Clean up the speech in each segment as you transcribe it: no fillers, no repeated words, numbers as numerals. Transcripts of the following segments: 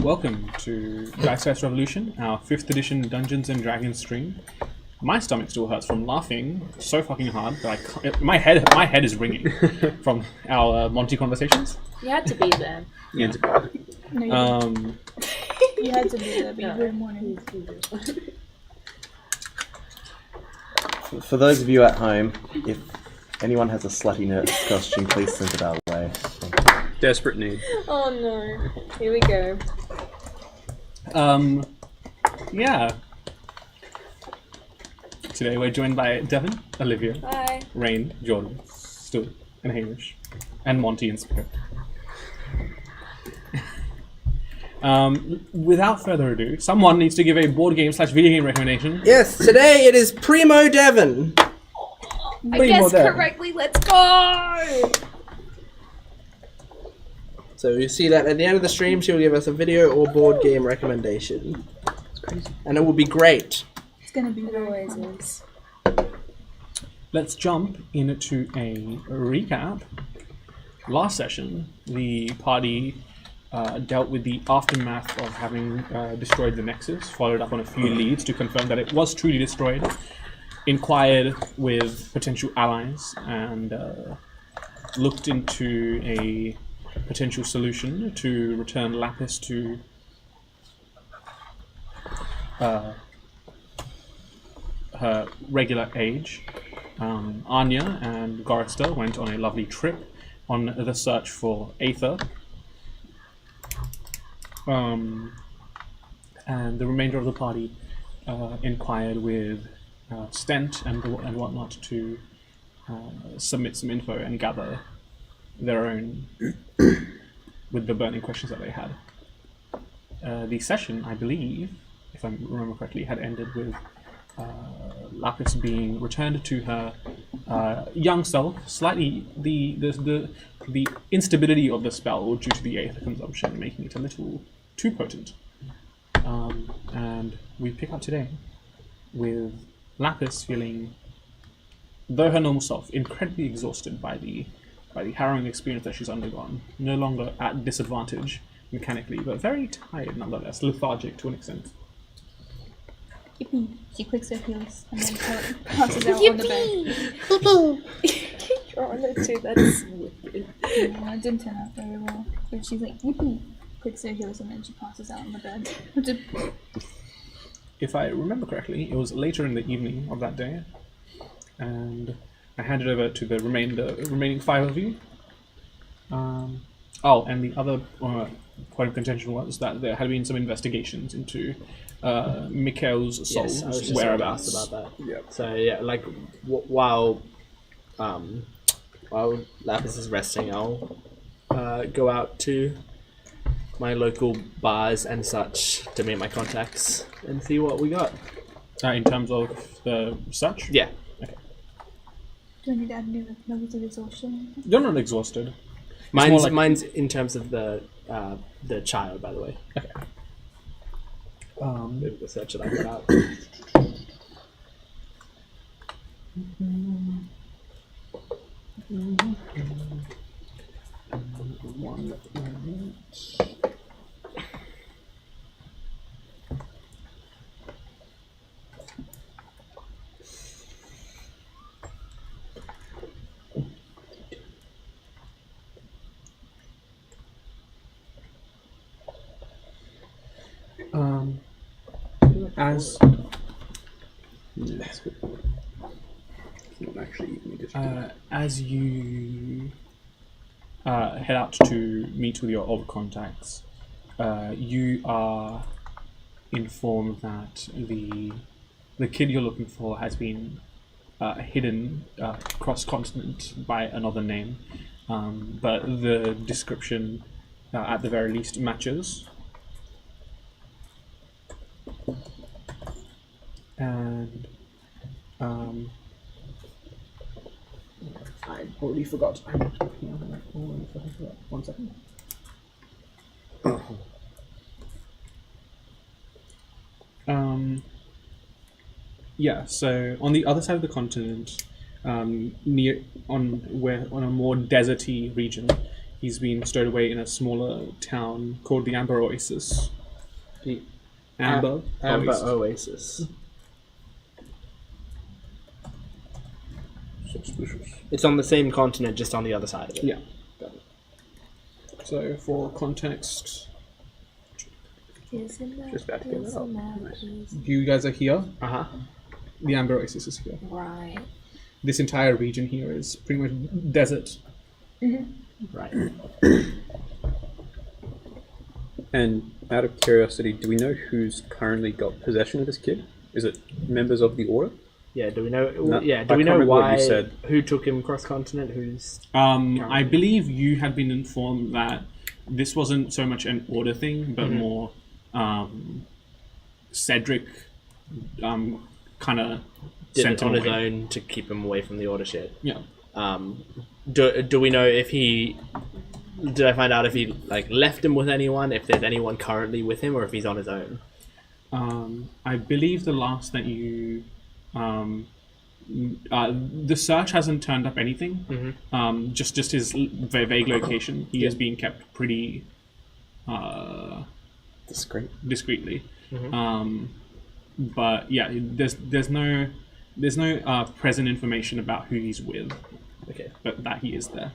Welcome to Dice Revolution, our 5th edition Dungeons and Dragons stream. My stomach still hurts from laughing so fucking hard that my head is ringing from our Monty conversations. You had to be there. You had to be there. No, you had to be there, but you didn't want to. For those of you at home, if anyone has a slutty nurse costume, please send it our way. Desperate need. Oh no. Here we go. Yeah. Today we're joined by Devin, Olivia, Hi. Rain, Jordan, Stu, and Hamish, and Monty in spirit. Without further ado, someone needs to give a board game / video game recommendation. Yes, today it is Primo Devon. I guessed correctly. Let's go. So you see that at the end of the stream, she will give us a video or board game recommendation. And it will be great. It's gonna be It always is. Let's jump into a recap. Last session, the party dealt with the aftermath of having destroyed the Nexus, followed up on a few leads to confirm that it was truly destroyed, inquired with potential allies, and looked into a potential solution to return Lapis to her regular age. Anya and Gorrister went on a lovely trip on the search for Aether. And the remainder of the party inquired with Stent and whatnot to submit some info and gather their own with the burning questions that they had. The session, I believe, if I remember correctly, had ended with Lapis being returned to her young self. Slightly, the instability of the spell due to the Aether consumption, making it a little too potent. And we pick up today with Lapis feeling, though her normal self, incredibly exhausted by the harrowing experience that she's undergone. No longer at disadvantage mechanically, but very tired nonetheless, lethargic to an extent. Yippee. She clicks her heels and then passes out on the bed. You're on it too. That's wicked. No, it didn't turn out very well. But she's like, yippee. Clicks her heels and then she passes out on the bed. If I remember correctly, it was later in the evening of that day, and I handed over to the remaining 5 of you. And the other point of contention was that there had been some investigations into Mikhail's soul's Yes, I was just whereabouts. about that. Yep. So yeah, like while Lapis is resting, I'll go out to my local bars and such to meet my contacts and see what we got. In terms of the search? Yeah. Do I need to add new levels of exhaustion? You're not exhausted. more like- Mine's in terms of the child, by the way. Okay. Maybe the search that I got out. One moment. As you head out to meet with your old contacts, you are informed that the kid you're looking for has been hidden cross-continent by another name, but the description at the very least matches. And I already forgot. I'm not looking at my phone. I forgot. 1 second. Yeah. So on the other side of the continent, on a more deserty region, he's been stowed away in a smaller town called the Amber Oasis. The Amber Oasis. Oasis. Suspicious. It's on the same continent, just on the other side of it. Yeah. So for context, Just about to get that up. you guys are here. Uh-huh. The Amber Oasis is here. Right. This entire region here is pretty much desert. Right. And out of curiosity, do we know who's currently got possession of this kid? Is it members of the Order? Yeah, do we know No, yeah, I do we can't know remember what why you said. who took him cross continent, who's I believe you had been informed that this wasn't so much an Order thing, but more Cedric kind of did sent it on him his away. own to keep him away from the Order shit. Yeah. Do we know if he did I find out if he like left him with anyone, if there's anyone currently with him, or if he's on his own? I believe the last that you the search hasn't turned up anything. Just his vague location. He is being kept pretty discreetly. But yeah, there's no present information about who he's with. Okay. But that he is there.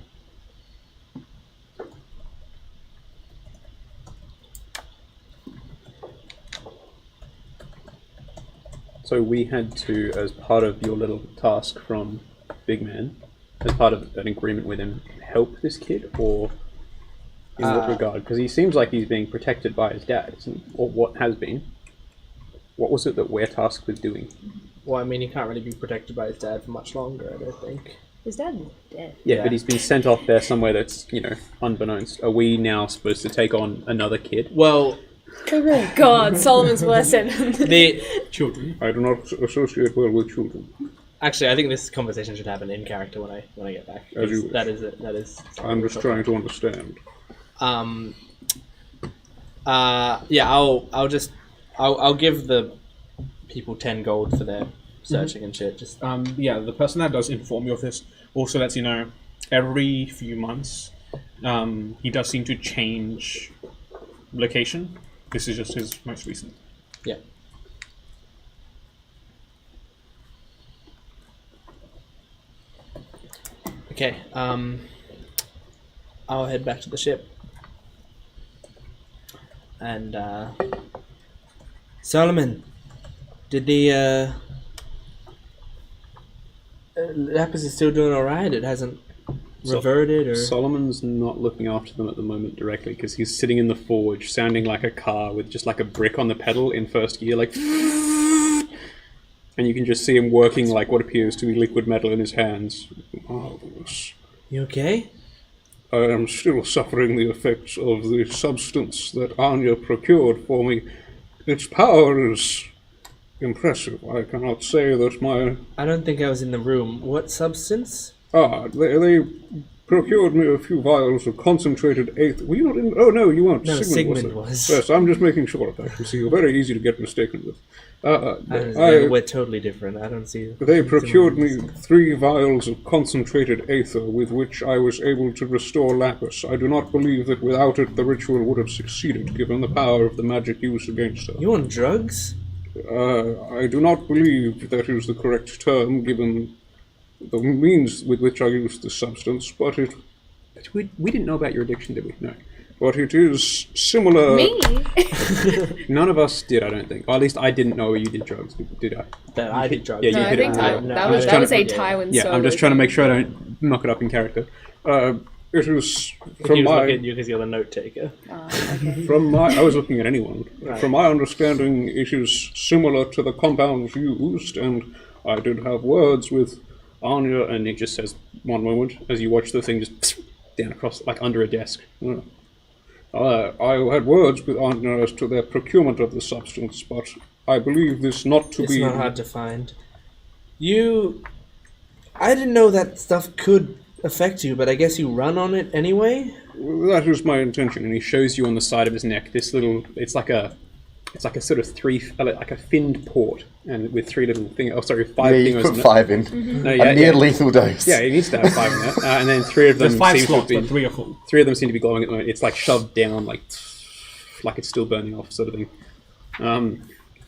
So we had to, as part of your little task from Big Man, as part of an agreement with him, help this kid, or in what regard? Because he seems like he's being protected by his dad, isn't he? Or what has been. What was it that we're tasked with doing? Well, I mean, he can't really be protected by his dad for much longer, I don't think. His dad is dead. Yeah, Yeah. but he's been sent off there somewhere that's, unbeknownst. Are we now supposed to take on another kid? Well, Oh God, Solomon's lesson. the Children. I do not associate well with children. actually, I think this conversation should happen in character when I get back. As you wish. That is it. That is. I'm just trying to understand. Yeah, I'll give the people 10 gold for their searching and shit. Just Yeah, the person that does inform you of this also lets you know every few months he does seem to change location. This is just his most recent. yeah. Okay. I'll head back to the ship. And Solomon, did the Lapis is still doing all right? It hasn't reverted, or Solomon's not looking after them at the moment directly because he's sitting in the forge, sounding like a car with just like a brick on the pedal in first gear, like. And you can just see him working like what appears to be liquid metal in his hands. Marvelous. you okay? I am still suffering the effects of the substance that Anya procured for me. Its power is impressive. I cannot say that my... I don't think I was in the room. What substance? They procured me a few vials of concentrated Aether. Were you not in... Oh, no, you weren't. No, Sigmund there. was. Yes, I'm just making sure of that. You see, you're very easy to get mistaken with. We're totally different. I don't see... They procured me 3 vials of concentrated Aether with which I was able to restore Lapis. I do not believe that without it the ritual would have succeeded, given the power of the magic used against her. You on drugs? I do not believe that is the correct term, given the means with which I used the substance, but it... But we didn't know about your addiction, did we? No. But it is similar... Me? None of us did, I don't think. Or at least I didn't know you did drugs, did I? That I did drugs. Yeah, No, you I hit think it. that was trying a to- Tywin Yeah, solo. I'm just trying to make sure I don't muck it up in character. It is He from was my looking at you because you're the note taker. I was looking at anyone. Right. From my understanding, it is similar to the compounds used, and I did have words with Anya, and it just says one moment as you watch the thing just down across, like under a desk. I had words with Anya as to their procurement of the substance, but I believe this not to It's be. not hard to find. I didn't know that stuff could affect you, but I guess you run on it anyway? That is my intention, and he shows you on the side of his neck this little. It's like a it's like a sort of like a finned port, and with 3 little fingers. Oh, sorry, 5 Yeah, you fingers. put in 5 in. No, A near lethal dose. Yeah, it needs to have 5 in there, and then 3 of them There's 5 seem slots, to but be 3 are full. 3 of them seem to be glowing at the moment. It's like shoved down, like it's still burning off, sort of thing.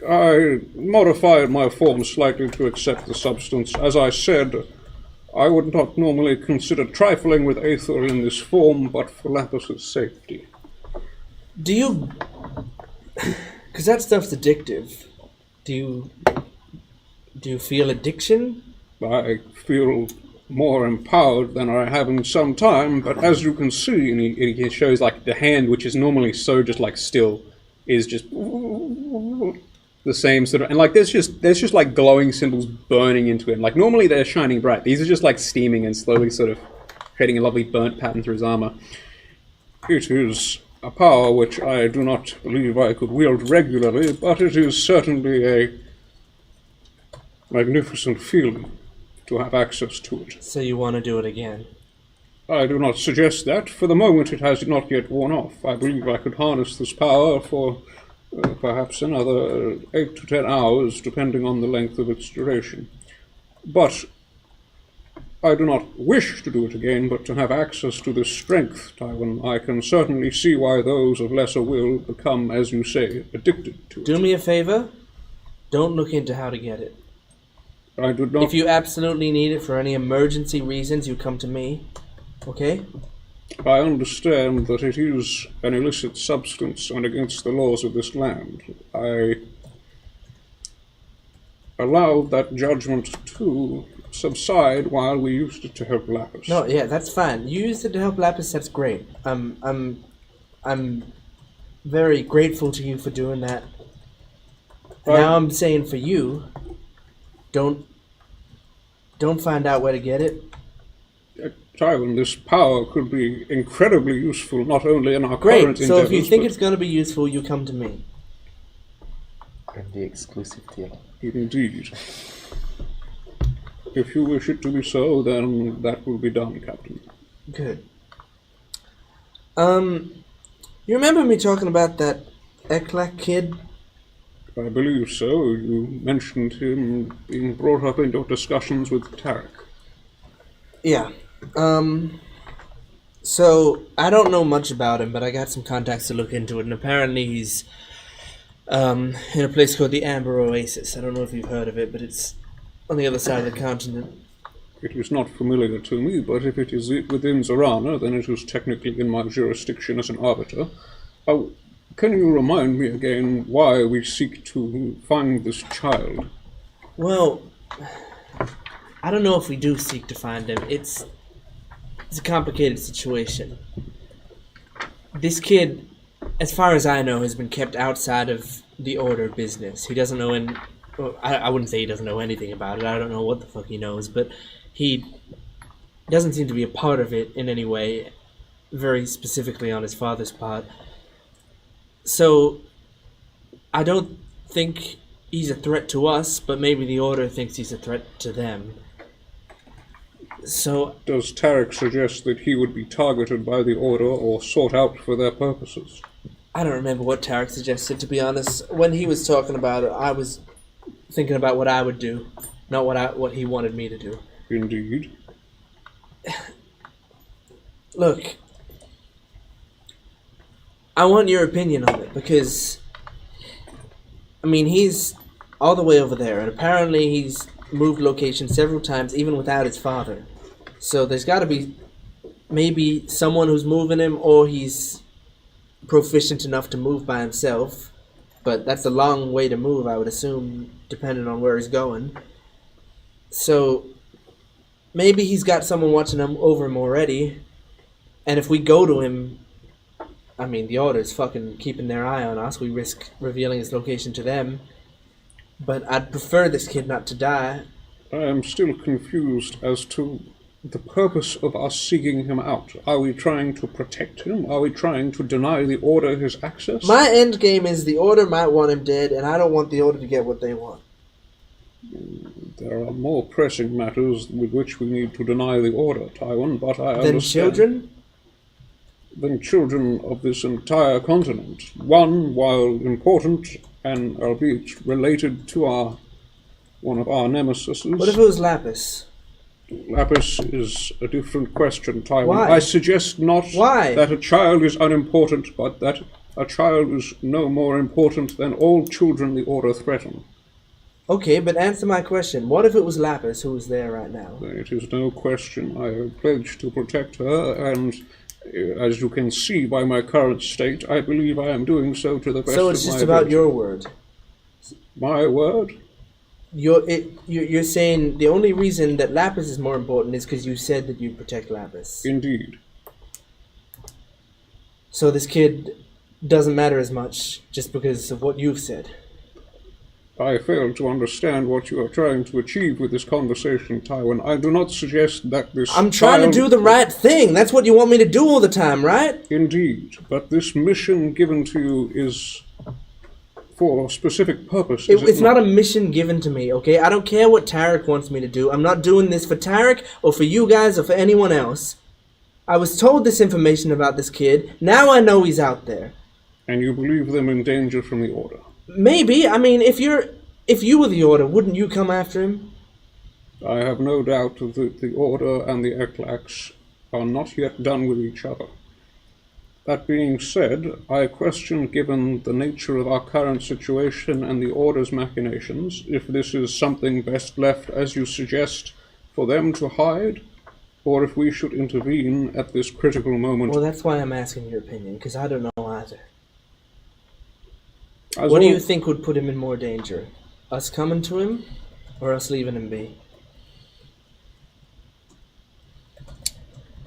I modified my form slightly to accept the substance. As I said, I would not normally consider trifling with Aether in this form, but for Lapis' safety. Do you... Because that stuff's addictive. Do you feel addiction? I feel more empowered than I have in some time, but as you can see, and he shows like the hand, which is normally so just like still, is just the same sort of, and like there's just like glowing symbols burning into it. Like normally they're shining bright. These are just like steaming and slowly sort of creating a lovely burnt pattern through his armor. It is a power which I do not believe I could wield regularly, but it is certainly a magnificent feeling to have access to it. So you want to do it again? I do not suggest that. For the moment it has not yet worn off. I believe I could harness this power for perhaps another 8 to 10 hours, depending on the length of its duration. But I do not wish to do it again, but to have access to this strength, Tywin, I can certainly see why those of lesser will become, as you say, addicted to it. Do me a favor. Don't look into how to get it. I do not... If you absolutely need it for any emergency reasons, you come to me. Okay? I understand that it is an illicit substance and against the laws of this land. I allowed that judgment to subside while we used it to help Lapis. No, yeah, that's fine. You used it to help Lapis, that's great. I'm very grateful to you for doing that. Now I'm saying for you, don't find out where to get it. Tywin, this power could be incredibly useful, not only in our Great, current so endeavors, if you think but it's going to be useful, you come to me. And the exclusive deal. indeed. If you wish it to be so, then that will be done, Captain. Good. You remember me talking about that Eklak kid? I believe so. You mentioned him being brought up in your discussions with Tarek. Yeah. So, I don't know much about him, but I got some contacts to look into it, and apparently he's, in a place called the Amber Oasis. I don't know if you've heard of it, but it's on the other side of the continent. It is not familiar to me, but if it is within Zarana, then it is technically in my jurisdiction as an arbiter. Can you remind me again why we seek to find this child? Well, I don't know if we do seek to find him. It's a complicated situation. This kid, as far as I know, has been kept outside of the Order business. He doesn't know I wouldn't say he doesn't know anything about it. I don't know what the fuck he knows, but he doesn't seem to be a part of it in any way, very specifically on his father's part. So, I don't think he's a threat to us, but maybe the Order thinks he's a threat to them. So... Does Tarek suggest that he would be targeted by the Order or sought out for their purposes? I don't remember what Tarek suggested, to be honest. When he was talking about it, I was thinking about what I would do, not what he wanted me to do. Indeed. Look, I want your opinion on it, because, I mean, he's all the way over there, and apparently he's moved location several times, even without his father. So there's got to be maybe someone who's moving him, or he's proficient enough to move by himself. But that's a long way to move, I would assume, depending on where he's going. So maybe he's got someone watching him over him already. And if we go to him, I mean, the Order's fucking keeping their eye on us. We risk revealing his location to them. But I'd prefer this kid not to die. I am still confused as to the purpose of us seeking him out. Are we trying to protect him? Are we trying to deny the Order his access? My end game is the Order might want him dead, and I don't want the Order to get what they want. There are more pressing matters with which we need to deny the Order, Tywin, but I understand. Than children? Than children of this entire continent. One, while important and albeit related to one of our nemesis. What if it was Lapis? Lapis is a different question, Tywin. Why? I suggest not Why? that a child is unimportant, but that a child is no more important than all children the Order threaten. Okay, but answer my question. What if it was Lapis who was there right now? It is no question. I have pledged to protect her, and as you can see by my current state, I believe I am doing so to the best of my So it's just about ability. your word. My word? You're saying the only reason that Lapis is more important is because you said that you'd protect Lapis. Indeed. So this kid doesn't matter as much just because of what you've said. I fail to understand what you are trying to achieve with this conversation, Tywin. I do not suggest that this I'm trying to child... do the right thing. That's what you want me to do all the time, right? Indeed, but this mission given to you is for a specific purpose. Is It's not a mission given to me, okay? I don't care what Tarek wants me to do. I'm not doing this for Tarek or for you guys or for anyone else. I was told this information about this kid. Now I know he's out there. And you believe them in danger from the Order? Maybe. I mean, if you were the Order, wouldn't you come after him? I have no doubt that the Order and the Eklaks are not yet done with each other. That being said, I question, given the nature of our current situation and the Order's machinations, if this is something best left, as you suggest, for them to hide, or if we should intervene at this critical moment. Well, that's why I'm asking your opinion, because I don't know either. As What do all- you think would put him in more danger? Us coming to him, or us leaving him be?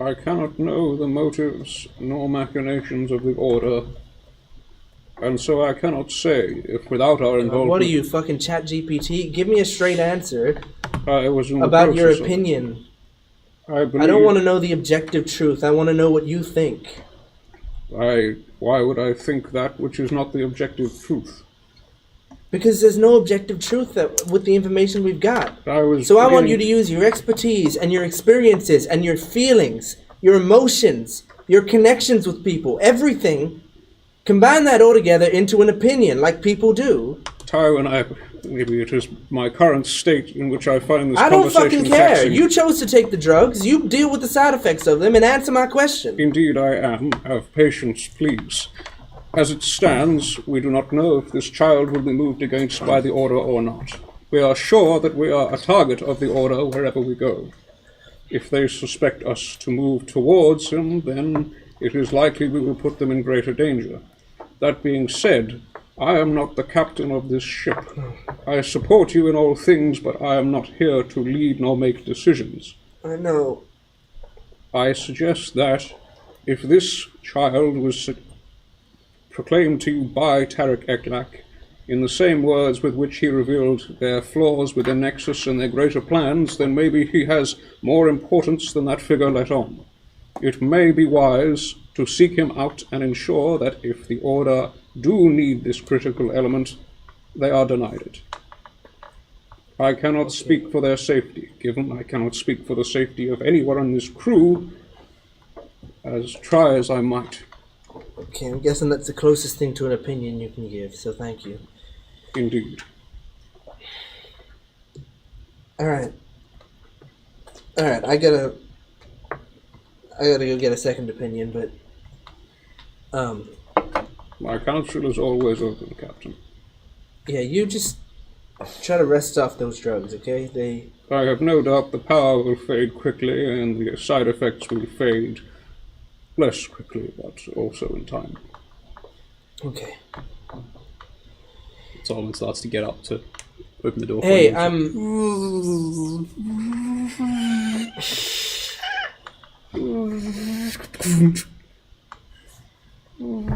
I cannot know the motives nor machinations of the Order, and so I cannot say if without our involvement... What are you, fucking ChatGPT? Give me a straight answer I was in the about your process of- opinion. I believe... I don't want to know the objective truth. I want to know what you think. Why would I think that which is not the objective truth? Because there's no objective truth with the information we've got. I So I want you to use your expertise and your experiences and your feelings, your emotions, your connections with people, everything. Combine that all together into an opinion, like people do. Tywin, maybe it is my current state in which I find this I don't conversation fucking care. taxing. You chose to take the drugs. You deal with the side effects of them and answer my question. Indeed I am. Have patience, please. As it stands, we do not know if this child will be moved against by the Order or not. We are sure that we are a target of the Order wherever we go. If they suspect us to move towards him, then it is likely we will put them in greater danger. That being said, I am not the captain of this ship. I support you in all things, but I am not here to lead nor make decisions. I know. I suggest that if this child was proclaimed to you by Tarek Eklak, in the same words with which he revealed their flaws with their nexus and their greater plans, then maybe he has more importance than that figure let on. It may be wise to seek him out and ensure that if the Order do need this critical element, they are denied it. I cannot speak for their safety, given I cannot speak for the safety of anyone on this crew, as try as I might. Okay, I'm guessing that's the closest thing to an opinion you can give, so thank you. Indeed. Alright, I gotta go get a second opinion, but My counsel is always open, Captain. yeah, you just try to rest off those drugs, okay? I have no doubt the power will fade quickly and the side effects will fade less quickly, but also in time. Okay. Solomon starts to get up to open the door. Hey, for you.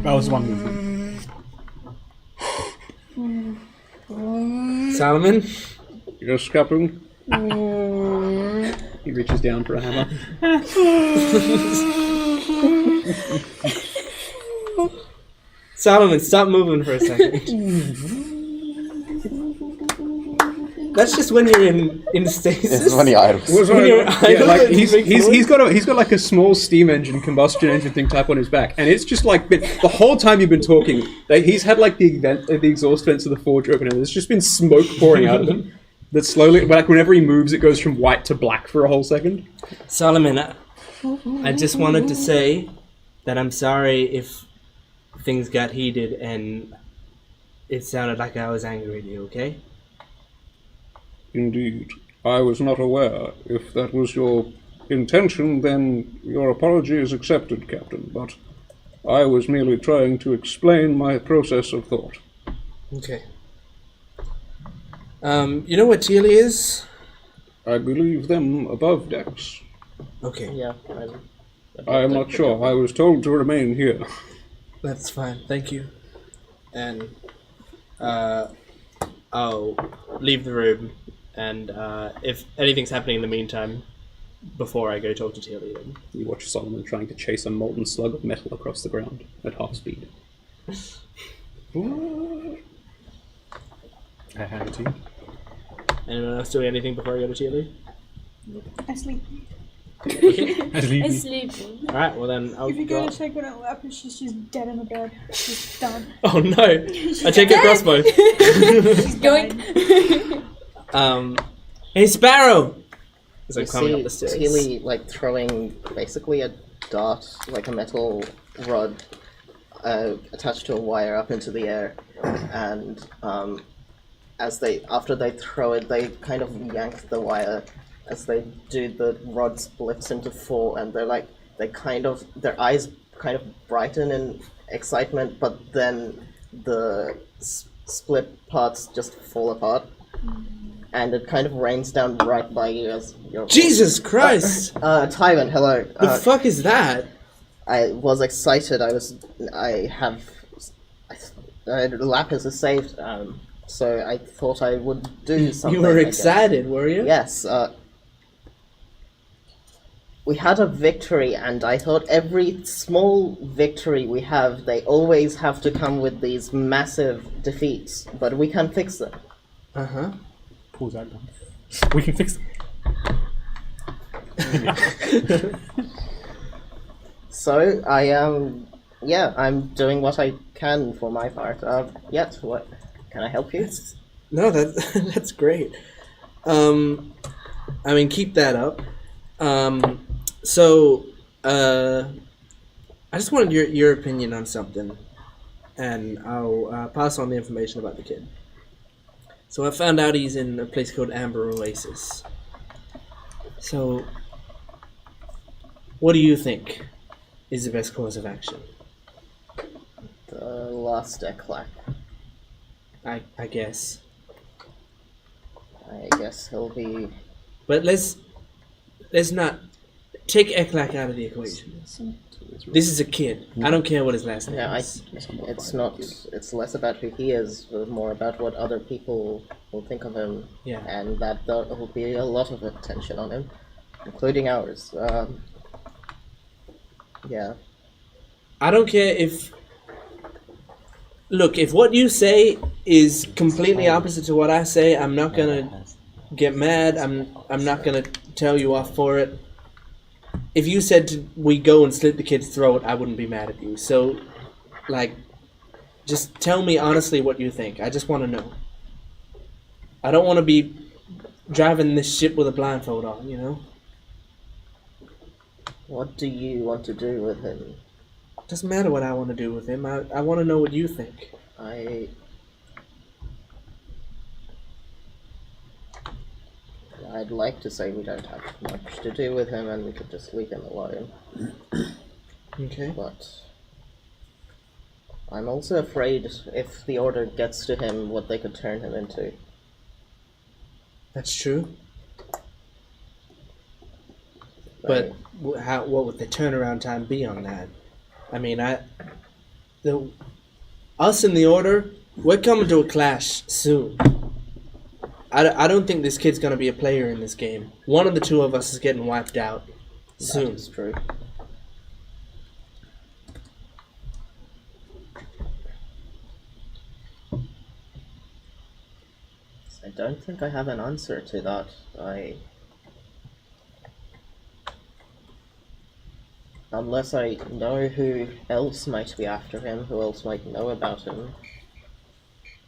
That was one movement. Solomon? Yes, Captain? He reaches down for a hammer. Solomon, stop moving for a second. That's just when you're in stasis. This is when he idles. When you're Yeah, idle, like you make noise? he's got like a small steam engine, combustion engine thing type on his back, and it's just like the whole time you've been talking, he's had like the exhaust vents of the forge open, and there's just been smoke pouring out of them. That slowly, like whenever he moves, it goes from white to black for a whole second. Solomon, I just wanted to say that I'm sorry if things got heated and it sounded like I was angry at you, okay? Indeed, I was not aware. If that was your intention, then your apology is accepted, Captain. But I was merely trying to explain my process of thought. Okay. You know where Teely is? I believe them above decks. Okay, Yeah. I am not sure. I was told to remain here. that's fine. Thank you. And I'll leave the room. And if anything's happening in the meantime, before I go talk to Teely, then You watch Solomon trying to chase a molten slug of metal across the ground at half speed. I hand it to you. anyone else doing anything before I go to Teely? I sleep. I leave It's you. sleeping. All right. Well then, I'll If you go. go to check what happened, she's just dead in the bed. She's done. Oh no! I take her crossbow. She's Going. Hey Sparrow! As I'm You coming up see the stairs. Teely like throwing basically a dart, like a metal rod, attached to a wire up into the air, and after they throw it, they kind of yank the wire. As they do, the rod splits into four, and their eyes kind of brighten in excitement, but then the split parts just fall apart. And it kind of rains down right by you as you're... Jesus Christ! Tywin, hello. The fuck is that? I was excited. Lapis is saved, so I thought I would do something. You were I guess. excited, were you? Yes. We had a victory, and I thought every small victory we have, they always have to come with these massive defeats, but we can fix them. Uh huh. Pulls out gun. We can fix it. So I I'm doing what I can for my part. What can I help you? No, that's great. I mean, keep that up. I just wanted your opinion on something, and I'll pass on the information about the kid. So I found out he's in a place called Amber Oasis. So, what do you think is the best course of action? The last eclac. I guess. I guess he'll be. But let's not take Eklak out of the equation. This is a kid. I don't care what his last name Yeah, is. it's not. It's less about who he is, but more about what other people will think of him. Yeah. And that there will be a lot of attention on him, including ours. Yeah. I don't care if. Look, if what you say is completely opposite to what I say, I'm not gonna get mad. I'm not gonna tell you off for it. If you said we go and slit the kid's throat, I wouldn't be mad at you. So, like, just tell me honestly what you think. I just want to know. I don't want to be driving this ship with a blindfold on, you know? What do you want to do with him? Doesn't matter what I want to do with him. I want to know what you think. I'd like to say we don't have much to do with him and we could just leave him alone. Okay. But I'm also afraid if the Order gets to him, what they could turn him into. That's true. But what would the turnaround time be on that? I mean, us in the Order, we're coming to a clash soon. I don't think this kid's gonna be a player in this game. One of the two of us is getting wiped out soon. That is true. I don't think I have an answer to that. Unless I know who else might be after him, who else might know about him.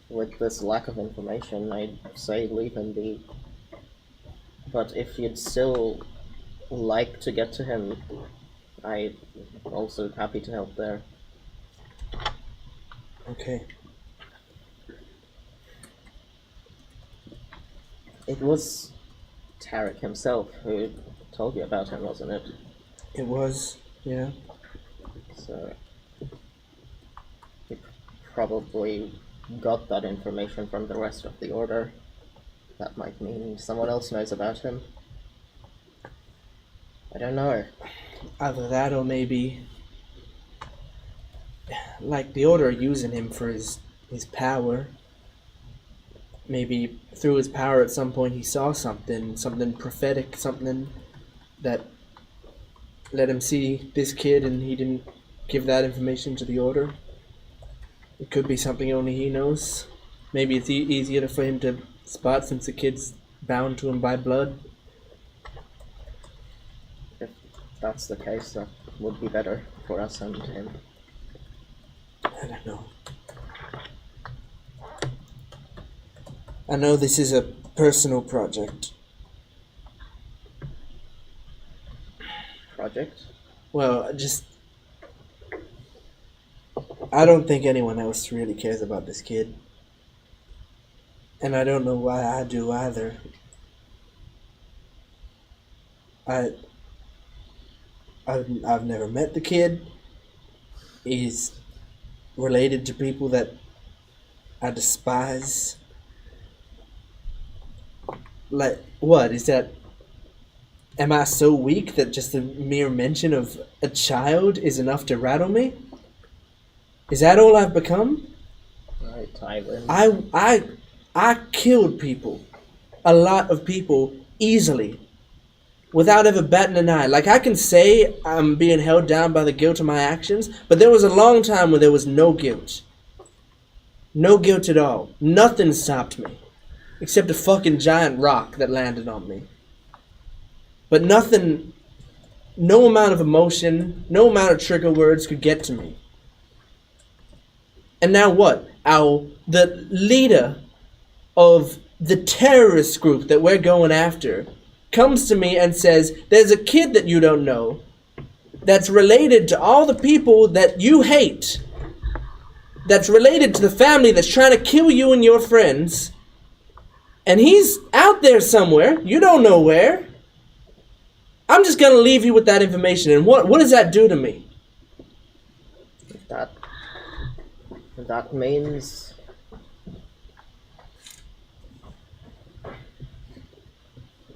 With this lack of information, I'd say leave him be. But if you'd still like to get to him, I'm also happy to help there. Okay. It was Tarek himself who told you about him, wasn't it? It was, yeah. So he probably got that information from the rest of the Order. That might mean someone else knows about him. I don't know. Either that or maybe, like, the Order are using him for his power. Maybe through his power at some point he saw something prophetic, something that let him see this kid and he didn't give that information to the Order. It could be something only he knows. Maybe it's easier for him to spot since the kid's bound to him by blood. If that's the case, that would be better for us and him. I don't know. I know this is a personal project. Project? Well, I don't think anyone else really cares about this kid. And I don't know why I do either. I've never met the kid. He's related to people that I despise. Like, what? Is that... Am I so weak that just the mere mention of a child is enough to rattle me? Is that all I've become? Right, Tywin. I killed people. A lot of people easily. Without ever batting an eye. Like, I can say I'm being held down by the guilt of my actions, but there was a long time where there was no guilt. No guilt at all. Nothing stopped me. Except a fucking giant rock that landed on me. But nothing, no amount of emotion, no amount of trigger words could get to me. And now what? The leader of the terrorist group that we're going after comes to me and says, there's a kid that you don't know that's related to all the people that you hate. That's related to the family that's trying to kill you and your friends. And he's out there somewhere. You don't know where. I'm just going to leave you with that information. And what does that do to me? That means...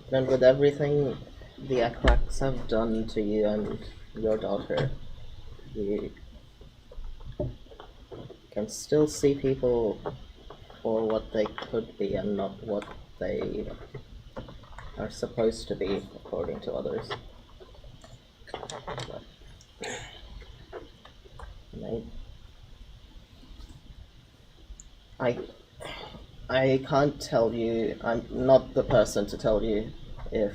Then with everything the Equax have done to you and your daughter, you can still see people for what they could be and not what they are supposed to be, according to others. But, I can't tell you, I'm not the person to tell you if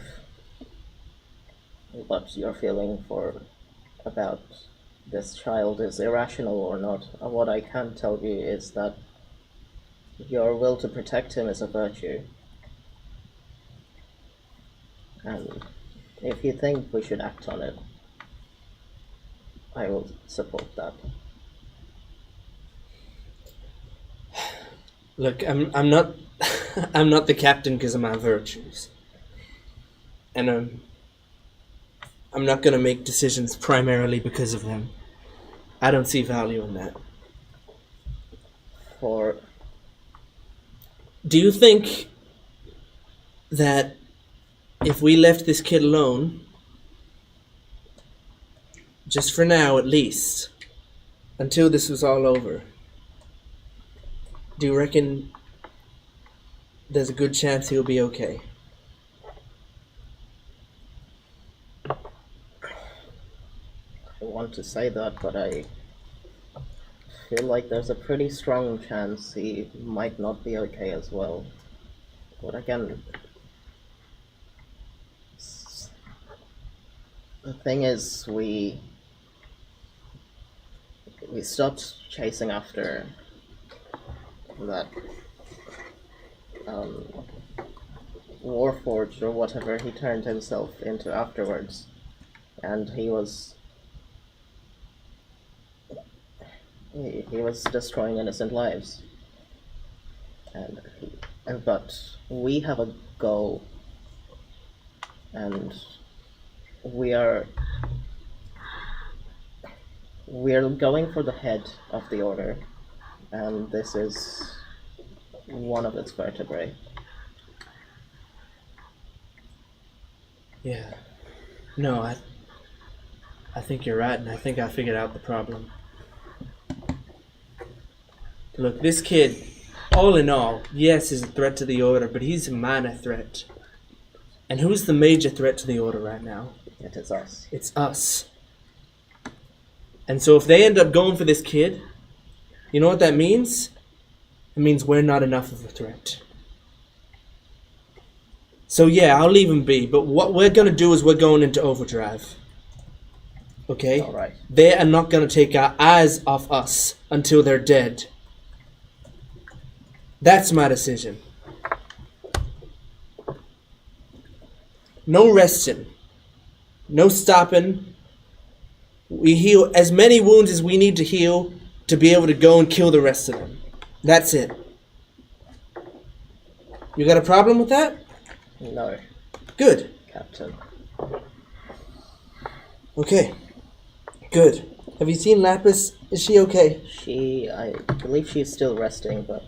what you're feeling about this child is irrational or not. What I can tell you is that your will to protect him is a virtue. And if you think we should act on it, I will support that. Look, I'm not I'm not the captain because of my virtues. And I'm not gonna make decisions primarily because of them. I don't see value in that. Do you think that if we left this kid alone, just for now at least, until this was all over, do you reckon there's a good chance he'll be okay? I want to say that, but I feel like there's a pretty strong chance he might not be okay as well. But again, the thing is, we stopped chasing after that Warforged or whatever he turned himself into afterwards, and he was destroying innocent lives, but we have a goal, and we're going for the head of the order, and this is one of its vertebrae. Yeah. No, I think you're right, and I think I figured out the problem. Look, this kid, all in all, yes, is a threat to the Order, but he's a minor threat. And who's the major threat to the Order right now? It is us. It's us. And so if they end up going for this kid, you know what that means? It means we're not enough of a threat. So yeah, I'll leave him be, but what we're going to do is we're going into overdrive. Okay? Alright. They are not going to take our eyes off us until they're dead. That's my decision. No resting. No stopping. We heal as many wounds as we need to heal to be able to go and kill the rest of them. That's it. You got a problem with that? No, Good. Captain. Okay. Good. Have you seen Lapis? Is she okay? I believe she's still resting, but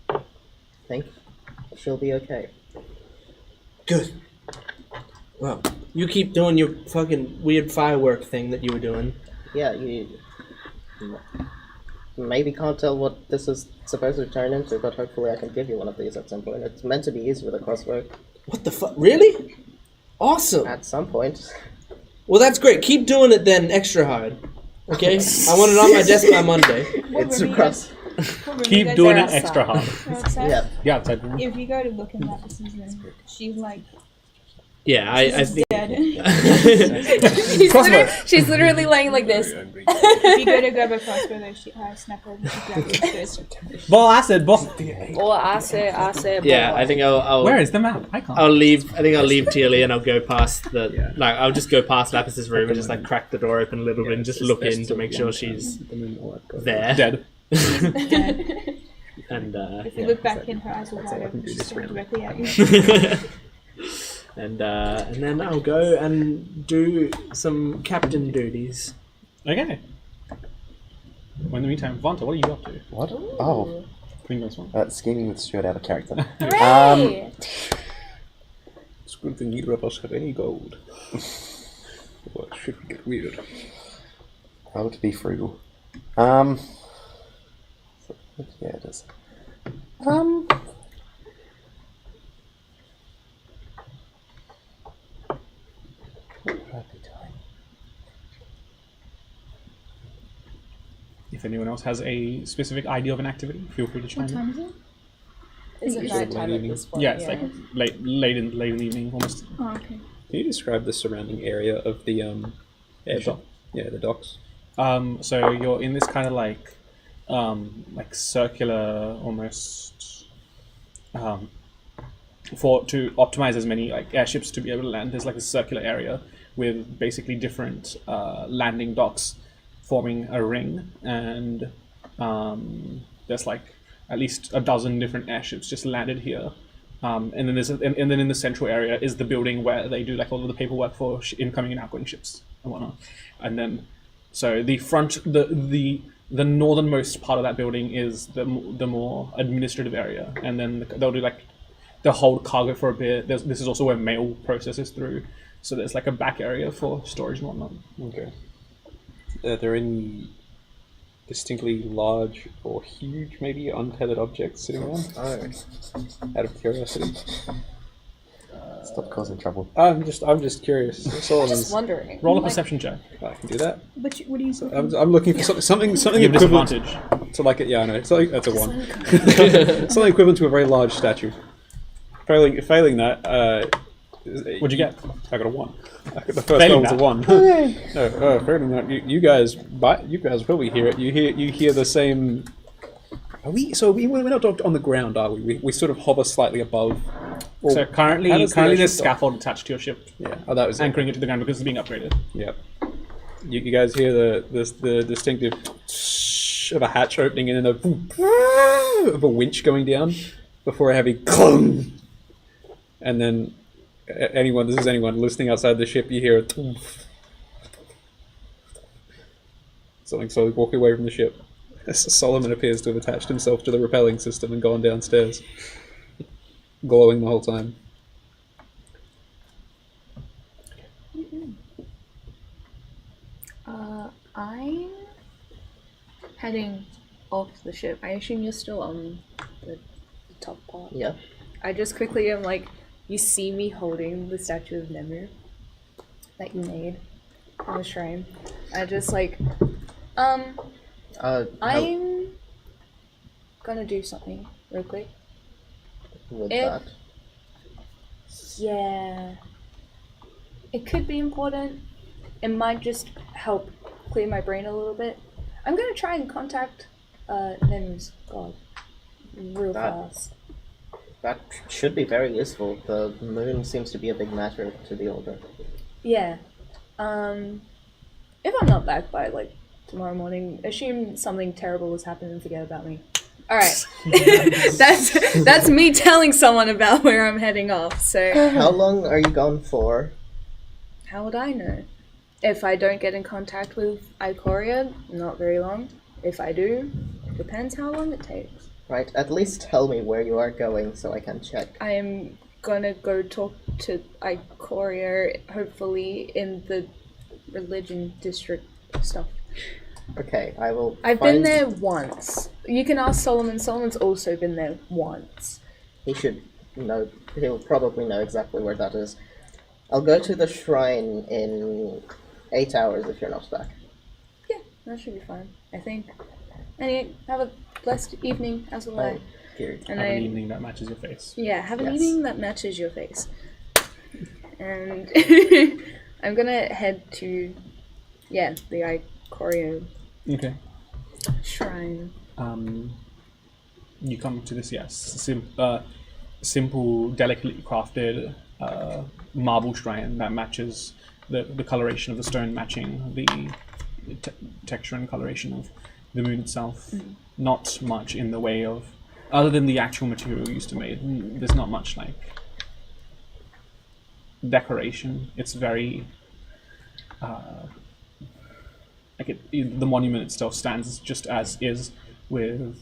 I think she'll be okay. Good. Well, you keep doing your fucking weird firework thing that you were doing. Yeah, you maybe can't tell what this is supposed to turn into, but hopefully I can give you one of these at some point. It's meant to be used with a crossbow. What the fuck? Really? Awesome. At some point. Well, that's great. Keep doing it then extra hard. Okay? I want it on my desk by Monday. It's a cross. Keep doing it extra hard. Yeah. Yeah, outside room. If you go to look in Lapis' room, she's like Yeah, I think. dead. Crossbow. She's literally laying like this. If you go to grab a crossbow, though, she snap her and she grabs it first. Ball acid, ball. Or I say. Yeah, I think I'll. Where is the map? I can't. I'll leave. I think I'll leave Tearly and I'll go past the. Like, I'll just go past Lapis's room and just like crack the door open a little bit and just look in to make sure she's there. Dead. Dead. And If you look back in, her eyes will wide open. She's staring directly at you. and then I'll go and do some captain duties. Okay. Well, in the meantime, Vonta, what are you up to? What? Oh, Queen this one. scheming with Stuart out of character. Hooray! It's a good thing neither of us have any gold. Or should we get weird? Oh, to be frugal. Yeah, it is. What would I be doing? If anyone else has a specific idea of an activity, feel free to chime What in. time is it? Is it night time at this point? Yeah, it's like late in the evening, almost. Oh, okay. Can you describe the surrounding area of the airship? Yeah, the docks. So you're in this kind of like circular, almost, to optimize as many like airships to be able to land. There's like a circular area with basically different landing docks forming a ring, and there's like at least a dozen different airships just landed here. And then and then in the central area is the building where they do like all of the paperwork for incoming and outgoing ships and whatnot. And then so the front, the northernmost part of that building is the more administrative area, and then they'll do like they'll hold cargo for a bit. This is also where mail processes through. So there's like a back area for storage and whatnot. Okay. Are there any distinctly large or huge, maybe untethered objects sitting around? Oh. Out of curiosity. Stop causing trouble. I'm just curious. That's all. Just wondering. Roll a perception check. I can do that. But what do you? I'm looking for something You have equivalent. disadvantage. So like, yeah, I know. So like, that's a 1. Something equivalent to a very large statue. Failing that, What'd you get? I got a 1. The first Failing one was a 1. No, failing that, you guys probably hear it. You hear the same. We're not on the ground, are we? We sort of hover slightly above. Or So currently how does the there's airship scaffold attached to your ship, Yeah. Oh, that was it. anchoring it to the ground because it's being upgraded. Yep. You guys hear the distinctive of a hatch opening and then of a winch going down before a heavy clong. And then anyone listening outside the ship, you hear a something slowly walking away from the ship. Solomon appears to have attached himself to the repelling system and gone downstairs, glowing the whole time. I'm heading off the ship. I assume you're still on the top part. Yeah. I just quickly am like, you see me holding the statue of Nemu that you made on the shrine. I just like, I'm gonna do something real quick. with if- that. Yeah. It could be important. It might just help clear my brain a little bit. I'm gonna try and contact Nemu's god real fast. That should be very useful. The moon seems to be a big matter to the Order. Yeah. If I'm not back by like tomorrow morning, assume something terrible has happened and forget about me. Alright. that's me telling someone about where I'm heading off, so How long are you gone for? how would I know? If I don't get in contact with Ikoria, not very long. If I do, depends how long it takes. Right, at least tell me where you are going so I can check. I am gonna go talk to Ikoria, hopefully in the religion district stuff. Okay, I will. I've been there once. You can ask Solomon. Solomon's also been there once. He should know. He'll probably know exactly where that is. I'll go to the shrine in 8 hours if you're not back. Yeah, that should be fine, I think. Anyway, have a blessed evening as well. Oh, here. And Have an I, evening that matches your face. yeah, have an Yes. evening that matches your face. And I'm gonna head to, the Ikoria Okay. shrine. You come to this, simple, delicately crafted marble shrine that matches the coloration of the stone, matching the texture and coloration of the moon itself. Not much in the way of, other than the actual material used to make. There's not much like decoration. It's very the monument itself stands just as is, with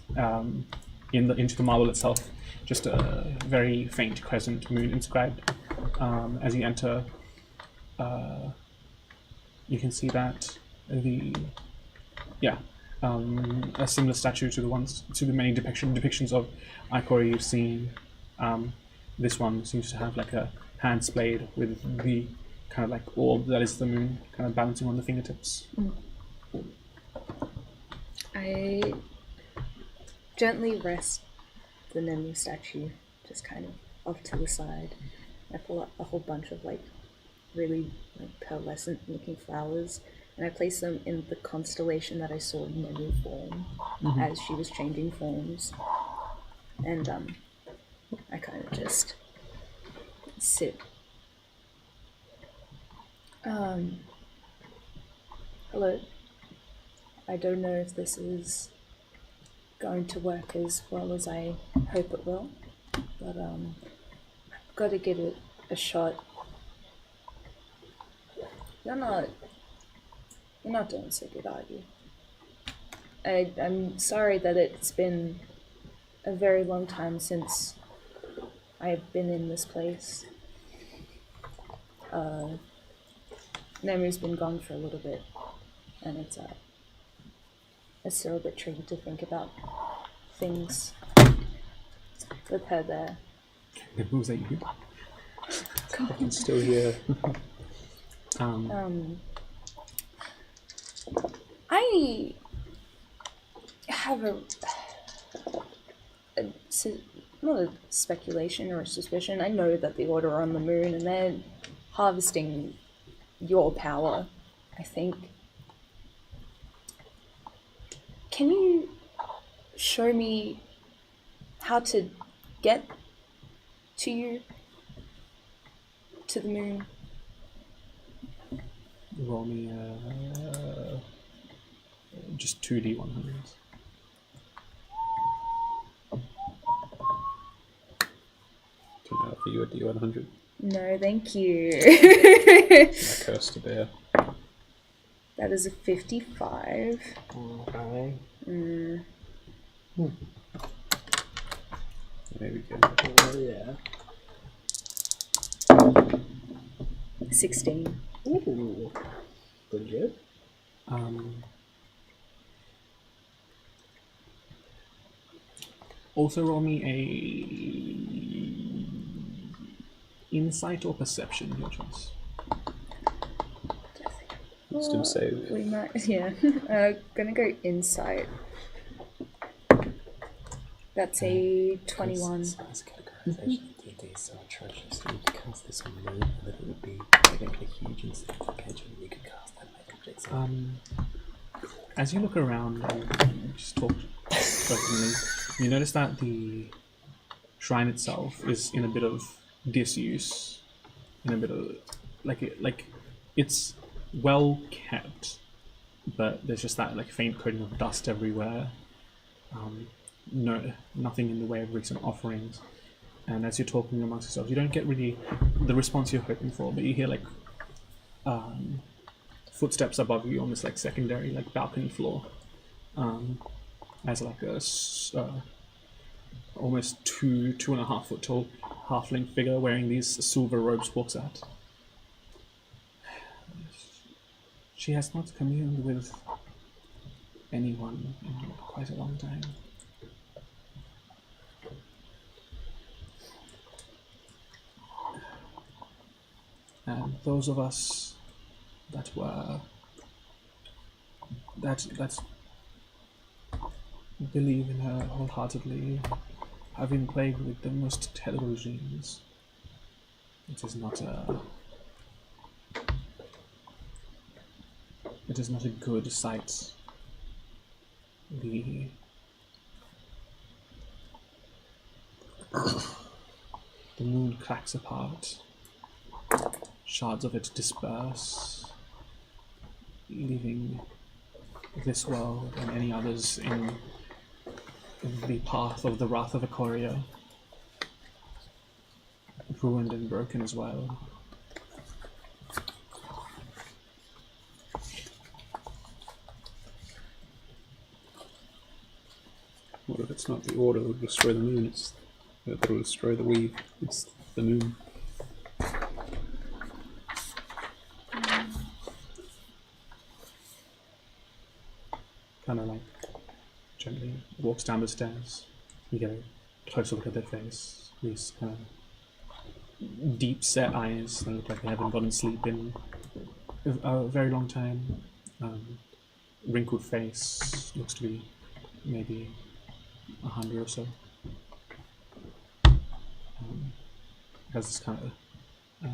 into the marble itself just a very faint crescent moon inscribed. As you enter, you can see that a similar statue to the many depictions of Ikoria you've seen. This one seems to have like a hand splayed with the kind of like orb that is the moon kind of balancing on the fingertips. I gently rest the Nemu statue just kind of off to the side. I pull up a whole bunch of like really like pearlescent looking flowers, and I place them in the constellation that I saw Nemu form as she was changing forms. And I kind of just sit. Hello. I don't know if this is going to work as well as I hope it will, but I've got to give it a shot. You're not doing so good, are you? I'm sorry that it's been a very long time since I've been in this place. Nemu's been gone for a little bit, and it's still a bit tricky to think about things with her there. Who's that you? I'm still here. have not a speculation or a suspicion. I know that the Order are on the moon and they're harvesting your power, I think. Can you show me how to get to you? To the moon? Roll me just 2d100s. Can I offer you a D100? No, thank you. A curse to bear. That is a 55. Okay. There we go. Oh, yeah. 16. Ooh. Pretty good. Also roll me a insight or perception, your choice. Wisdom save. We might, yeah. Gonna go insight. That's a 21. This categorization of D&D is so atrocious. You could cast this on me, and then it would be technically huge instead of catching. You could cast that like objects. As you look around and just talk openly, you notice that the shrine itself is in a bit of disuse, in a bit of like it's well kept, but there's just that like faint coating of dust everywhere. Nothing in the way of recent offerings. And as you're talking amongst yourselves, you don't get really the response you're hoping for, but you hear like footsteps above you on this like secondary like balcony floor, as like a almost 2.5 foot tall halfling figure wearing these silver robes walks out. She has not communed with anyone in quite a long time. And those of us that believe in her wholeheartedly have been plagued with the most terrible dreams. It is not a good sight. The moon cracks apart. Shards of it disperse, leaving this world and any others in the path of the wrath of Ikoria, ruined and broken as well. What if it's not the Order that will destroy the moon? It's that will destroy the weave. It's the moon. Kind of like gently walks down the stairs. You get a closer look at their face. These kind of deep set eyes. They look like they haven't gotten sleep in a very long time. Wrinkled face, looks to be maybe 100 or so. Has this kind of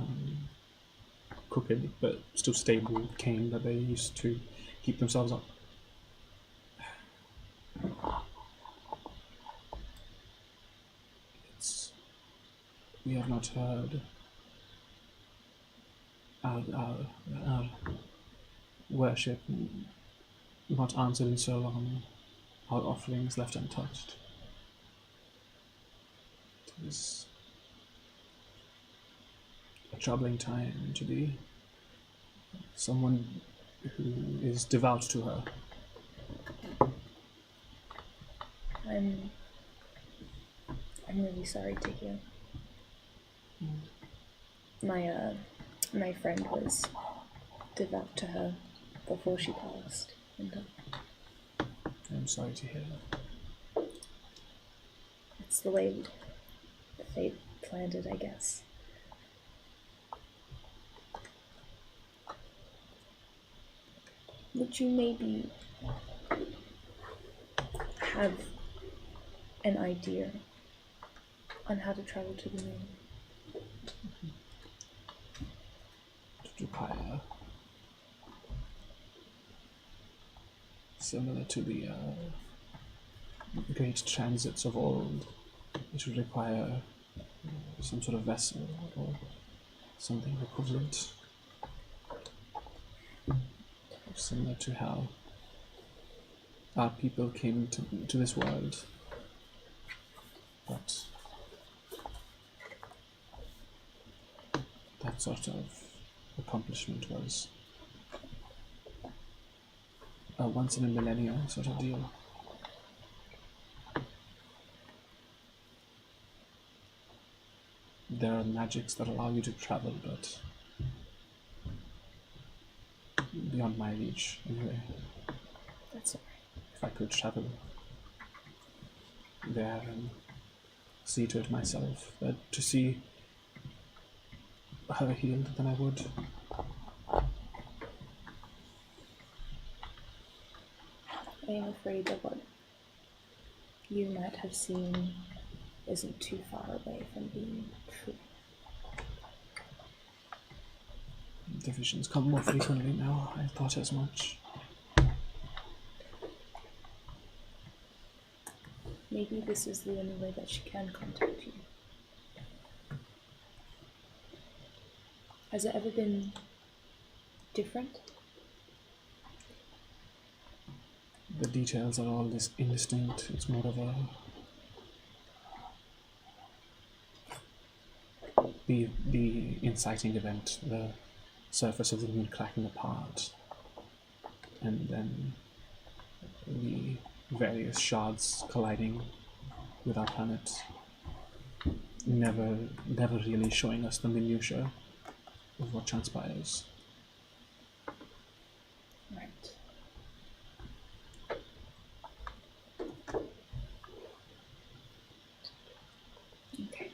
crooked but still stable cane that they used to keep themselves up. We have not heard our worship not answered in so long, our offerings left untouched. It is a troubling time to be someone who is devout to her. I'm really sorry to hear. My friend was devout to her before she passed. And, I'm sorry to hear that. it's the way the fate planned it, I guess. Would you maybe have an idea on how to travel to the moon. It would require, similar to the great transits of old, it would require some sort of vessel or something equivalent. Similar to how our people came to this world. But that sort of accomplishment was a once in a millennia sort of deal. There are magics that allow you to travel, but beyond my reach, anyway. That's alright. If I could travel there and see to it myself, that to see her healed, then I would. I am afraid that what you might have seen isn't too far away from being true. The visions come more frequently now. I thought as much. Maybe this is the only way that she can contact you. Has it ever been different? The details are all indistinct. It's more of a the inciting event, the surface of the moon cracking apart, and then the various shards colliding with our planet, never really showing us the minutiae of what transpires. Right. Okay.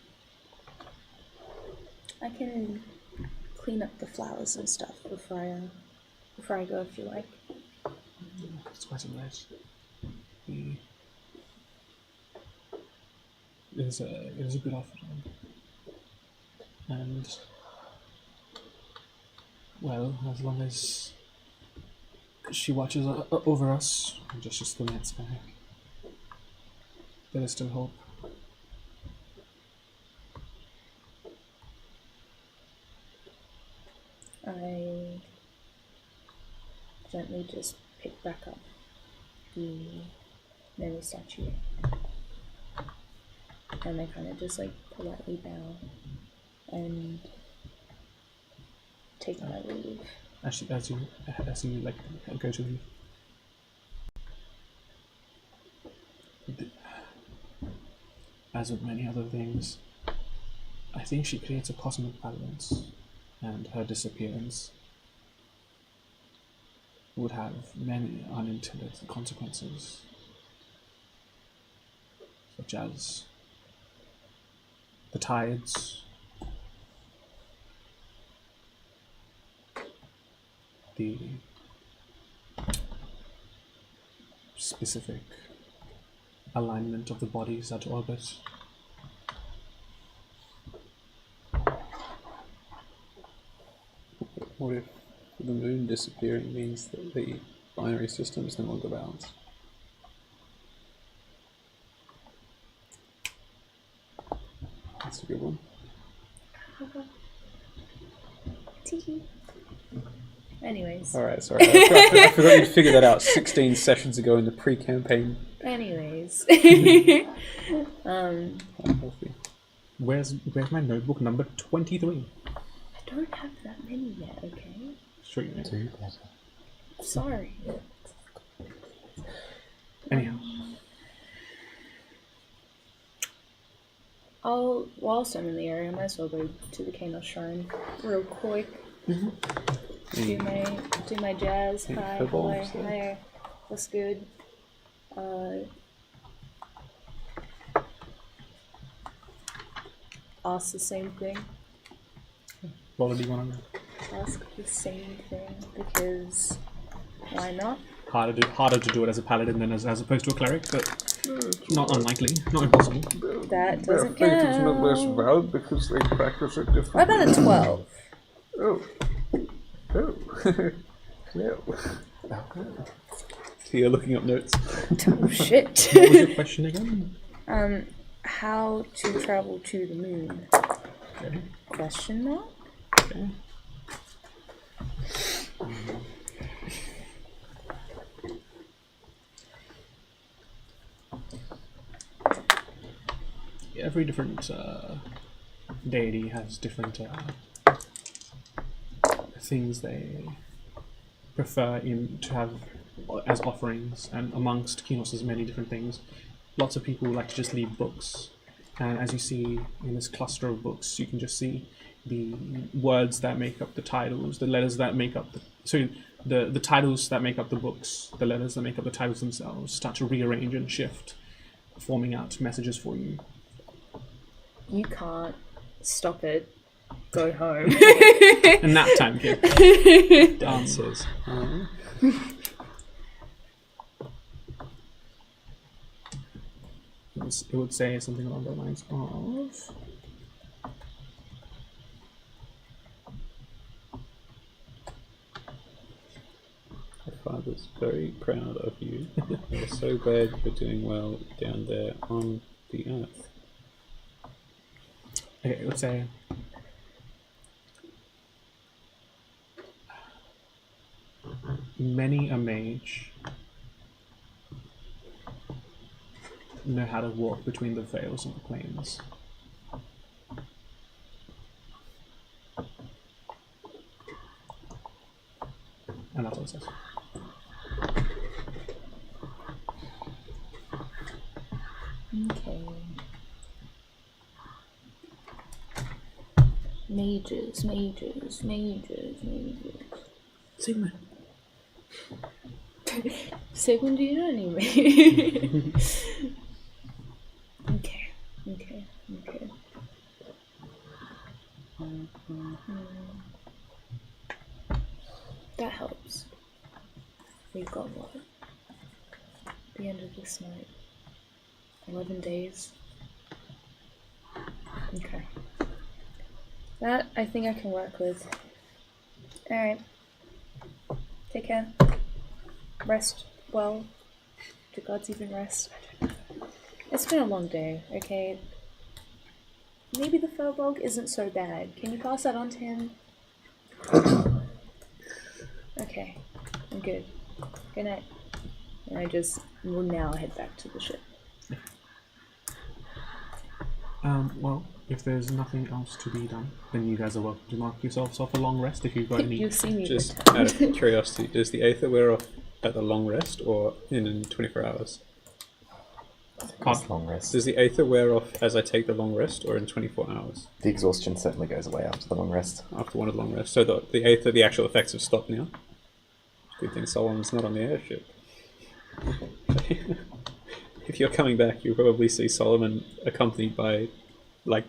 I can clean up the flowers and stuff before I go, if you like. It's quite alright. It is a good offering. And, well, as long as she watches over us, just the night sky, there is still hope. I gently just pick back up the Mary statue, and I kind of just like politely bow and take my leave. As you like go to leave. As with many other things, I think she creates a cosmic balance, and her disappearance would have many unintended consequences, such as the tides, the specific alignment of the bodies at orbit. What if the moon disappearing means that the binary system is no longer balanced? That's a good one. Anyways. Alright, sorry. I forgot you'd figured that out 16 sessions ago in the pre-campaign. Anyways. Unhealthy. Where's my notebook number 23? I don't have that many yet, okay? Sure you do. Sorry. Anyhow. Whilst I'm in the area, I might as well go to the Kano Shrine real quick. Do my jazz. Any Hi, footballs hi, there? hi. What's good? Ask the same thing. What do you want to know? Ask the same thing because why not? Harder to do it as a paladin than as opposed to a cleric, but Not unlikely, not impossible. That Their doesn't fate is no less count. valid because they practice it differently. What about a 12? Oh. Oh. Well. So you're looking up notes. Oh shit. What was your question again? How to travel to the moon? Okay. Question mark? Okay. Every different deity has different things they prefer to have as offerings, and amongst Kinos there's many different things. Lots of people like to just leave books, and as you see in this cluster of books, you can just see the words that make up the titles, the letters that make up the titles that make up the books, the letters that make up the titles themselves start to rearrange and shift, forming out messages for you. You can't stop it. Go home. A nap time, kid. Dancers. It would say something along the lines of... My father's very proud of you. We're so glad you're doing well down there on the earth. Okay, let's say... Many a mage know how to walk between the veils of the planes. And that's what it says. Okay. Mages. Sigmund. Sigmund, do you know anyway? Okay. That helps. We've got what? The end of this night. 11 days. Okay. That I think I can work with. Alright. Take care. Rest well. Do gods even rest? I don't know. It's been a long day, okay? Maybe the Furbolg isn't so bad. Can you pass that on to him? Okay. I'm good. Good night. And I just will now head back to the ship. Well, if there's nothing else to be done, then you guys are welcome to mark yourselves off a long rest if you've got any. You'll see me Just return. out of curiosity, does the Aether wear off at the long rest or in 24 hours? It's long rest. Does the Aether wear off as I take the long rest or in 24 hours? The exhaustion certainly goes away after the long rest. After one of the long rests. So the Aether, the actual effects have stopped now. Good thing Solomon's not on the airship. If you're coming back, you'll probably see Solomon accompanied by, like,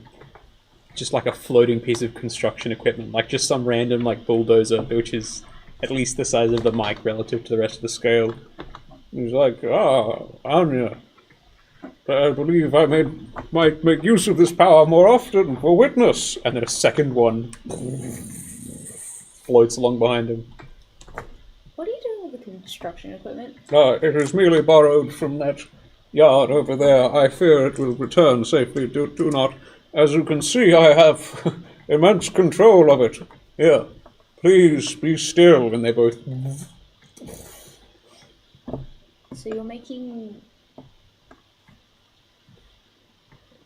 just like a floating piece of construction equipment, like just some random like bulldozer, which is at least the size of the mic relative to the rest of the scale. He's like, Anya, I believe I might make use of this power more often for witness. And then a second one floats along behind him. What are you doing with the construction equipment? It is merely borrowed from that yard over there. I fear it will return safely. Do not. As you can see, I have immense control of it. Here, please be still. And they both... So you're making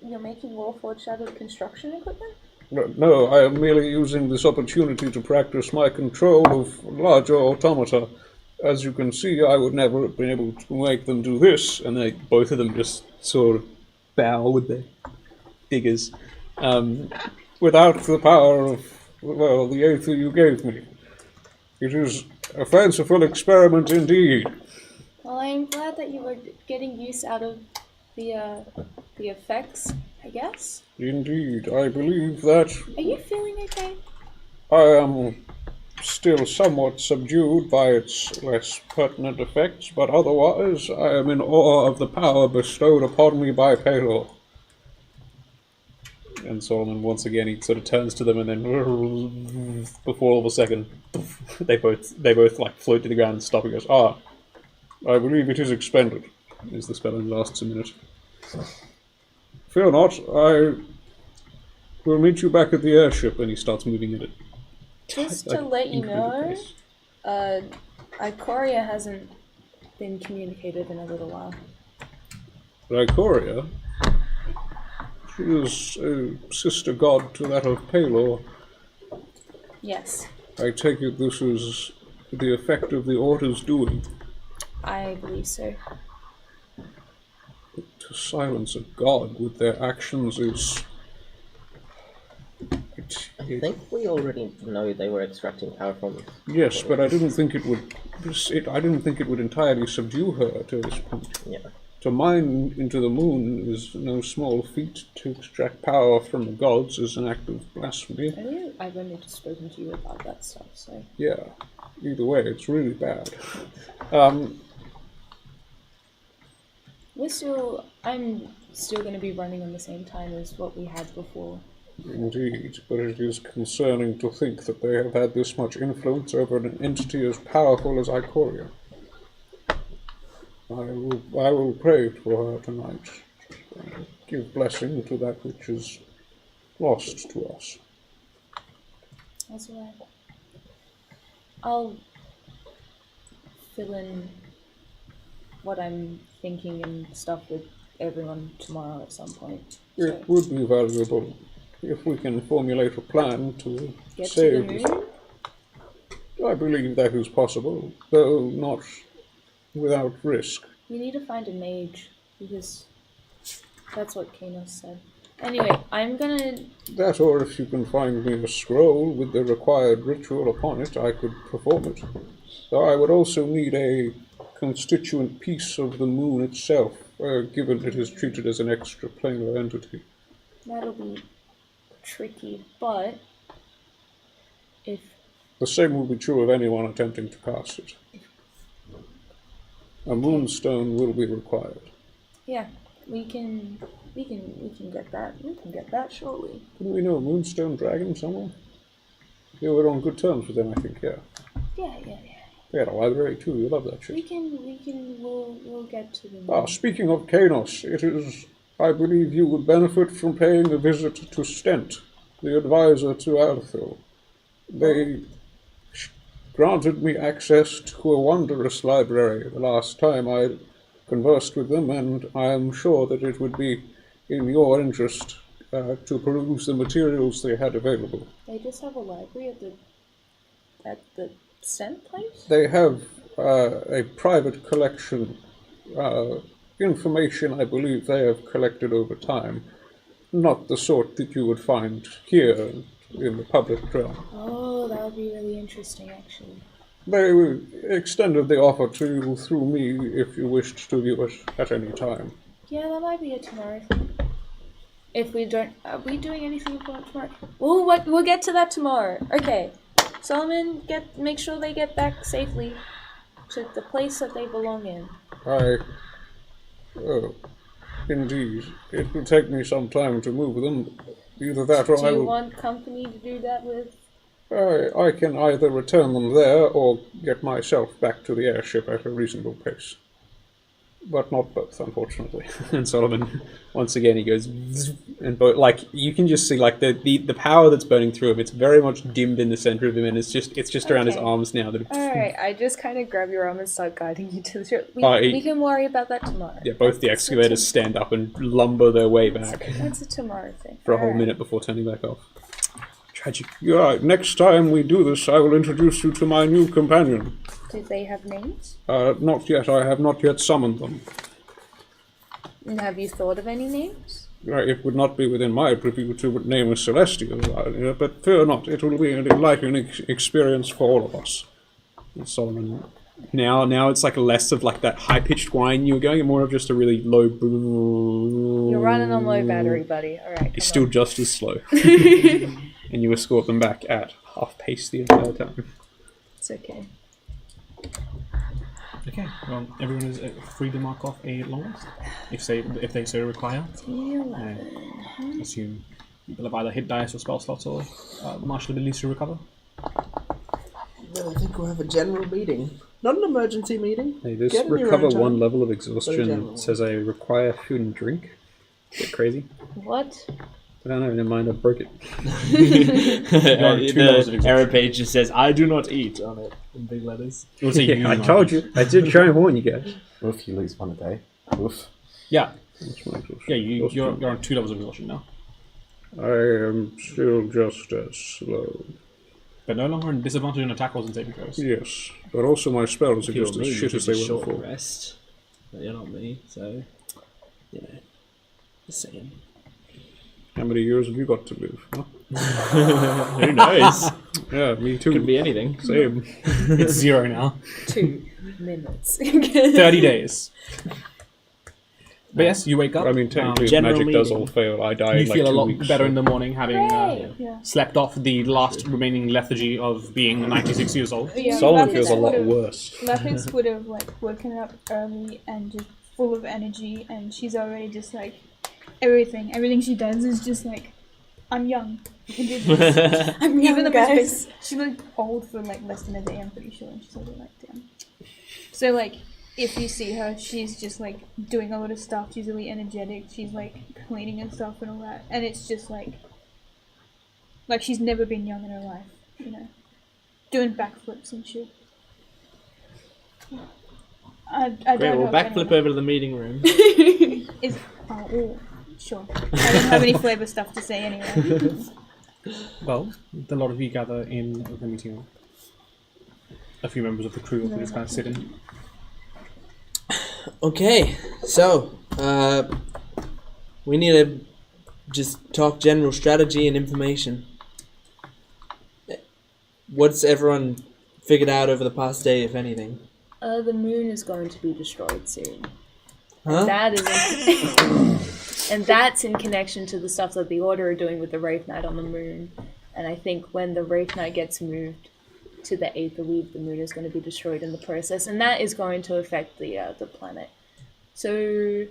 Warforged out of construction equipment? No, I am merely using this opportunity to practice my control of larger automata. As you can see, I would never have been able to make them do this. And they both of them just sort of bow with their diggers. Without the power of, well, the Aether you gave me. It is a fanciful experiment indeed. Well, I'm glad that you were getting use out of the effects, I guess. Indeed, I believe that Are you feeling okay? I am still somewhat subdued by its less pertinent effects, but otherwise I am in awe of the power bestowed upon me by Palor. And Solomon, once again, he sort of turns to them, and then before all of a second, they both like float to the ground and stop and goes, "Ah, I believe it is expended." As the spell only lasts a minute. Fear not, I will meet you back at the airship, and he starts moving at it. Just to let you know, Ikoria hasn't been communicated in a little while. Ikoria? She is a sister god to that of Palor. Yes, I take it this is the effect of the Order's doing. I believe so. To silence a god with their actions is... I think we already know they were extracting power from it. Yes, but I didn't think it would... I didn't think it would entirely subdue her to this point. Yeah. To mine into the moon is no small feat. To extract power from the gods is an act of blasphemy. I've only just spoken to you about that stuff, so... Yeah. Either way, it's really bad. I'm still going to be running on the same time as what we had before. Indeed, but it is concerning to think that they have had this much influence over an entity as powerful as Ikoria. I will pray for her tonight. Give blessing to that which is lost to us. That's all right. I'll fill in what I'm thinking and stuff with everyone tomorrow at some point. It would be valuable if we can formulate a plan to Get save to the this. moon? I believe that is possible, though not without risk. We need to find a mage, because that's what Kanos said. Anyway, I'm gonna... That, or if you can find me a scroll with the required ritual upon it, I could perform it. Though I would also need a constituent piece of the moon itself, given it is treated as an extra-planar entity. That'll be tricky, but... if... The same will be true of anyone attempting to cast it. A moonstone will be required. Yeah, we can get that. We can get that shortly. Didn't we know a moonstone dragon somewhere? You were on good terms with them, I think, yeah. Yeah. They had a library too, you love that shit. We'll get to them. Ah, speaking of Kanos, it is, I believe you would benefit from paying a visit to Stent, the advisor to Aether. They granted me access to a wondrous library the last time I conversed with them, and I am sure that it would be in your interest to peruse the materials they had available. They just have a library at the Stent place? They have a private collection, information I believe they have collected over time, not the sort that you would find here in the public realm. Oh, that would be really interesting, actually. They extended the offer to you through me if you wished to view it at any time. Yeah, that might be a tomorrow thing. If we don't... Are we doing anything about tomorrow? We'll get to that tomorrow. Okay. Solomon, make sure they get back safely to the place that they belong in. Oh, indeed. It will take me some time to move them. Either that or Do you want company to do that with? I can either return them there or get myself back to the airship at a reasonable pace. But not both, unfortunately. And Solomon, once again, he goes, and like you can just see like the power that's burning through him. It's very much dimmed in the center of him, and it's just around his arms now. That Alright, I just kind of grab your arm and start guiding you to the ship. We can worry about that tomorrow. Yeah, both the excavators stand up and lumber their way back That's a tomorrow thing. for a whole minute before turning back off. Tragic. Yeah, next time we do this, I will introduce you to my new companion. Do they have names? Not yet. I have not yet summoned them. And have you thought of any names? It would not be within my privy to name a celestial, but fear not. It will be an enlightening experience for all of us. And Solomon. Now it's like less of like that high-pitched whine you were going, and more of just a really low boom. You're running on low battery, buddy. Alright. He's still just as slow. And you escort them back at half pace the entire time. It's okay. Okay, well, everyone is free to mark off a long rest if they so require. I assume people have either hit dice or spell slots or martial abilities to recover. Then I think we'll have a general meeting. Not an emergency meeting. Hey, this Get in your recover own time. one level of But a exhaustion general says I require food and drink. Get crazy. What? I don't know, never mind, I broke it. The error page just says, I do not eat on it in big letters. It will say you I not told eat. you. I did try and warn you guys. Oof, you lose one a day. Oof. Yeah, That's my exhaustion. yeah, you're Exhaustion. on 2 levels of exhaustion now, I am still just as slow. but no longer in disadvantage on attack rolls and saving throws. Yes, but also my spells are If you're just me, as you shit could as they just were short before. rest. But you're not me, so you know. Just saying. How many years have you got to live? Huh? Who knows? Yeah, me too. Could be anything. Same. It's 0 now. 2 minutes. 30 days. But yes, you wake up. I mean, technically, if general magic does meeting. all fail, I die you in like feel a 2 lot weeks. better in the morning, having Yeah. slept off the last remaining lethargy of being 96 years old. Yeah, Solomon Lapis feels a lot would've- worse. Lapis would have like woken up early and just full of energy, and she's already just like everything she does is just like, I'm young. I can do this. I'm Even the most guys. basic, she looked old for like less than a day, I'm pretty sure, and she's already like, damn. So like, if you see her, she's just like doing a lot of stuff. She's really energetic. She's like cleaning and stuff and all that, and it's just like she's never been young in her life, you know, doing backflips and shit. I Great, don't we'll know if backflip anyone over to the meeting room. is. Oh, sure. I don't have any flavor stuff to say anyway. Well, a lot of you gather in the meeting room. A few members of the crew will just kind of sit in. Okay, so we need to just talk general strategy and information. What's everyone figured out over the past day, if anything? The moon is going to be destroyed soon. Huh? That is and that's in connection to the stuff that the Order are doing with the Wraith Knight on the moon. And I think when the Wraith Knight gets moved to the Aether Weave, the moon is going to be destroyed in the process, and that is going to affect the planet. So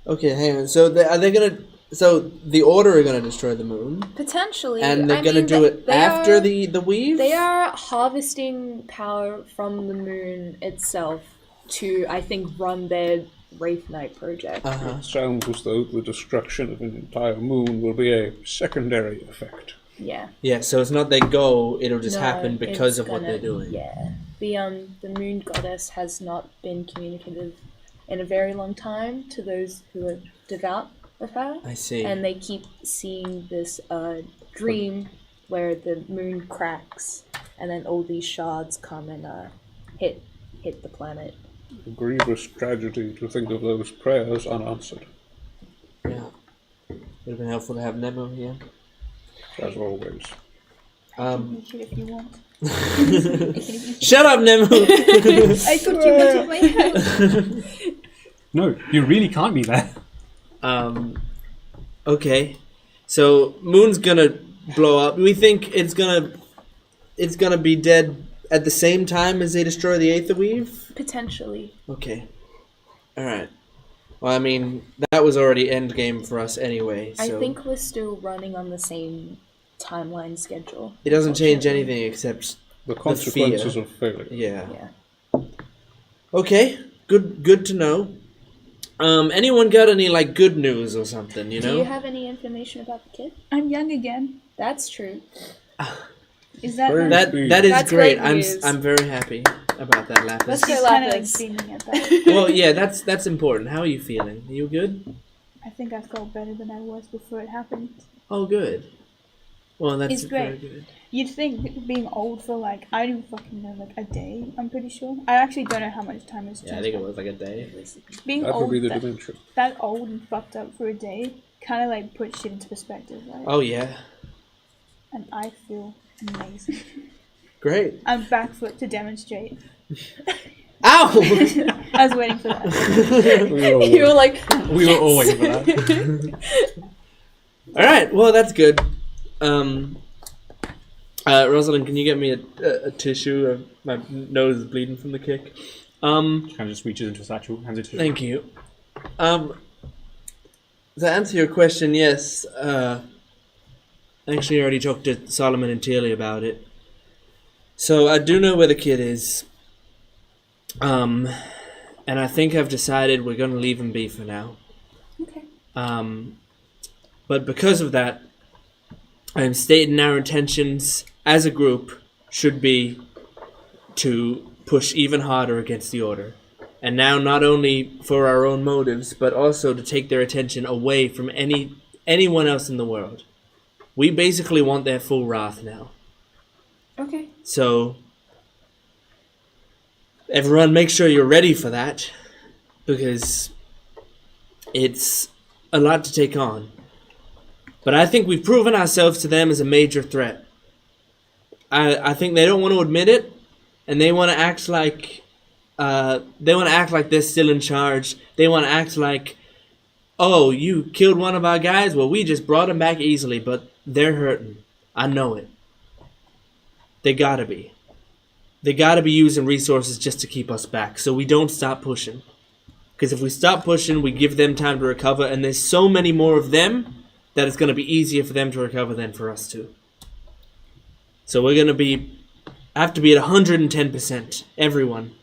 Okay, hang on. So are they gonna? So the Order are gonna destroy the moon, potentially, and they're I gonna mean, do it they after are, the weave. They are harvesting power from the moon itself to, I think, run their Wraith Knight project. Uh-huh. It sounds as though the destruction of an entire moon will be a secondary effect. Yeah. Yeah, so it's not they go; it'll just No, happen because it's of what gonna- they're doing. Yeah. The moon goddess has not been communicative in a very long time to those who are devout of her. I see. And they keep seeing this dream where the moon cracks and then all these shards come and hit the planet. A grievous tragedy to think of those prayers unanswered, Yeah, would have been helpful to have Nemo here. as always. Shit if you want. Shut up, Nemo. I thought you wanted my help. No, you really can't be there. Okay, so moon's gonna blow up. We think it's gonna be dead at the same time as they destroy the Aether Weave. Potentially. Okay, all right. Well, I mean that was already end game for us anyway. So I think we're still running on the same timeline schedule. it doesn't change unfortunately. anything except The consequences fear. of failure. yeah. Yeah. Okay, good to know. Anyone got any like good news or something? You Do know. you have any information about the kid? I'm young again. That's true. Is that Very not- That is That's great. great news. I'm very happy about that, Lapis. Let's go, She's kind of like Lapis. beaming at that. Well, yeah, that's important. How are you feeling? Are you good? I think I felt better than I was before it happened. Oh, good. Well, that's It's very great. good. You'd think being old for like, I don't fucking know, like a day, I'm pretty sure. I actually don't know how much time has Yeah, I changed. think it was like a day. Being That would old, be the that, dementia. that old and fucked up for a day kind of like puts shit into perspective, right? Oh yeah, And I feel amazing. great. I'm backflip to demonstrate. Ow! I was waiting for that. You were like, We were all waiting for that. All right. Well, that's good. Rosalind, can you get me a tissue? My nose is bleeding from the kick. Kind of just reaches into a satchel, hands it to you. Thank you. To answer your question, yes. Actually, I already talked to Solomon and Tilly about it. So I do know where the kid is. And I think I've decided we're going to leave him be for now. Okay. But because of that, I am stating our intentions as a group should be to push even harder against the Order. And now not only for our own motives, but also to take their attention away from anyone else in the world. We basically want their full wrath now. Okay. So, everyone make sure you're ready for that, because it's a lot to take on. But I think we've proven ourselves to them as a major threat. I think they don't want to admit it, and they want to act like they're still in charge. They want to act like, oh, you killed one of our guys? Well, we just brought him back easily, but they're hurting. I know it. They gotta be. They gotta be using resources just to keep us back, so we don't stop pushing. Because if we stop pushing, we give them time to recover, and there's so many more of them that it's gonna be easier for them to recover than for us to. So we're gonna have to be at 110%, everyone.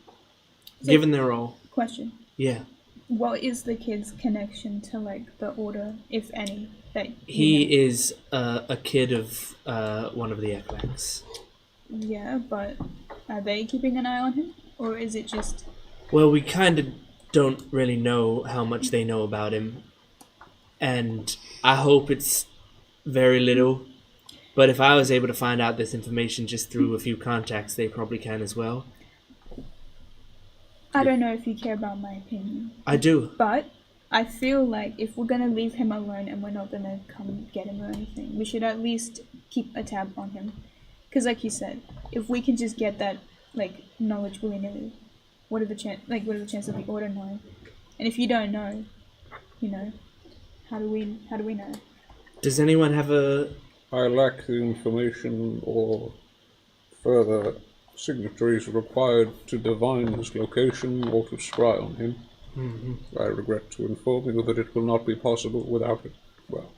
Given their all. Question. Yeah. What is the kid's connection to, like, the Order, if any? That He is a kid of one of the Eklangs. Yeah, but are they keeping an eye on him? Or is it just... Well, we kind of don't really know how much they know about him. And I hope it's very little. But if I was able to find out this information just through a few contacts, they probably can as well. I don't know if you care about my opinion. I do. But I feel like if we're gonna leave him alone and we're not gonna come get him or anything, we should at least keep a tab on him. Because like you said, if we can just get that, like, knowledge willy-nilly, what are the chances of the Order knowing? And if you don't know, you know, how do we know? Does anyone have a... I lack the information or further signatories required to divine his location or to spy on him. Mm-hmm. I regret to inform you that it will not be possible without it. Well,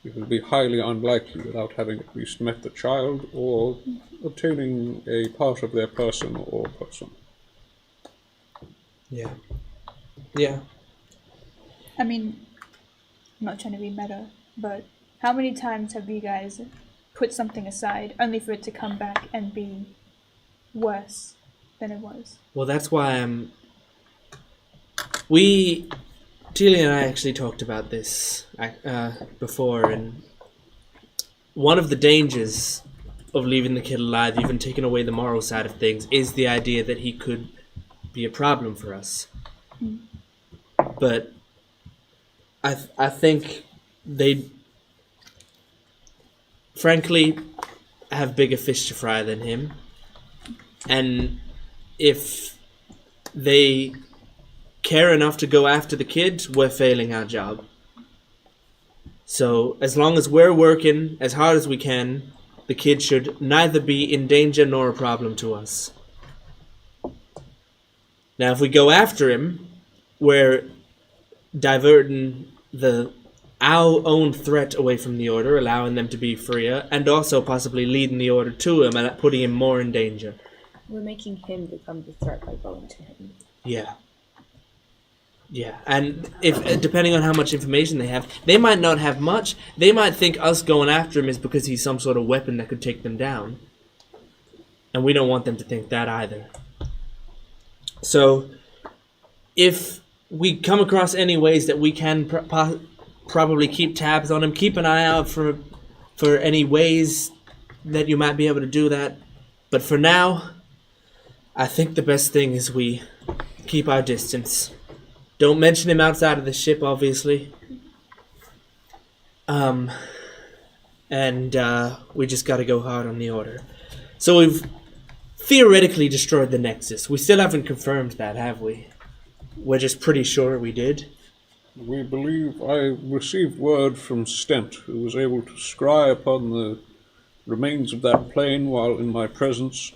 it will be highly unlikely without having at least met the child or obtaining a part of their person or person. Yeah. Yeah. I mean, I'm not trying to be meta, but how many times have you guys put something aside only for it to come back and be worse than it was? Well, that's why Telia and I actually talked about this before, and one of the dangers of leaving the kid alive, even taking away the moral side of things, is the idea that he could be a problem for us. Mm. But I think they, frankly, have bigger fish to fry than him. And if they care enough to go after the kid, we're failing our job. So as long as we're working as hard as we can, the kid should neither be in danger nor a problem to us. Now, if we go after him, we're diverting our own threat away from the Order, allowing them to be freer, and also possibly leading the Order to him and putting him more in danger. We're making him become the threat by going to him. Yeah. Yeah, and if depending on how much information they have, they might not have much. They might think us going after him is because he's some sort of weapon that could take them down. And we don't want them to think that either. So, if we come across any ways that we can probably keep tabs on him, keep an eye out for any ways that you might be able to do that. But for now, I think the best thing is we keep our distance. Don't mention him outside of the ship, obviously. And we just gotta go hard on the Order. So we've theoretically destroyed the Nexus. We still haven't confirmed that, have we? We're just pretty sure we did. We believe I received word from Stent, who was able to scry upon the remains of that plane while in my presence.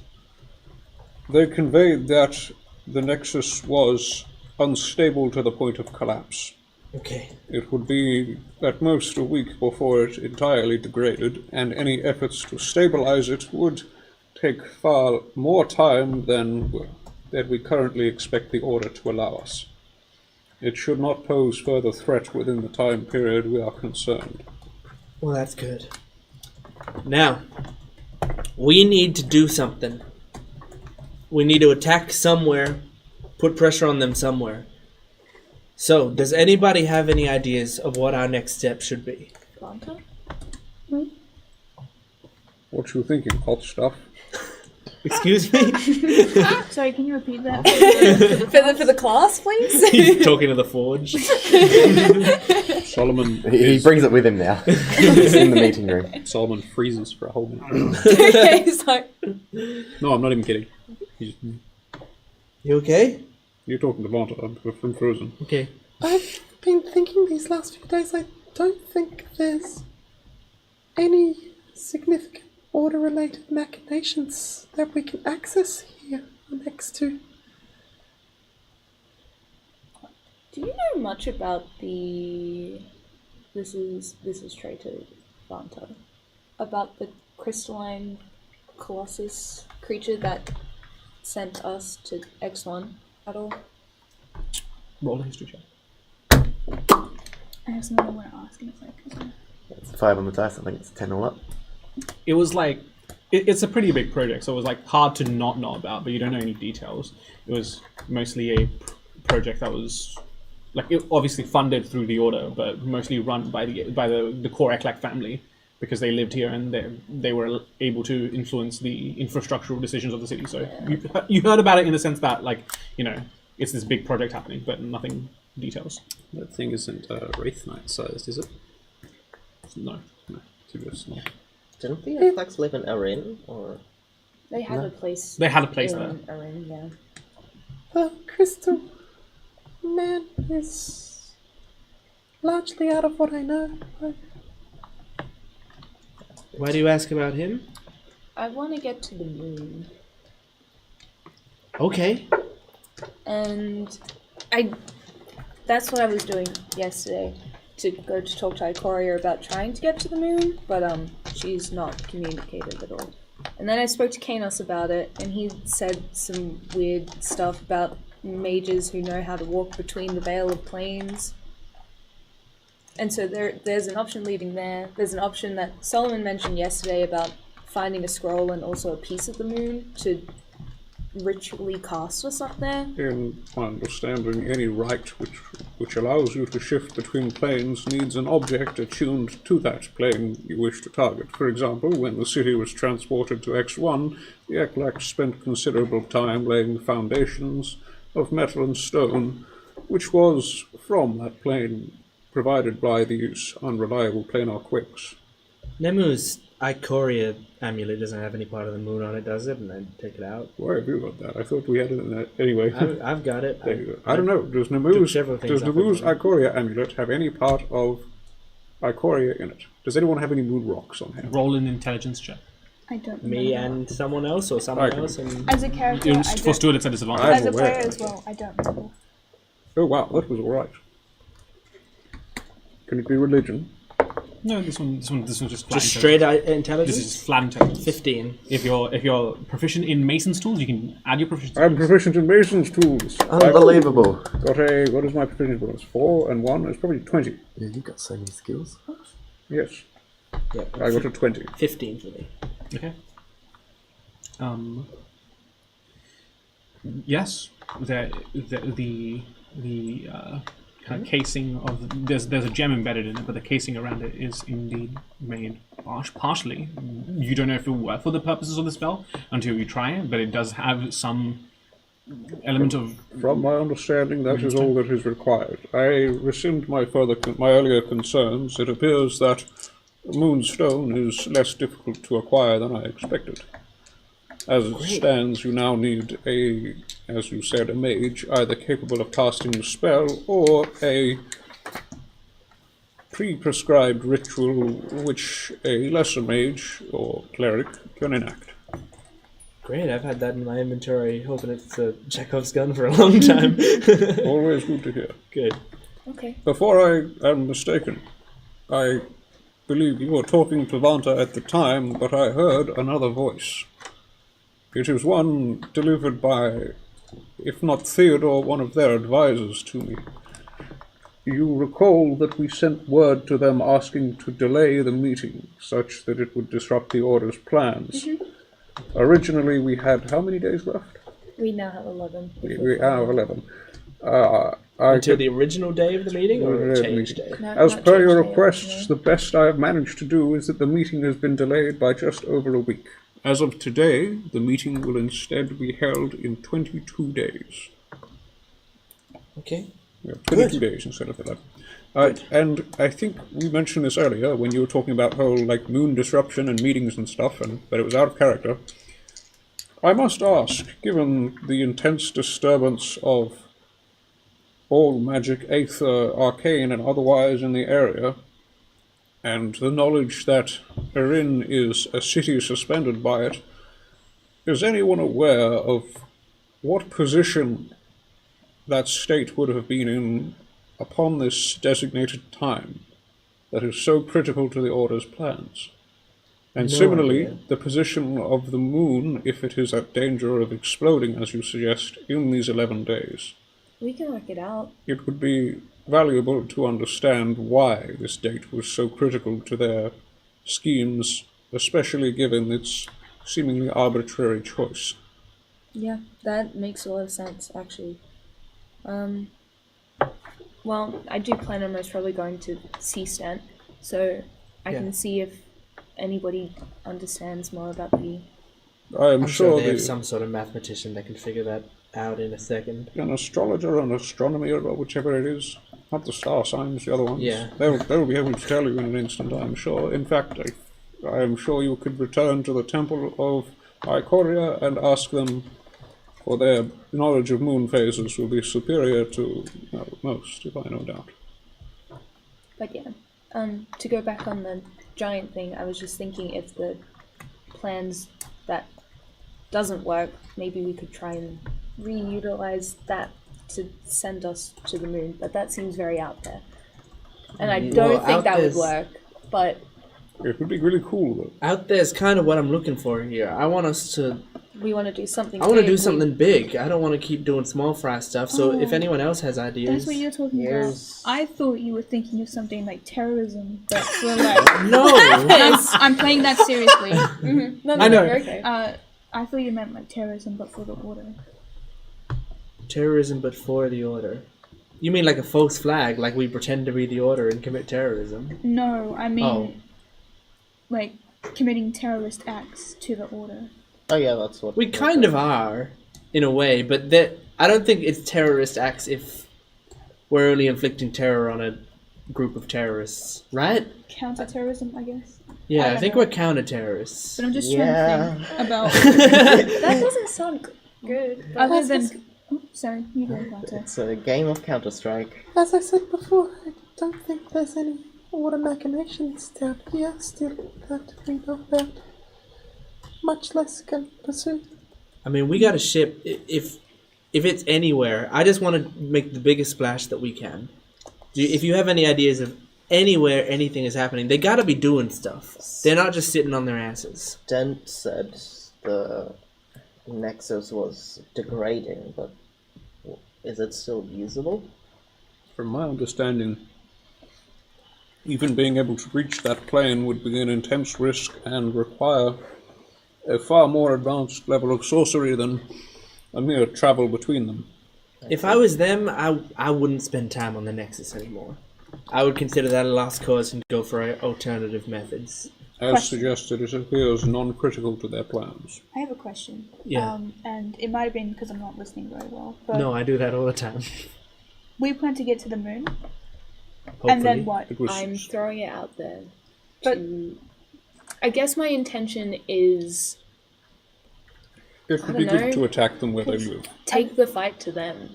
They conveyed that the Nexus was unstable to the point of collapse. Okay. It would be at most a week before it entirely degraded, and any efforts to stabilize it would take far more time than we currently expect the order to allow us. It should not pose further threat within the time period we are concerned. Well, that's good. Now, we need to do something. We need to attack somewhere, put pressure on them somewhere. So, does anybody have any ideas of what our next step should be? Planta? What you thinking, hot stuff? Excuse me? Sorry, can you repeat that? For the class, please? He's talking to the forge. Solomon He brings it with him now. It's in the meeting room. Solomon freezes for a whole minute. Okay, so No, I'm not even kidding. You okay? You're talking to Vanta. I'm from Frozen. Okay. I've been thinking these last few days, I don't think there's any significant order-related machinations that we can access here next to. do you know much about the this is traitor Vanta? About the crystalline colossus creature that sent us to X1 at all? Roll a history check. I have something I want to ask in a second. It's 5 on the dice, I think it's 10 all up. It was like it's a pretty big project, so it was like hard to not know about, but you don't know any details. It was mostly a project that was like obviously funded through the Order, but mostly run by the core Eklak family, because they lived here and they were able to influence the infrastructural decisions of the city. So you heard about it in the sense that, like, you know, it's this big project happening, but nothing details. That thing isn't Wraith Knight sized, is it? No. Too very small. Didn't the Eklaks live in Arin, or...? They had a place. They had a place there. Around, yeah. The crystal man is largely out of what I know. Why do you ask about him? I want to get to the moon, Okay. and that's what I was doing yesterday, to go to talk to Ikoria about trying to get to the moon, but she's not communicated at all. And then I spoke to Kanos about it, and he said some weird stuff about mages who know how to walk between the Veil of Planes. And so there's an option leading there. There's an option that Solomon mentioned yesterday about finding a scroll and also a piece of the moon to ritually cast us up there. In my understanding, any rite which allows you to shift between planes needs an object attuned to that plane you wish to target. For example, when the city was transported to X1, the Eklaks spent considerable time laying the foundations of metal and stone, which was from that plane, provided by these unreliable planar quicks. Nemu's Ikoria amulet doesn't have any part of the moon on it, does it? And then take it out. Why have you got that? I thought we had it in that. Anyway. I've got it. There you go. I don't know. Does Nemu's several things off Ikoria amulet have any part of Ikoria in it? Does anyone have any moon rocks on hand? Roll an intelligence check. I don't Me remember. and someone else, or someone Okay. else, and As a character, I For don't. Stuart, it's a disadvantage. I'm As a aware. player as well, I don't remember. Oh wow, that was alright. Can it be religion? No, this one's just flat. just straight This intelligence. is flat intelligence. 15. If you're proficient in Mason's tools, you can add your proficiency. I'm proficient in Mason's tools. Unbelievable. Got a, what is my proficiency bonus? 4 and 1, it's probably 20. Yeah, you've got so many skills. Yes, Yeah. I got a 20. 15 for me. Okay. Yes, the kind of casing of there's a gem embedded in it, but the casing around it is indeed made partially. You don't know if it will work for the purposes of the spell until you try it, but it does have some element of. From my understanding, that is all that is required. I rescind my earlier concerns. It appears that Moonstone is less difficult to acquire than I expected. As it stands, you now need as you said, a mage, either capable of casting a spell or a pre-prescribed ritual which a lesser mage or cleric can enact. Great, I've had that in my inventory, hoping it's a Chekhov's gun for a long time. Always good to hear. Good. Okay. Before I am mistaken, I believe you were talking to Vanta at the time, but I heard another voice. It is one delivered by, if not Theodore, one of their advisors to me. You recall that we sent word to them asking to delay the meeting, such that it would disrupt the Order's plans. Originally we had how many days left? We now have 11. We have 11. Until the original day of the meeting, or the a meeting. change day? No, As not per your change day, requests, originally. the best I have managed to do is that the meeting has been delayed by just over a week. As of today, the meeting will instead be held in 22 days. Okay. Yeah, 22 days instead of 11. And I think we mentioned this earlier when you were talking about whole like moon disruption and meetings and stuff, but it was out of character. I must ask, given the intense disturbance of all magic, Aether, arcane, and otherwise in the area, and the knowledge that Erin is a city suspended by it, is anyone aware of what position that state would have been in upon this designated time that is so critical to the Order's plans? And No similarly, idea. the position of the moon, if it is at danger of exploding, as you suggest, in these 11 days. We can work it out. It would be valuable to understand why this date was so critical to their schemes, especially given its seemingly arbitrary choice. Yeah, that makes a lot of sense, actually. Well, I do plan on most probably going to see Stent, so I Yeah. can see if anybody understands more about the... I'm I'm sure sure they have some sort of mathematician that can figure that out in a second. an astrologer, an astronomy, or whichever it is, not the star signs, the other ones. Yeah. They'll be able to tell you in an instant, I'm sure. In fact, I am sure you could return to the Temple of Ikoria and ask them, for their knowledge of moon phases will be superior to most, if I no doubt. But yeah, to go back on the giant thing, I was just thinking if the plans that doesn't work, maybe we could try and reutilize that to send us to the moon, but that seems very out there. And I don't Well, think out that would there's- work, but It would be really cool, though. Out there's kind of what I'm looking for here. I want us to. we want to do something I want to big. do something big. I don't want to keep doing small fry stuff. So if Oh. anyone else has ideas, That's what you're talking Here's- about. I thought you were thinking of something like terrorism, but for like. no. I'm playing that seriously. No, I know. you're okay. I thought you meant like terrorism, but for the Order. Terrorism, but for the Order. You mean like a false flag, like we pretend to be the Order and commit terrorism? No, I mean, Oh. like committing terrorist acts to the Order. Oh yeah, that's what We kind of are, in a way, but I don't think it's terrorist acts if we're only inflicting terror on a group of terrorists, right? Counter-terrorism, I guess. Yeah, I don't think know. we're counter-terrorists. But I'm just Yeah. trying to think about That doesn't sound good. But other than. Oh, sorry, you go, Walter. It's a game of Counter-Strike. As I said before, I don't think there's any order machinations down here still that we know about. Much less can pursue. I mean, we got a ship. If it's anywhere, I just want to make the biggest splash that we can. If you have any ideas of anywhere anything is happening, they got to be doing stuff. They're not just sitting on their asses. Dent said the Nexus was degrading, but is it still usable? From my understanding, even being able to reach that plane would be an intense risk and require a far more advanced level of sorcery than a mere travel between them. If I was them, I wouldn't spend time on the Nexus anymore. I would consider that a lost cause and go for alternative methods. As Question. suggested, it appears non-critical to their plans. I have a question. Yeah. And it might have been because I'm not listening very well. But No, I do that all the time. we plan to get to the moon, Hopefully. and then what? It was I'm throwing it out there. But- I guess my intention is it would I be don't good know. to attack them where they live. take the fight to them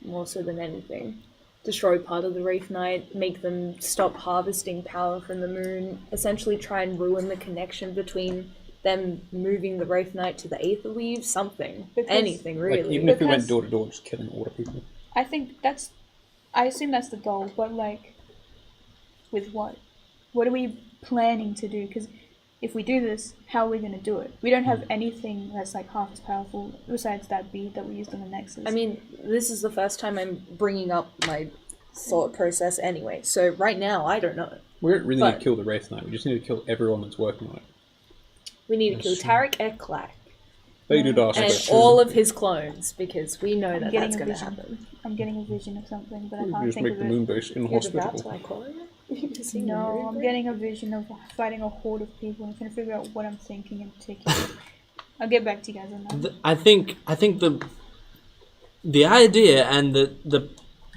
more so than anything. destroy part of the Wraith Knight, make them stop harvesting power from the moon, essentially try and ruin the connection between them moving the Wraith Knight to the Aether Weave, something. Anything, really. Like, even if we went Because- door to door, just killing all the people. I think that's. I assume that's the goal, but like, with what? What are we planning to do? Because if we do this, how are we going to do it? We don't have anything that's like half as powerful besides that bead that we used on the Nexus. I mean, this is the first time I'm bringing up my thought process anyway, so right now, I don't know. We don't really need But- to kill the Wraith Knight. We just need to kill everyone that's working on it. We need to kill Tarek Eklak They did ask and that. all of his clones, because we know that getting that's a going to vision. happen. I'm getting a vision of something, but I You can't just think make of the it. moon base inhospitable. No, I'm getting a vision of fighting a horde of people. I'm trying to figure out what I'm thinking in particular. I'll get back to you guys on that. I think the idea and the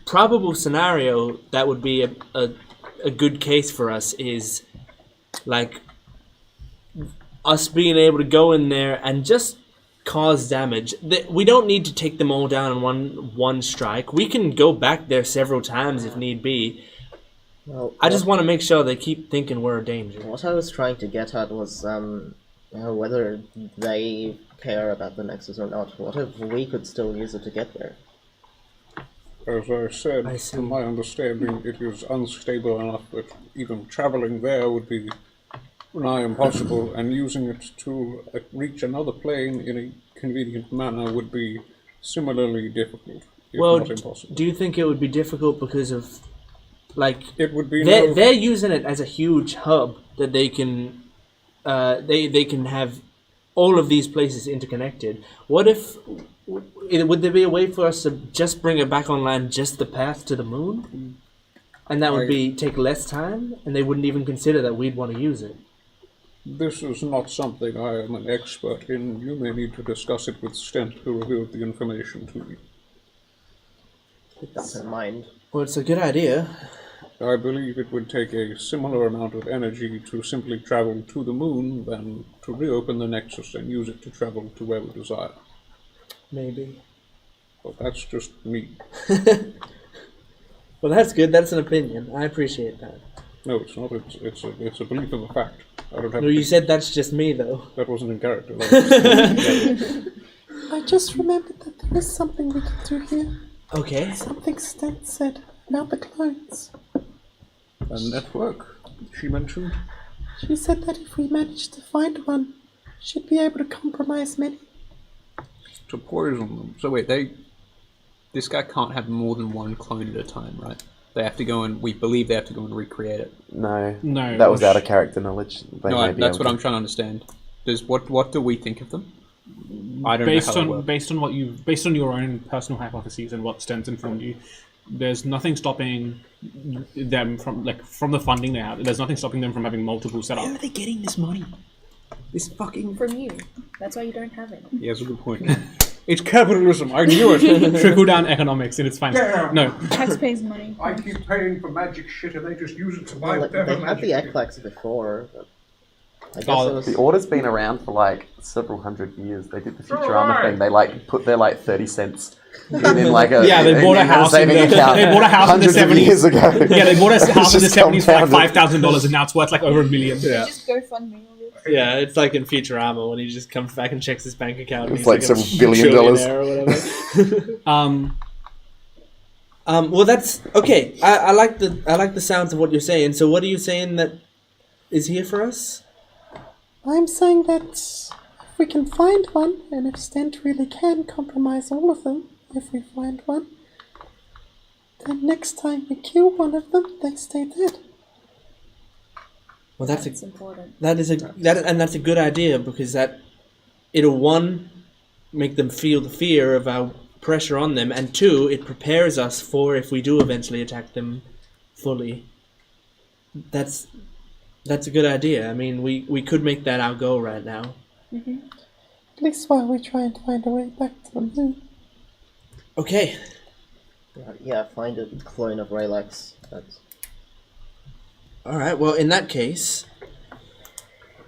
probable scenario that would be a good case for us is like us being able to go in there and just cause damage. We don't need to take them all down in one strike. We can go back there several times if need be. Well, I just want to make sure they keep thinking we're a danger. what I was trying to get at was whether they care about the Nexus or not. What if we could still use it to get there? As I said, I see. from my understanding, it is unstable enough that even traveling there would be nigh impossible, and using it to reach another plane in a convenient manner would be similarly difficult, if Well, not impossible. do you think it would be difficult because of like It would be they're using it as a huge hub that they can they can have all of these places interconnected. What if would there be a way for us to just bring it back online, just the path to the moon, and that would take less time, and they wouldn't even consider that we'd want to use it? This is not something I am an expert in. You may need to discuss it with Stent, who revealed the information to me. Keep that in mind. Well, it's a good idea. I believe it would take a similar amount of energy to simply travel to the moon than to reopen the Nexus and use it to travel to where we desire. Maybe. But that's just me. Well, that's good. That's an opinion. I appreciate that. No, it's not. It's a belief of a fact. I don't have. No, you said that's just me, though. That wasn't in character. That I just remembered that there is something we can do here. Okay. Something Stent said about the clones. a network, she mentioned. She said that if we managed to find one, she'd be able to compromise many. To poison them. So wait, this guy can't have more than one clone at a time, right? They have to go and, we believe they have to go and recreate it. No. No. That was out of character knowledge. They No, may be that's able what to- I'm trying to understand. What do we think of them? I don't based know how on they work. based on your own personal hypotheses and what Stent's informed you, there's nothing stopping them from the funding they have. There's nothing stopping them from having multiple Where are setups. they getting this money? This fucking... From you. That's why you don't have it. Yeah, that's a good point. It's capitalism, I knew it! Trickle down economics in its finest. Yeah. No, Taxpayers' money. I keep paying for magic shit and they just use it to buy Well, better they had the magic. Eklax before, but I guess Oh, it was... The order's been around for several hundred years. They did the Futurama thing. They put their 30 cents in like a yeah, they bought a house. saving in the, account. They bought a house in the hundreds of 70s. years ago. Yeah, they bought a house in the It's just 70s for like compounded. $5,000, and now it's worth like over $1 million. They just GoFundMe all this. Yeah, it's like in Futurama when he just comes back and checks his bank account. And It's he's like a several billion dollars. trillionaire or whatever. Um, Well, that's okay. I like the sounds of what you're saying. So, what are you saying that is here for us? I'm saying that if we can find one, and if Stent really can compromise all of them, if we find one, then next time we kill one of them, they stay dead. Well, that's important. that's a good idea because it'll make them feel the fear of our pressure on them, and two, it prepares us for if we do eventually attack them fully. That's a good idea. I mean, we could make that our goal right now. At least while we try and find a way back to the moon. Okay. Yeah, find a clone of Raylex. That's... All right. Well, in that case,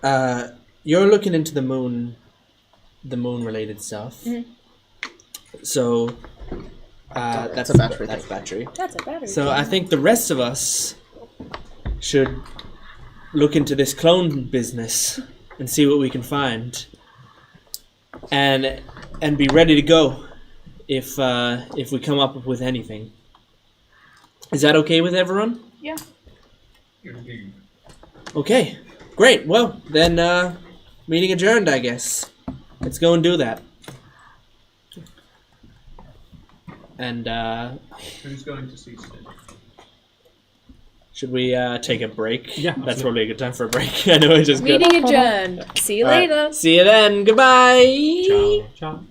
you're looking into the moon-related stuff. So, That's a battery That's thing. battery. That's a battery. So I think the rest of us should look into this clone business and see what we can find, and be ready to go if we come up with anything. Is that okay with everyone? Yeah. Okay, great. Well, then meeting adjourned, I guess. Let's go and do that. And Who's going to see Sid? should we take a break? Yeah, That's absolutely. probably a good time for a break. I know I just got... Meeting adjourned. See you All right, later. see you then. Goodbye. Ciao. Ciao.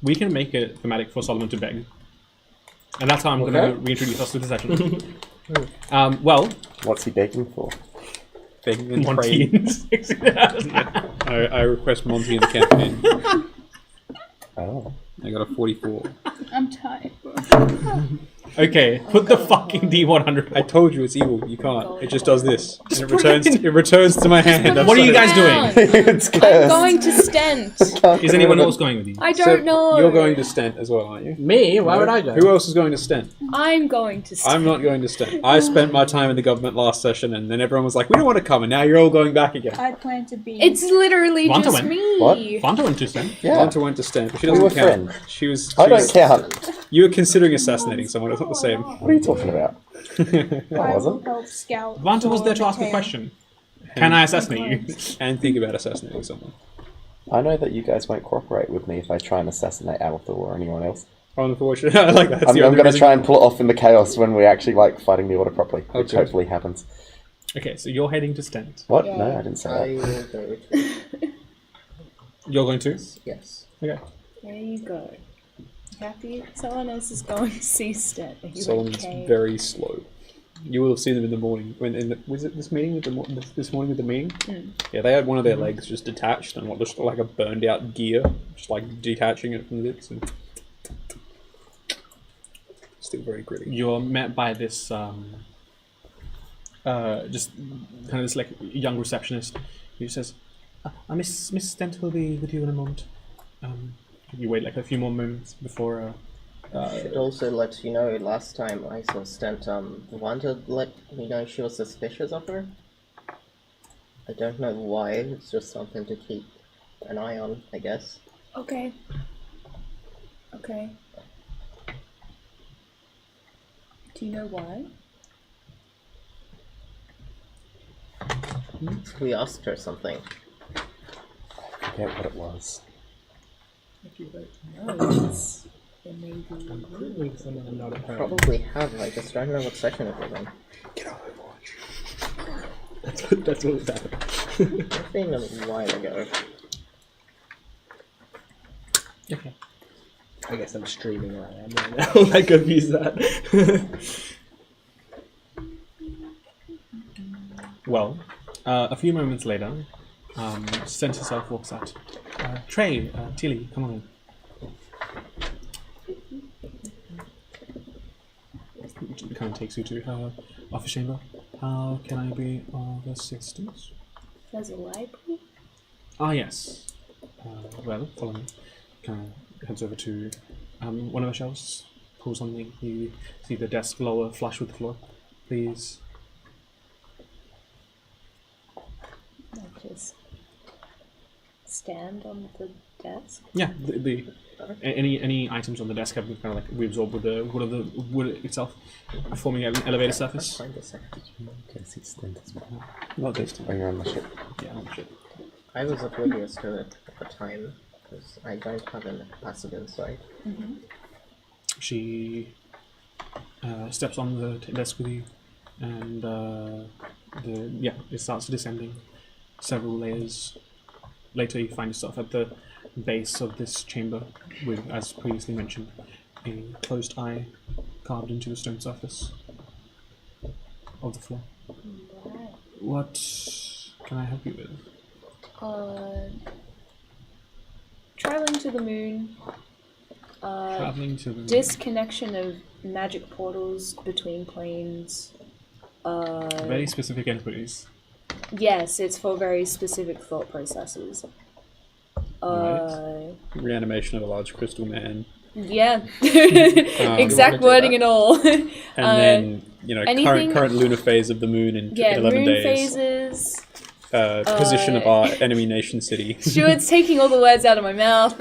We can make it thematic for Solomon to beg. And that's how I'm going to reintroduce us to the session. Well... What's he begging for? Begging and Monty praying. I request Monty in the campaign. Oh. I got a 44. I'm tired. Okay, put the fucking D100. I told you it's evil. You can't. It just does this. And it returns. It returns to my hand. What are you guys doing? It's I'm cursed. going to stent. Is anyone else going with you? I don't know. You're going to Stent as well, aren't you? Me? Why would I go? Who else is going to Stent? I'm going to stent. I'm not going to Stent. I spent my time in the government last session, and then everyone was like, "We don't want to come," and now you're all going back again. I plan to be. It's literally Vanta just went. me. What? Fanta went to Sten. Yeah. Vanta went to Stent, but she We doesn't were count. friends. She was. I don't count. You were considering assassinating someone. It's not the same. What are you talking about? I I will wasn't. help scout. Vanta was for there to ask the Mateo. question. Can I assassinate you? And think about assassinating someone. I know that you guys won't cooperate with me if I try and assassinate Aether or anyone else. Unfortunately, I like that. That's I'm the only going to reason- try and pull it off in the chaos when we're actually like fighting the order properly, which Okay. hopefully happens. Okay, so you're heading to Stent. What? Yeah. No, I didn't say I that. will go to You're going to? yes. Okay. There you go. Happy someone else is going to see stent. Are you Solomon's okay? very slow. You will have seen them in the morning. Was it this meeting with this morning with the meeting? Yeah, they had one of their legs just detached and just like a burned out gear, just like detaching it from the bits. And still very gritty. You're met by this, just kind of this like young receptionist who says, Miss Stent will be with you in a moment. You wait like a few more moments before. Should also let you know, last time I saw Stent, wanted to let me know she was suspicious of her. I don't know why, it's just something to keep an eye on, I guess. Okay. Okay. Do you know why? We asked her something. I forget what it was. If you don't know, it's... It may be... Probably have, I just don't know what session it was in. That's what was happening. It's been a while ago. Okay. I guess I'm streaming where I am right now. I could use that. Well, a few moments later, Stent herself walks out. Trey, Tilly, come on in. It kind of takes you to her office chamber. How can I be of assistance? There's a library? Ah, yes. Well, follow me. Kind of heads over to one of the shelves, pulls something. You see the desk lower, flush with the floor. Please. Just stand on the desk? Yeah, any items on the desk have been kind of like reabsorbed with the wood itself, forming an elevator surface. Find a second. Okay, see Stent as well. Not this time. Oh, you're on the ship. Yeah, oh shit. I was oblivious to it at the time, because I don't have an passive insight. She steps on the desk with you, and it starts descending several layers. Later, you find yourself at the base of this chamber, with, as previously mentioned, a closed eye carved into the stone surface of the floor. Right. What can I help you with? Traveling to the moon. Traveling to the Disconnection of magic portals between planes. very specific inquiries. Yes, it's for very specific thought processes. Right. Reanimation of a large crystal man. Yeah. wanna Exact do wording that? and all. And then, anything- current lunar phase of the moon in Yeah, 11 moon days. phases. Position of our enemy nation city. Stuart's taking all the words out of my mouth.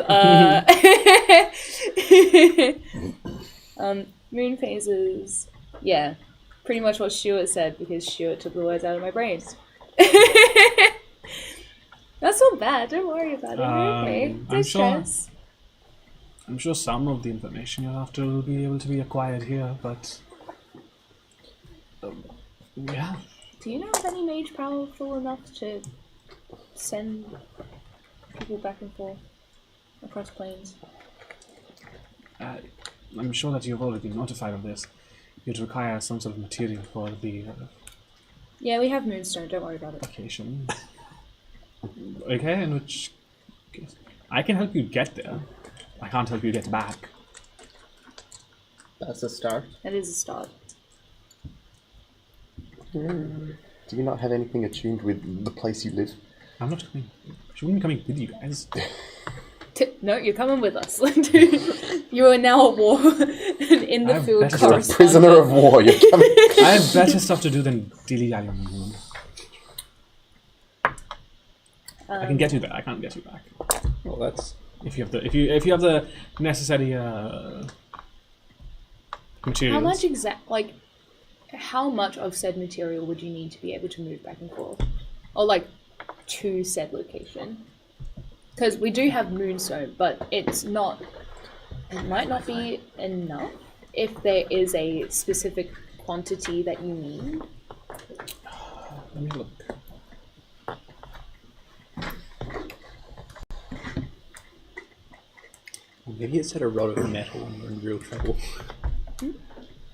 Moon phases. Yeah, pretty much what Stuart said because Stuart took the words out of my brain. That's not bad. Don't worry about it. You're okay. I'm Don't sure- stress. I'm sure some of the information you'll have to will be able to be acquired here, but yeah. Do you know of any mage powerful enough to send people back and forth across planes? I'm sure that you've already been notified of this. You'd require some sort of material for the Yeah, we have moonstone. Don't worry about it. location. Okay, in which case, I can help you get there. I can't help you get back. That's a start. That is a start. Do you not have anything attuned with the place you live? I'm not coming. She wouldn't be coming with you guys. No, you're coming with us. You are now at war in the I'm field. better You're a correspondent. prisoner of war. You're coming. I have better stuff to do than dilly-dally on the moon. I can get you there. I can't get you back. Well, that's If you have the if you have the necessary materials. How much how much of said material would you need to be able to move back and forth? Or like to said location? Because we do have moonstone, but it might not be enough if there is a specific quantity that you need. Let me look. maybe it's at a rod of metal and we're in real trouble.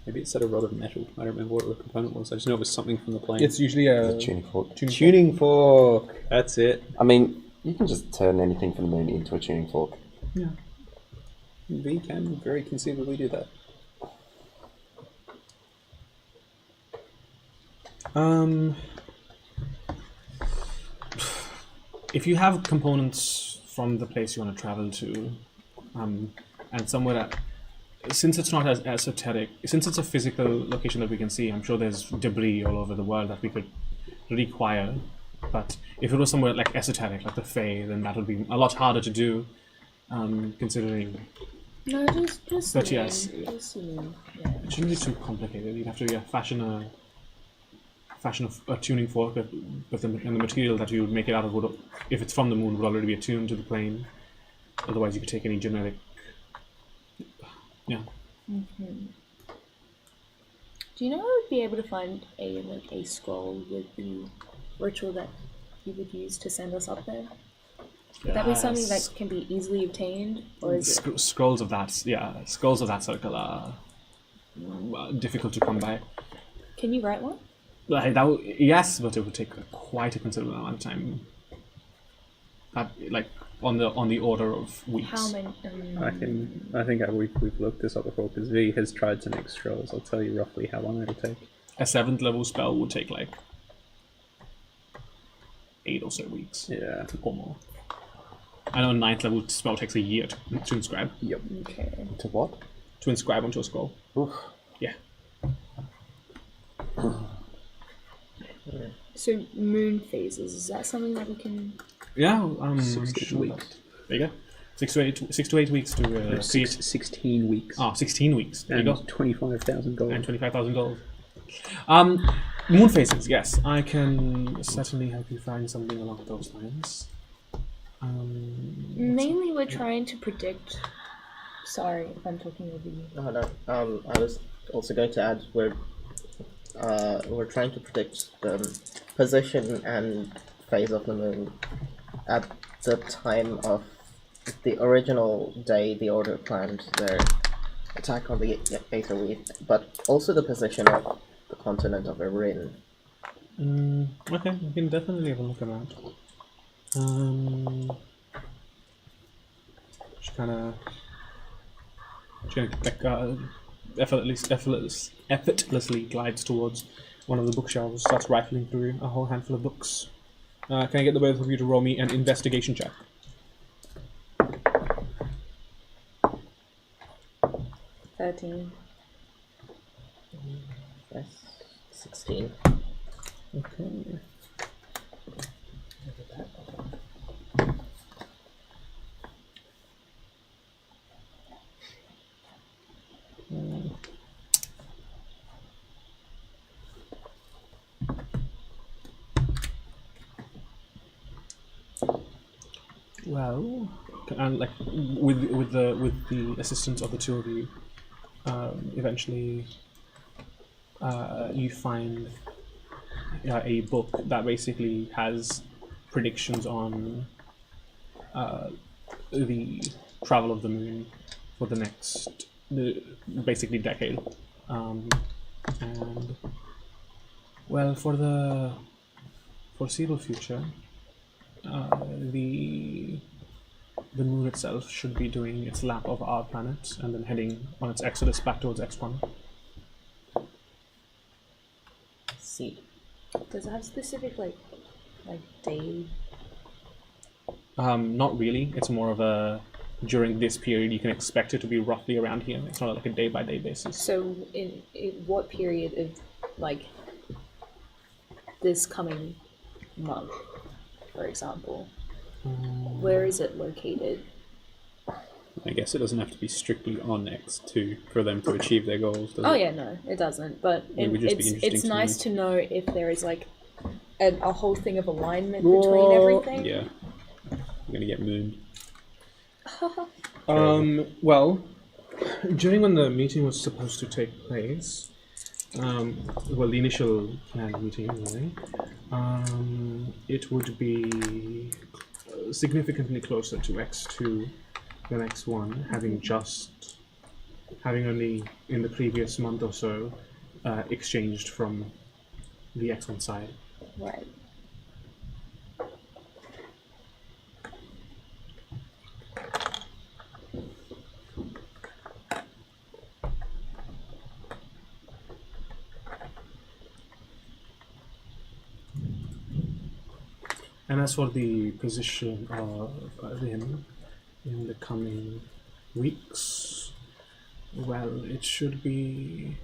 Maybe it's at a rod of metal. I don't remember what the component was. I just know it was something from the plane. It's usually a Tuning fork. tuning fork. That's it. I mean, you can just turn anything from the moon into a tuning fork. Yeah. We can very conceivably do that. If you have components from the place you want to travel to, and somewhere that, since it's not as esoteric, since it's a physical location that we can see, I'm sure there's debris all over the world that we could require. But if it was somewhere like esoteric, like the Fae, then that would be a lot harder to do, considering. No, just But moon. yes. Just moon. Yeah. It shouldn't be too complicated. You'd have to fashion a tuning fork, but and the material that you would make it out of would, if it's from the moon, would already be attuned to the plane. Otherwise, you could take any generic. Yeah. Mm-hmm. Do you know I would be able to find a scroll with the ritual that you would use to send us up there? Would that be something that can be easily obtained, or is it? Scrolls of that circle are difficult to come by. Can you write one? Yes, but it would take quite a considerable amount of time. Like on the order of weeks. How many? I think we've looked this up before because V has tried to make scrolls. I'll tell you roughly how long it'll take. A 7th level spell would take like 8 or so weeks. Yeah. Or more. I know a 9th level spell takes a year to inscribe. Yep. Okay. To what? To inscribe onto a scroll. Oof. Yeah. So moon phases, is that something that we can? Yeah. 16 weeks. There you go. 6 to 8 weeks to see. 16 weeks. 16 weeks. There And you go. 25,000 gold. And 25,000 gold. Moon phases, yes. I can certainly help you find something along those lines. Mainly, we're trying to predict. Sorry if I'm talking over you. No. I was also going to add we're trying to predict the position and phase of the moon at the time of the original day the Order planned their attack on the Aether Weed, but also the position of the continent of Erin. Okay, we can definitely have a look at that. Effortlessly glides towards one of the bookshelves, starts rifling through a whole handful of books. Can I get the both of you to roll me an investigation check? 13. Yes, 16. Okay. Well, and like with the assistance of the two of you, eventually you find a book that basically has predictions on the travel of the moon for the next, basically, decade. And, well, for the foreseeable future, the moon itself should be doing its lap of our planet and then heading on its exodus back towards X1. See. Does it have specific like day? Not really. It's more of a during this period you can expect it to be roughly around here. It's not like a day-by-day basis. So in what period of like this coming month, for example, where is it located? I guess it doesn't have to be strictly on X2 for them to achieve their goals, does Oh it? yeah, no, it doesn't. But It would just be interesting it's to nice know. to know if there is like a whole thing of alignment between everything. Yeah. You're gonna get mooned. Well, during when the meeting was supposed to take place, well, the initial planned meeting, anyway, it would be significantly closer to X2 than X1, having only in the previous month or so exchanged from the X1 side. Right. And as for the position of him in the coming weeks, well, it should be.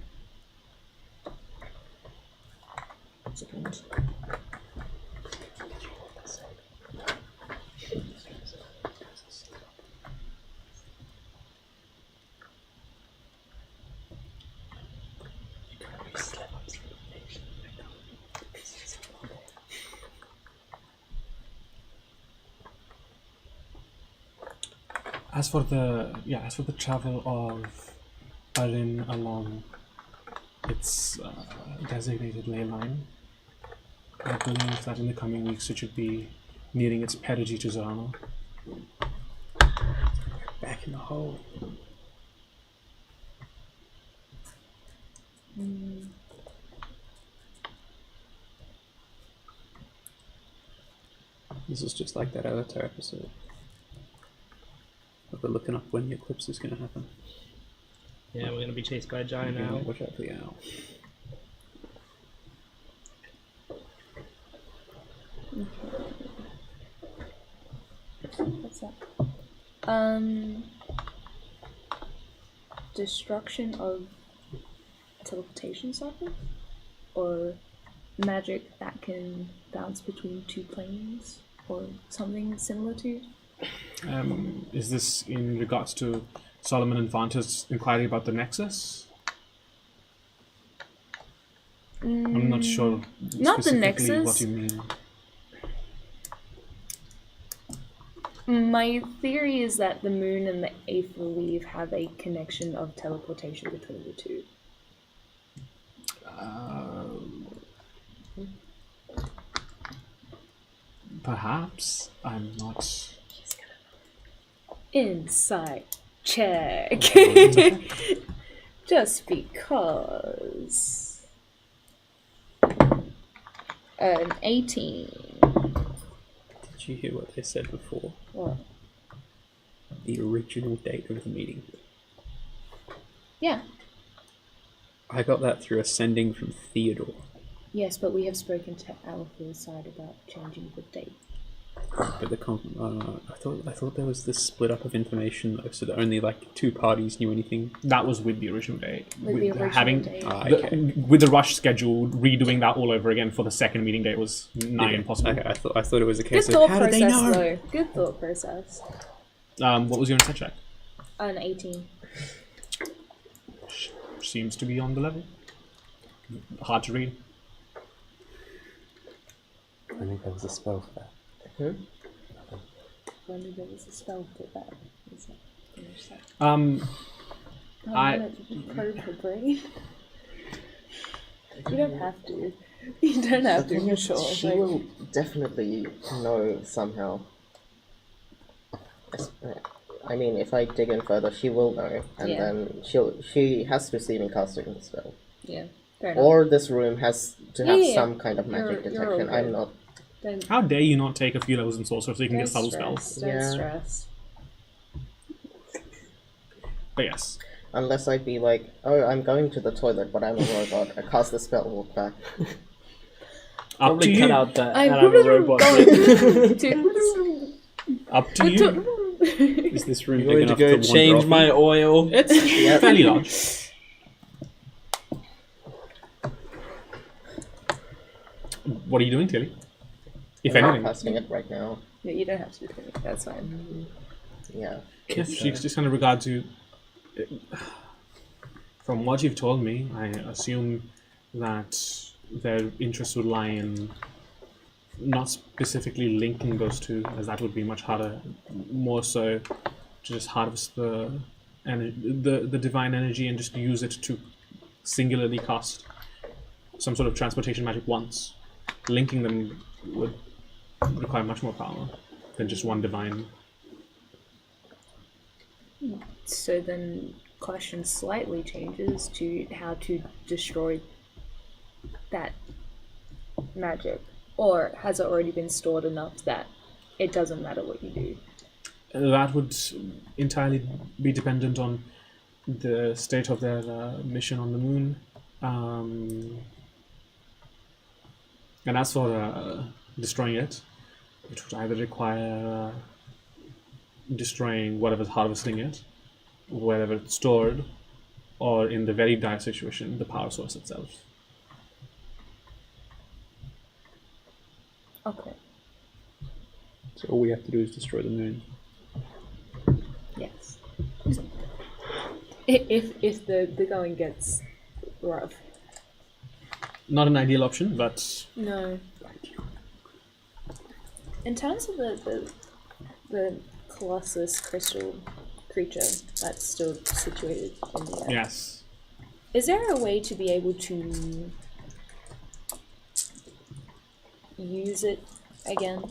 One second. As for the travel of Arin along its designated ley line, I believe that in the coming weeks it should be nearing its perigee to Zarno. Back in the hole. This is just like that Aether episode. We're looking up when the eclipse is going to happen. Yeah, we're gonna be chased by a giant Yeah, owl. watch out for the owl. What's that? Destruction of teleportation surface? Or magic that can bounce between two planes? Or something similar to? Is this in regards to Solomon and Vanta's inquiry about the Nexus? I'm not sure Not the specifically Nexus. what you mean. My theory is that the moon and the Aether weave have a connection of teleportation between the two. Perhaps. I'm not. Insight check. Just because. An 18. Did you hear what they said before? What? The original date of the meeting. Yeah. I got that through a sending from Theodore. Yes, but we have spoken to Alpha's side about changing the date. But the I thought there was this split up of information though, so that only like two parties knew anything. That was with the original date. With the original date. With the rush schedule, redoing that all over again for the second meeting date was nigh impossible. Okay, I thought it was a Good case of thought how did they process, know? though. Good thought process. What was your insight check? An 18. Seems to be on the level. Hard to read. I think there was a spell for that. If only there was a spell for that. Is that finish that? I- I'm gonna probe her brain. You don't have to. You don't have The to, thing for is, sure. she like- will definitely know somehow. I mean, if I dig in further, she will know, and Yeah. then she has to see me casting the spell. Yeah. Fair enough. Or this room has to have Yeah. some kind of magic You're detection. okay. I'm not. Don't, How dare you not take a few levels in sorcerer so you can get subtle stress. spells? Don't Yeah. stress. But yes. Unless I'd be like, oh, I'm going to the toilet, but I'm a robot. I cast the spell, walk back. Up to Probably cut you. out that. I'm I'm a robot. Up to you. Is this room I'm big going to enough go to wander change off my in? oil. It's fairly large. What are you doing, Tilly? If I'm not anything. casting it right now. Yeah, you don't have to do anything. That's fine. Yeah. She just kind of regards you. From what you've told me, I assume that their interest would lie in not specifically linking those two, as that would be much harder. More so, to just harvest the divine energy and just use it to singularly cast some sort of transportation magic once. Linking them would require much more power than just one divine. So then, question slightly changes to how to destroy that magic, or has it already been stored enough that it doesn't matter what you do? That would entirely be dependent on the state of their mission on the moon. And as for destroying it, it would either require destroying whatever's harvesting it, wherever it's stored, or in the very dire situation, the power source itself. Okay. So all we have to do is destroy the moon. Yes. If the going gets rough. Not an ideal option, but No. In terms of the Colossus crystal creature that's still situated in the air, yes. is there a way to be able to use it again?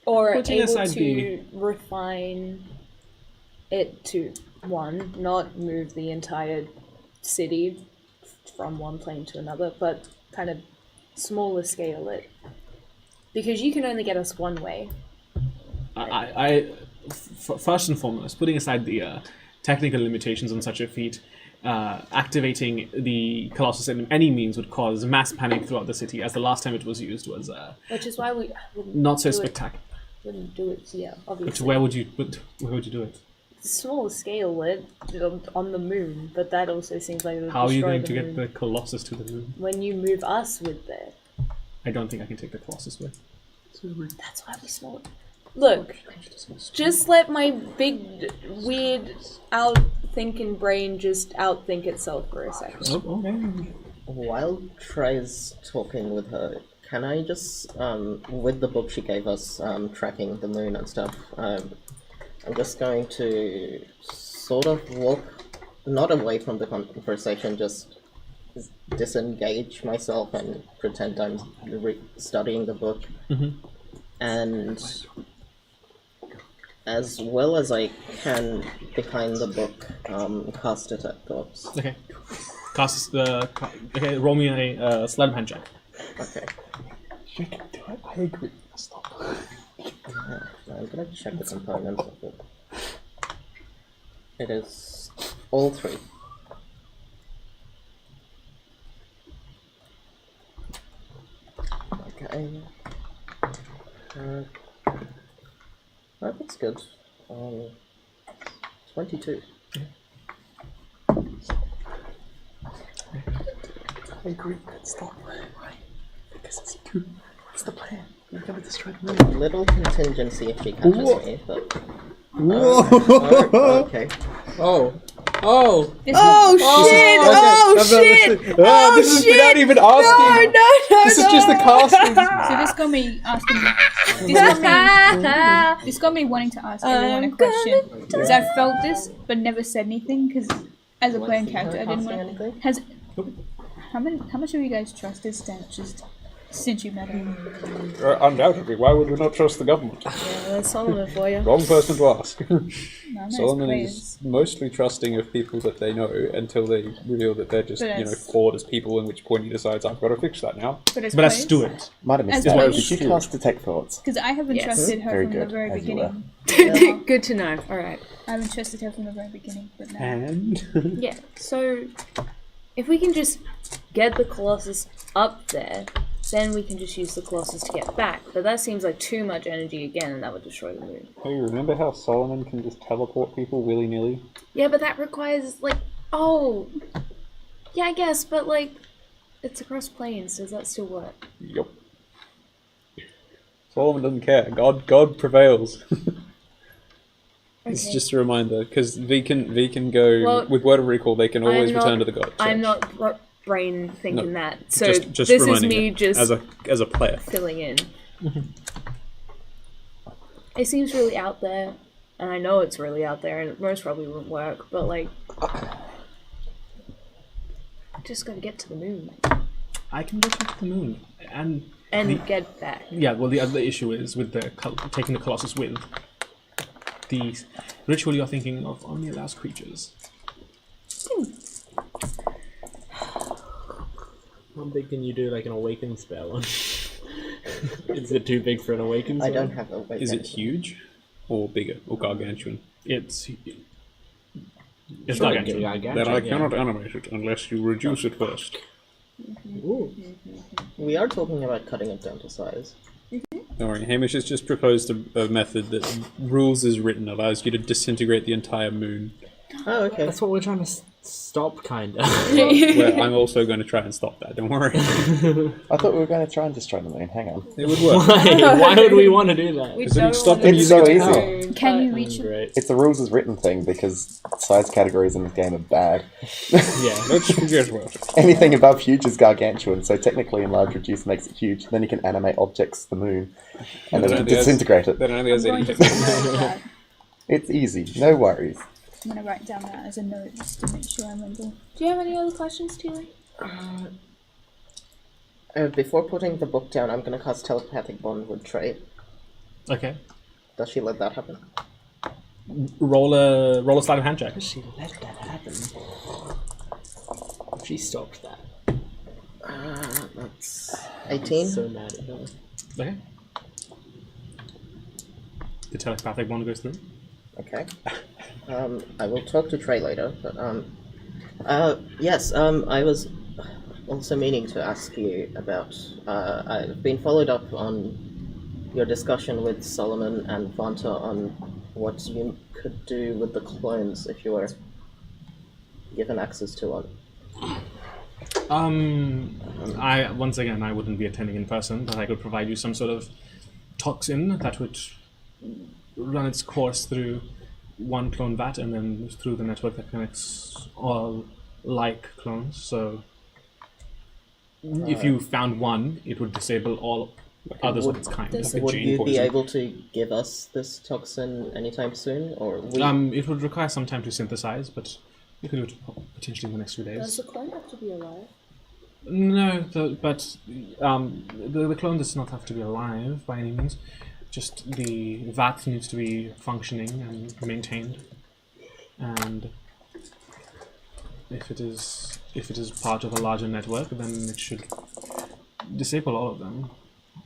Or putting able aside to refine it to, one, not move the entire city from one plane to another, but kind of smaller scale it? Because you can only get us one way. First and foremost, putting aside the technical limitations on such a feat, activating the Colossus in any means would cause mass panic throughout the city, as the last time it was used was Which is why we wouldn't not so do spectacular. Wouldn't do it, yeah, But obviously. where would you do it? Small scale it on the moon, but that also seems like it would How are you destroy going the to get moon. the Colossus to the moon? When you move us with it. I don't think I can take the Colossus with. That's why we small. Look, just let my big, weird, out-thinking brain just out-think itself for a second. Oh, okay. While Trey's talking with her, can I just, with the book she gave us, tracking the moon and stuff, I'm just going to sort of walk, not away from the conversation, just disengage myself and pretend I'm studying the book. Mm-hmm. And as well as I can behind the book, cast Detect Thoughts. Okay. Cast the. Okay, roll me a sleight of hand check. Okay. You can do it. I agree. Stop. I'm gonna check the components of it. It is all three. Okay. That's good. 22. I agree. Stop. Why? Because it's true. What's the plan? We're gonna destroy the moon. Little contingency if she catches me, but. Whoa! Okay. Oh. Oh shit! Oh shit! Oh this is shit! without even asking. No! This is just the casting. So this got me asking. This got me wanting to ask everyone a question because I felt this but never said anything because as a playing character I didn't want to. How much of you guys trusted Stan just Since you met her. Undoubtedly. Why would we not trust the government? Yeah, that's Solomon for you. Wrong person to ask. No, Solomon nice is mostly trusting of people that they know until they reveal that they're just, But you know, as- flawed as people, in which point he decides, I've got to fix that now. But as But as players- Stuart, Might have missed As that. players- Did you cast Detect Thoughts? Because I haven't Yes. trusted her Very from good, the very as you were. beginning. Good to know. All right. I haven't trusted her from the very beginning, but now. And Yeah. So, if we can just get the Colossus up there, then we can just use the Colossus to get back. But that seems like too much energy again, and that would destroy the moon. hey, remember how Solomon can just teleport people willy-nilly? Yeah, but that requires like, oh, yeah, I guess, but like, it's across planes. Does that still work? Yup. Solomon doesn't care. God prevails. It's Okay. just a reminder, because V can go Well, with Word of Recall. They can always I'm not- return to the God. I'm Church. not brain thinking No, that. So just this is reminding me you, just as a player. filling in. It seems really out there, and I know it's really out there, and it most probably wouldn't work. But like, just gotta get to the moon I can get to the moon. And and get back. yeah, well, the other issue is with the taking the Colossus with. The ritual you're thinking of only allows creatures. How big can you do like an awaken spell? Is it too big for an awaken I spell? don't have a way. Is it huge or bigger or gargantuan? It's Sure, gargantuan. gargantuan, Then I yeah. cannot animate it unless you reduce it first. Ooh. We are talking about cutting it down to size. Don't worry, Hamish has just proposed a method that rules as written allows you to disintegrate the entire moon. Oh, okay. That's what we're trying to stop, kinda. Well, I'm also going to try and stop that, don't worry. I thought we were going to try and destroy the moon. Hang on. It would work. Why would we want to do that? We Because then don't you stop wanna them It's using so its easy. power. Can but- you reach him? Great. It's a rules as written thing because size categories in this game are bad. Yeah. Let's forget about it. Anything above huge is gargantuan, so technically enlarge reduce makes it huge. Then you can animate objects to the moon and That then only has- disintegrate it. That only has I'm going to 80. note that. It's easy, no worries. I'm going to write down that as a note just to make sure I remember. Do you have any other questions, Teely? Before putting the book down, I'm gonna cast telepathic bond with Trey. Okay. Does she let that happen? Roll a sleight of hand check. She let that happen. She stopped that. That's 18. So mad at her. Okay. The telepathic one goes through. Okay. I will talk to Trey later, but yes. I was also meaning to ask you about. I've been followed up on your discussion with Solomon and Vanta on what you could do with the clones if you were given access to one. I once again I wouldn't be attending in person, but I could provide you some sort of toxin that would run its course through one clone vat and then through the network that connects all like clones. So if you found one, it would disable all others of its kind. Does- Like a Would gene you be poison. able to give us this toxin anytime soon, or we? It would require some time to synthesize, but you could do it potentially in the next few Does days. the clone have to be alive? No, the clone does not have to be alive by any means. Just the vat needs to be functioning and maintained, and if it is part of a larger network, then it should disable all of them.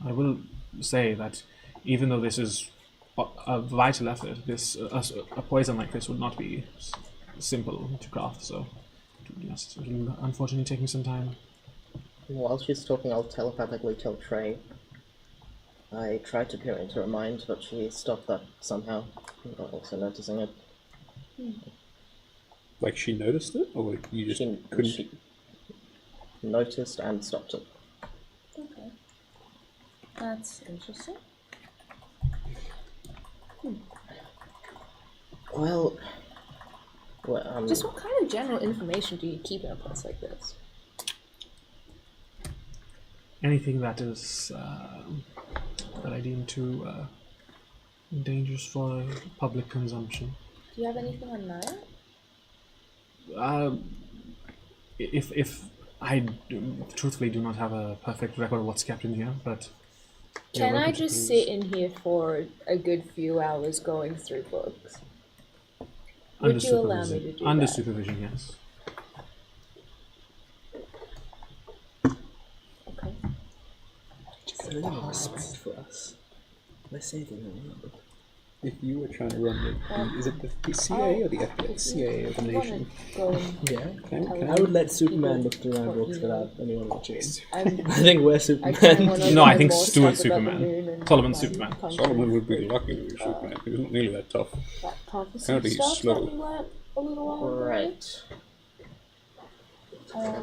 I will say that even though this is a vital effort, a poison like this would not be simple to craft. So yes, it will unfortunately take me some time. While she's talking, I'll telepathically tell Trey. I tried to peer into her mind, but she stopped that somehow. Without also noticing it. Like she noticed it, or like you just couldn't. She noticed and stopped it. Okay. That's interesting. Well, Just what kind of general information do you keep in a place like this? Anything that is that I deem too dangerous for public consumption. Do you have anything on Naya? If truthfully do not have a perfect record of what's kept in here, but... you're Can I welcome to just peruse. sit in here for a good few hours going through books? Would you allow me to do Under that? supervision, yes. Okay. Is there any more respect for us? We're saving the world. If you were trying to run is it the CIA or the FBI? CIA of the nation. Go and Yeah. Can I would let Superman look people through my what books you know. without anyone watching. I'm, I think we're I Superman. kinda wanna No, I know think more Stuart's stuff about the Superman. moon and, Solomon's like, Superman. countries, Solomon would be lucky to be Superman. He's not nearly that tough. that prophecy Apparently he's stuff slow. that we learned a little while ago. Right. I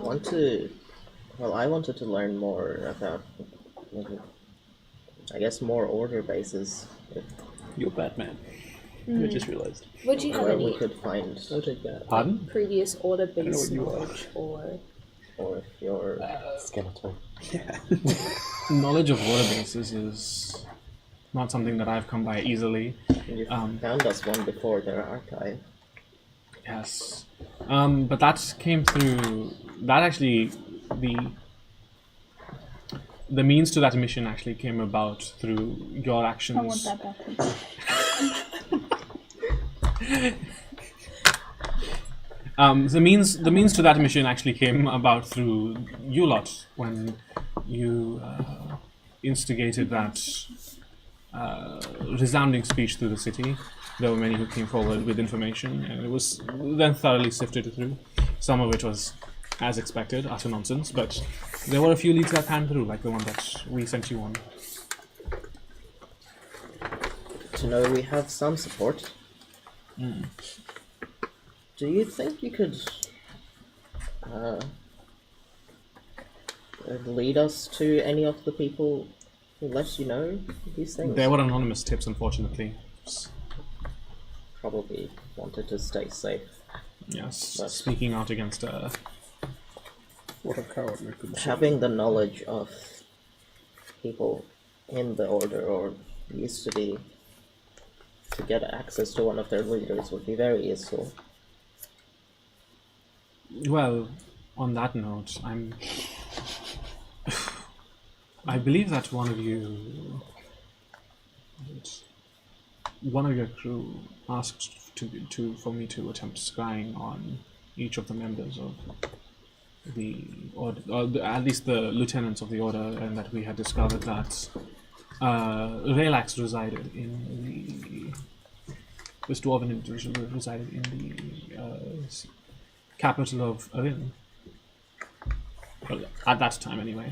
wanted to learn more about, I guess, more order bases. You're Batman. I just realized. Would you have Where we any could find, I'll take that. Pardon? previous order-based what you are. knowledge, or or if you're Skeleton. Knowledge of water bases is not something that I've come by easily. you found us one before their archive. Yes. But that came through... That actually... The means to that mission actually came about through your actions. I want that back. The means to that mission actually came about through you lot when you instigated that resounding speech through the city. There were many who came forward with information, and it was then thoroughly sifted through. Some of it was, as expected, utter nonsense, but there were a few leads that panned through, like the one that we sent you on. To know we have some support. Do you think you could lead us to any of the people who let you know these things? There were anonymous tips, unfortunately. Probably wanted to stay safe. Yes, But- speaking out against What a cowardly thing. Having the knowledge of people in the order or used to be to get access to one of their leaders would be very useful. Well, on that note, I believe that one of your crew asked for me to attempt scrying on each of the members of the order, or at least the lieutenants of the order, and that we had discovered that Relax resided in this dwarven individual resided in the capital of Arin. Well, at that time, anyway.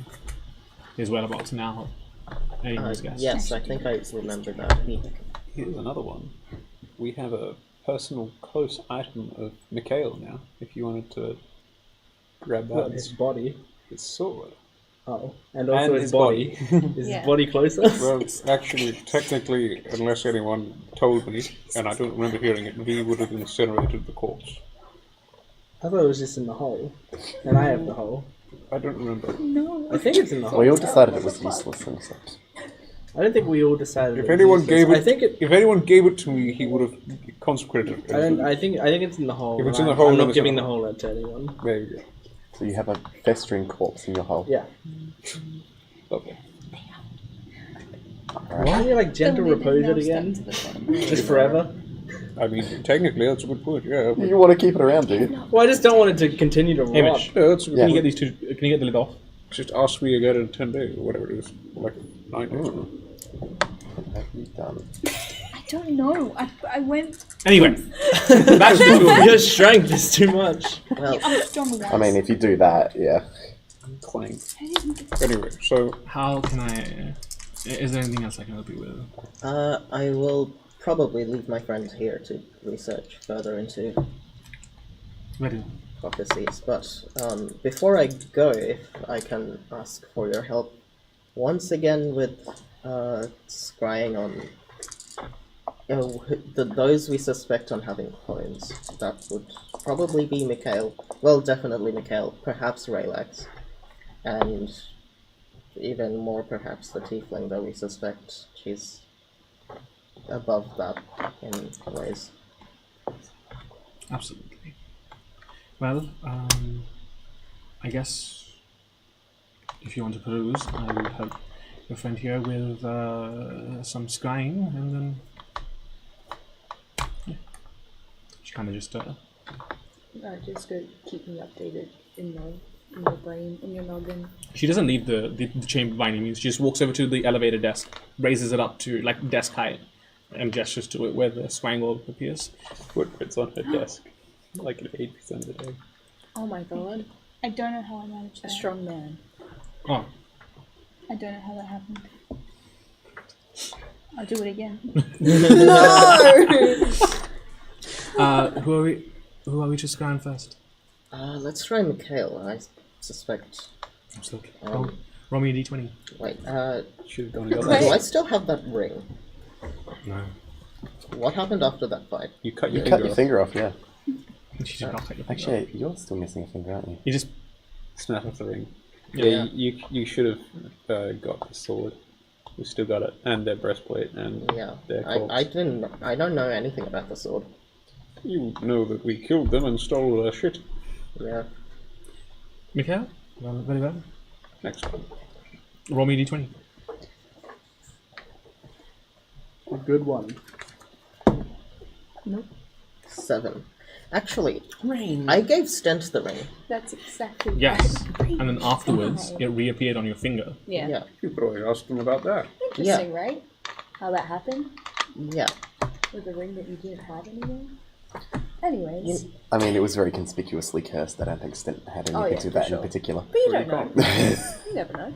His whereabouts now. Anyone's guess. Yes, I think I remember that. Here's another one. We have a personal close item of Mikhail now, if you wanted to grab that. What, his body? His sword. Oh. And also his his body. body. Is Yeah. his body closer? Well, actually, technically, unless anyone told me, and I don't remember hearing it, we would have incinerated the corpse. I thought it was just in the hole. And I have the hole. I don't remember. No. I think it's in the hole. We all decided it was useless and such. I don't think we all decided. If it was anyone useless. gave it, I think it. if anyone gave it to me, he would have consecrated it. I think it's in the hole. If it's and in the hole, I'm then not it's in giving the the hole to anyone. There you go. So you have a festering corpse in your hole. Yeah. Lovely. Why don't you like gentle repose it again? Just forever? I mean, technically, that's a good point. Yeah. But, You want to keep it around, do you? Well, I just don't want it to continue to Hey, rot. Mitch. yeah, that's a good Can point. you get these two? Can you get the lid off? Just ask me again in 10 days, or whatever it is. Like 9 days. What have you done? I don't know. I went. Anyway, back to the two. Your strength is too much. Well, I'm strong. I mean, if you do that, yeah. Clang. Anyway, so How can I? Is there anything else I can help you with? I will probably leave my friend here to research further into Ready. prophecies, but before I go, if I can ask for your help once again with scrying on those we suspect on having clones. That would probably be Mikhail. Well, definitely Mikhail. Perhaps Relax. And even more perhaps the Tiefling, though we suspect she's above that in ways. Absolutely. Well, I guess if you want to peruse, I would help your friend here with some scrying, and then she kind of just Just go keep me updated in your brain, in your noggin. She doesn't leave the chamber by any means. She just walks over to the elevator desk, raises it up to like desk height, and gestures to it where the scrying appears. Footprints on her desk, like at 8% of the day. Oh my god. I don't know how I managed A that. strong man. Oh, I don't know how that happened. I'll do it again. who are we to scry first? Let's try Mikhail. I suspect. Absolutely. Roll me a d20. Wait, Should have done it. do I still have that ring? No. What happened after that fight? You cut You your cut finger your off. finger off, yeah. She did not take your finger. Actually, you're still missing a finger, aren't you? You just Snap off the ring. Yeah. Yeah, you should have got the sword. We still got it, and their breastplate, and Yeah, their I corpse. don't know anything about the sword. You know that we killed them and stole their shit. Yeah. Mikhail? Well, very well. Next one. Roll me a d20. A good one. 7. Actually, Rain. I gave Stent the ring. That's exactly Yes. And then afterwards, it reappeared on your finger. Yeah. Yeah. You probably asked them about that. Interesting, right? How that happened? Yeah. With a ring that you didn't have anymore? Anyways. I mean, it was very conspicuously cursed. I don't think Stint had anything Oh, yeah, to for that sure. in particular. But you don't know. You never know.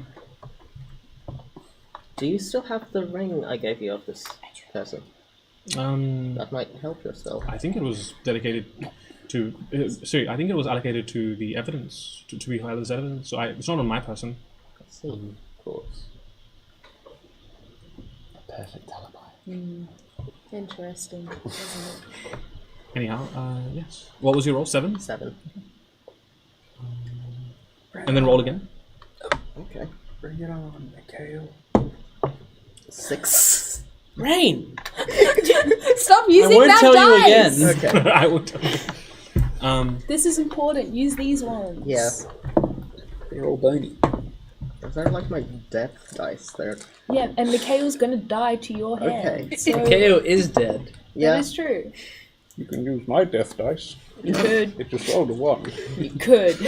Do you still have the ring I gave you of this person? That might help yourself. I think it was dedicated to. I think it was allocated to the evidence, to be held as evidence. So it's not on my person. Let's see. Of course. Perfect alibi. Interesting, isn't it? Anyhow, yes. What was your roll? 7? 7. And then roll again. Okay. Bring it on, Mikhail. 6. Rain. Stop I using won't that tell you dice! again. Okay. I will tell you. This is important. Use these ones. Yeah. They're all bony. Those are like my death dice. They're Yeah, and Mikhail's gonna die to your hand. Okay. So KO is dead. yeah. that is true. You can use my death dice. You could. It just rolled a 1. You could.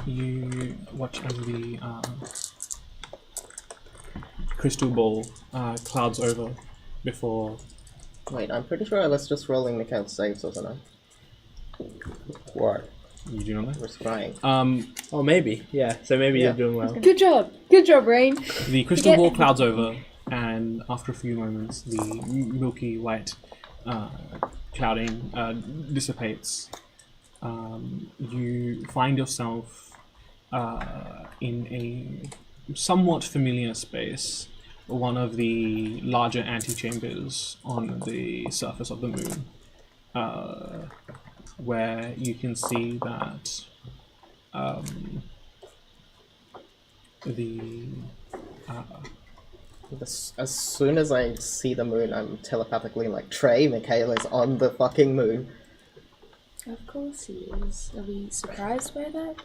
You watch as the crystal ball clouds over before. Wait, I'm pretty sure I was just rolling Mikhail's saves, wasn't I? Why? You do not know. We're scrying. Oh, maybe. Yeah. So maybe Yeah. you're doing well. Good job. Good job, Rain. The crystal ball clouds over, and after a few moments, the milky white clouding dissipates. You find yourself in a somewhat familiar space, one of the larger antechambers on the surface of the moon, where you can see that As soon as I see the moon, I'm telepathically like, Trey, Mikhail is on the fucking moon. Of course he is. Are we surprised by that?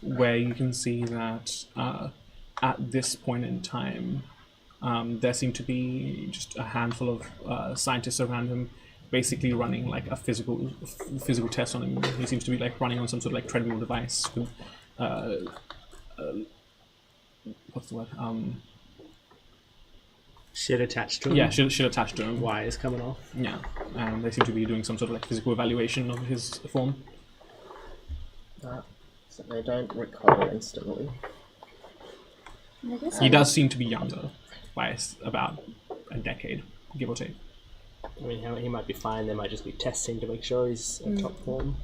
where you can see that at this point in time, there seem to be just a handful of scientists around him, basically running like a physical test on him. He seems to be like running on some sort of like treadmill device with what's the word? Shit attached to him. Yeah, shit attached to him. Wires coming off. Yeah, and they seem to be doing some sort of like physical evaluation of his form. So they don't recover instantly. I guess He does seem to be younger by about a decade, give or take. I mean, he might be fine. They might just be testing to make sure he's at top form.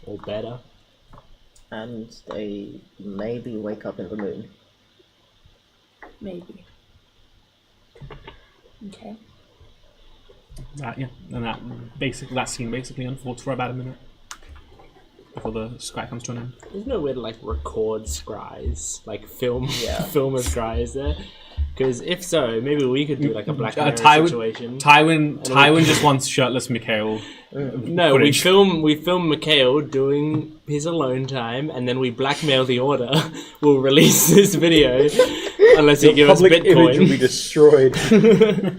Or better. And they maybe wake up in the moon. maybe. Okay. Yeah, and that scene basically unfolds for about a minute before the scry comes to an end. There's no way to like record scries, like film Yeah. film a scry, is there? Because if so, maybe we could do like a Black Mirror situation. Tywin just wants shirtless Mikhail. No, we film Mikhail doing his alone time, and then we blackmail the Order. We'll release this video unless you give us Public image will be Bitcoin. destroyed.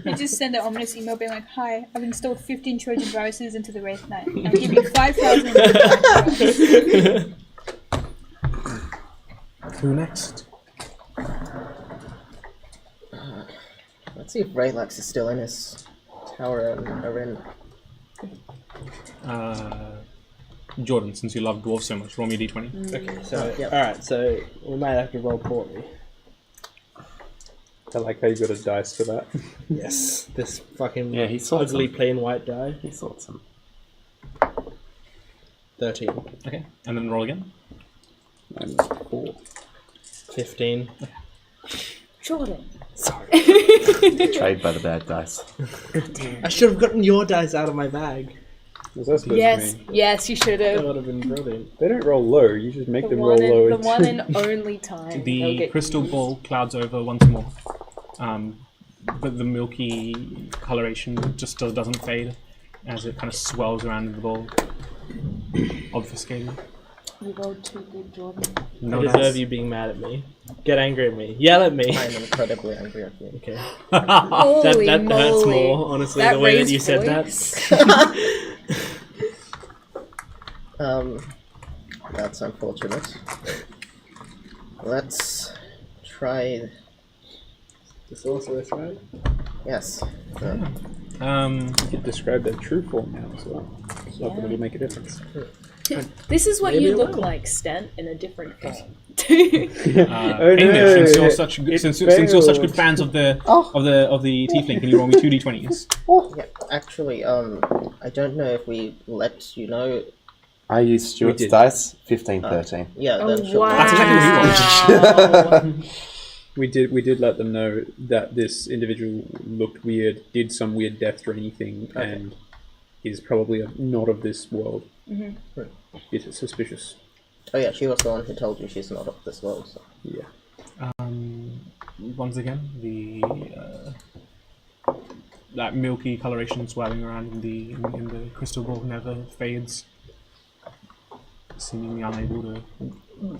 You just send an ominous email being like, "Hi, I've installed 15 Trojan viruses into the Wraith Knight. I'll give you 5,000." Who next? Let's see if Raylax is still in his tower and Arin. Jordan, since you love dwarves so much, roll me a d20. Okay, so Yep. alright, so we might have to roll poorly. I like how you got a dice for that. Yes, this fucking he saw ugly some. plain white die. He thought some. 13. Okay, and then roll again. -4. 15. Jordan. Sorry. Betrayed by the bad dice. I should have gotten your dice out of my bag. What's that supposed Yes, to mean? yes, you should That have. would have been brilliant. They don't roll low. You just make The them roll low. one and only time. they'll The get crystal used. ball clouds over once more. But the milky coloration just still doesn't fade as it kind of swells around in the bowl. Obfuscating. You rolled too good, Jordan. No I deserve dice. you being mad at me. Get angry at me. Yell at me. I'm incredibly angry at you. Okay. Holy that hurts moly. more, honestly, the way that you said voice. That's unfortunate. Let's try. The sorceress, right? Yes. You could describe their true form now as well. It's not going to make a difference. This is what Maybe you it look will. like, Stent, in a different form. English, since you're such good fans of the tiefling, can you roll me 2d20s? Yeah, actually, I don't know if we let you know. I used Stuart's did. dice, 15, 13. Yeah, Oh, then sure. wow. That's exactly what We did let them know that this individual looked weird, did some weird death or anything, and is probably not of this world. Mm-hmm. Bit suspicious. Oh yeah, she was the one who told you she's not of this world. So. Yeah. Once again, the that milky coloration swirling around in the crystal ball never fades, seemingly unable to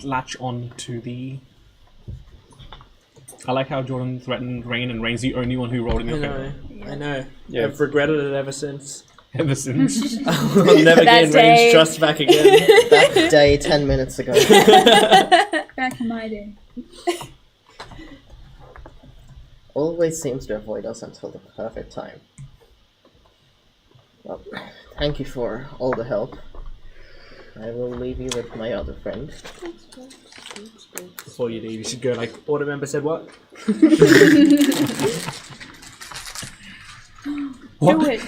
latch on to the. I like how Jordan threatened Rain, and Rain's the only one who rolled in your favor. I know. Yeah. I've regretted it ever since. Ever since. I'll never gain day. Rain's trust back again. That day, 10 minutes ago. Back in my day. Always seems to avoid us until the perfect time. Well, thank you for all the help. I will leave you with my other friend. Before you leave, you should go like, order member said what? Do it.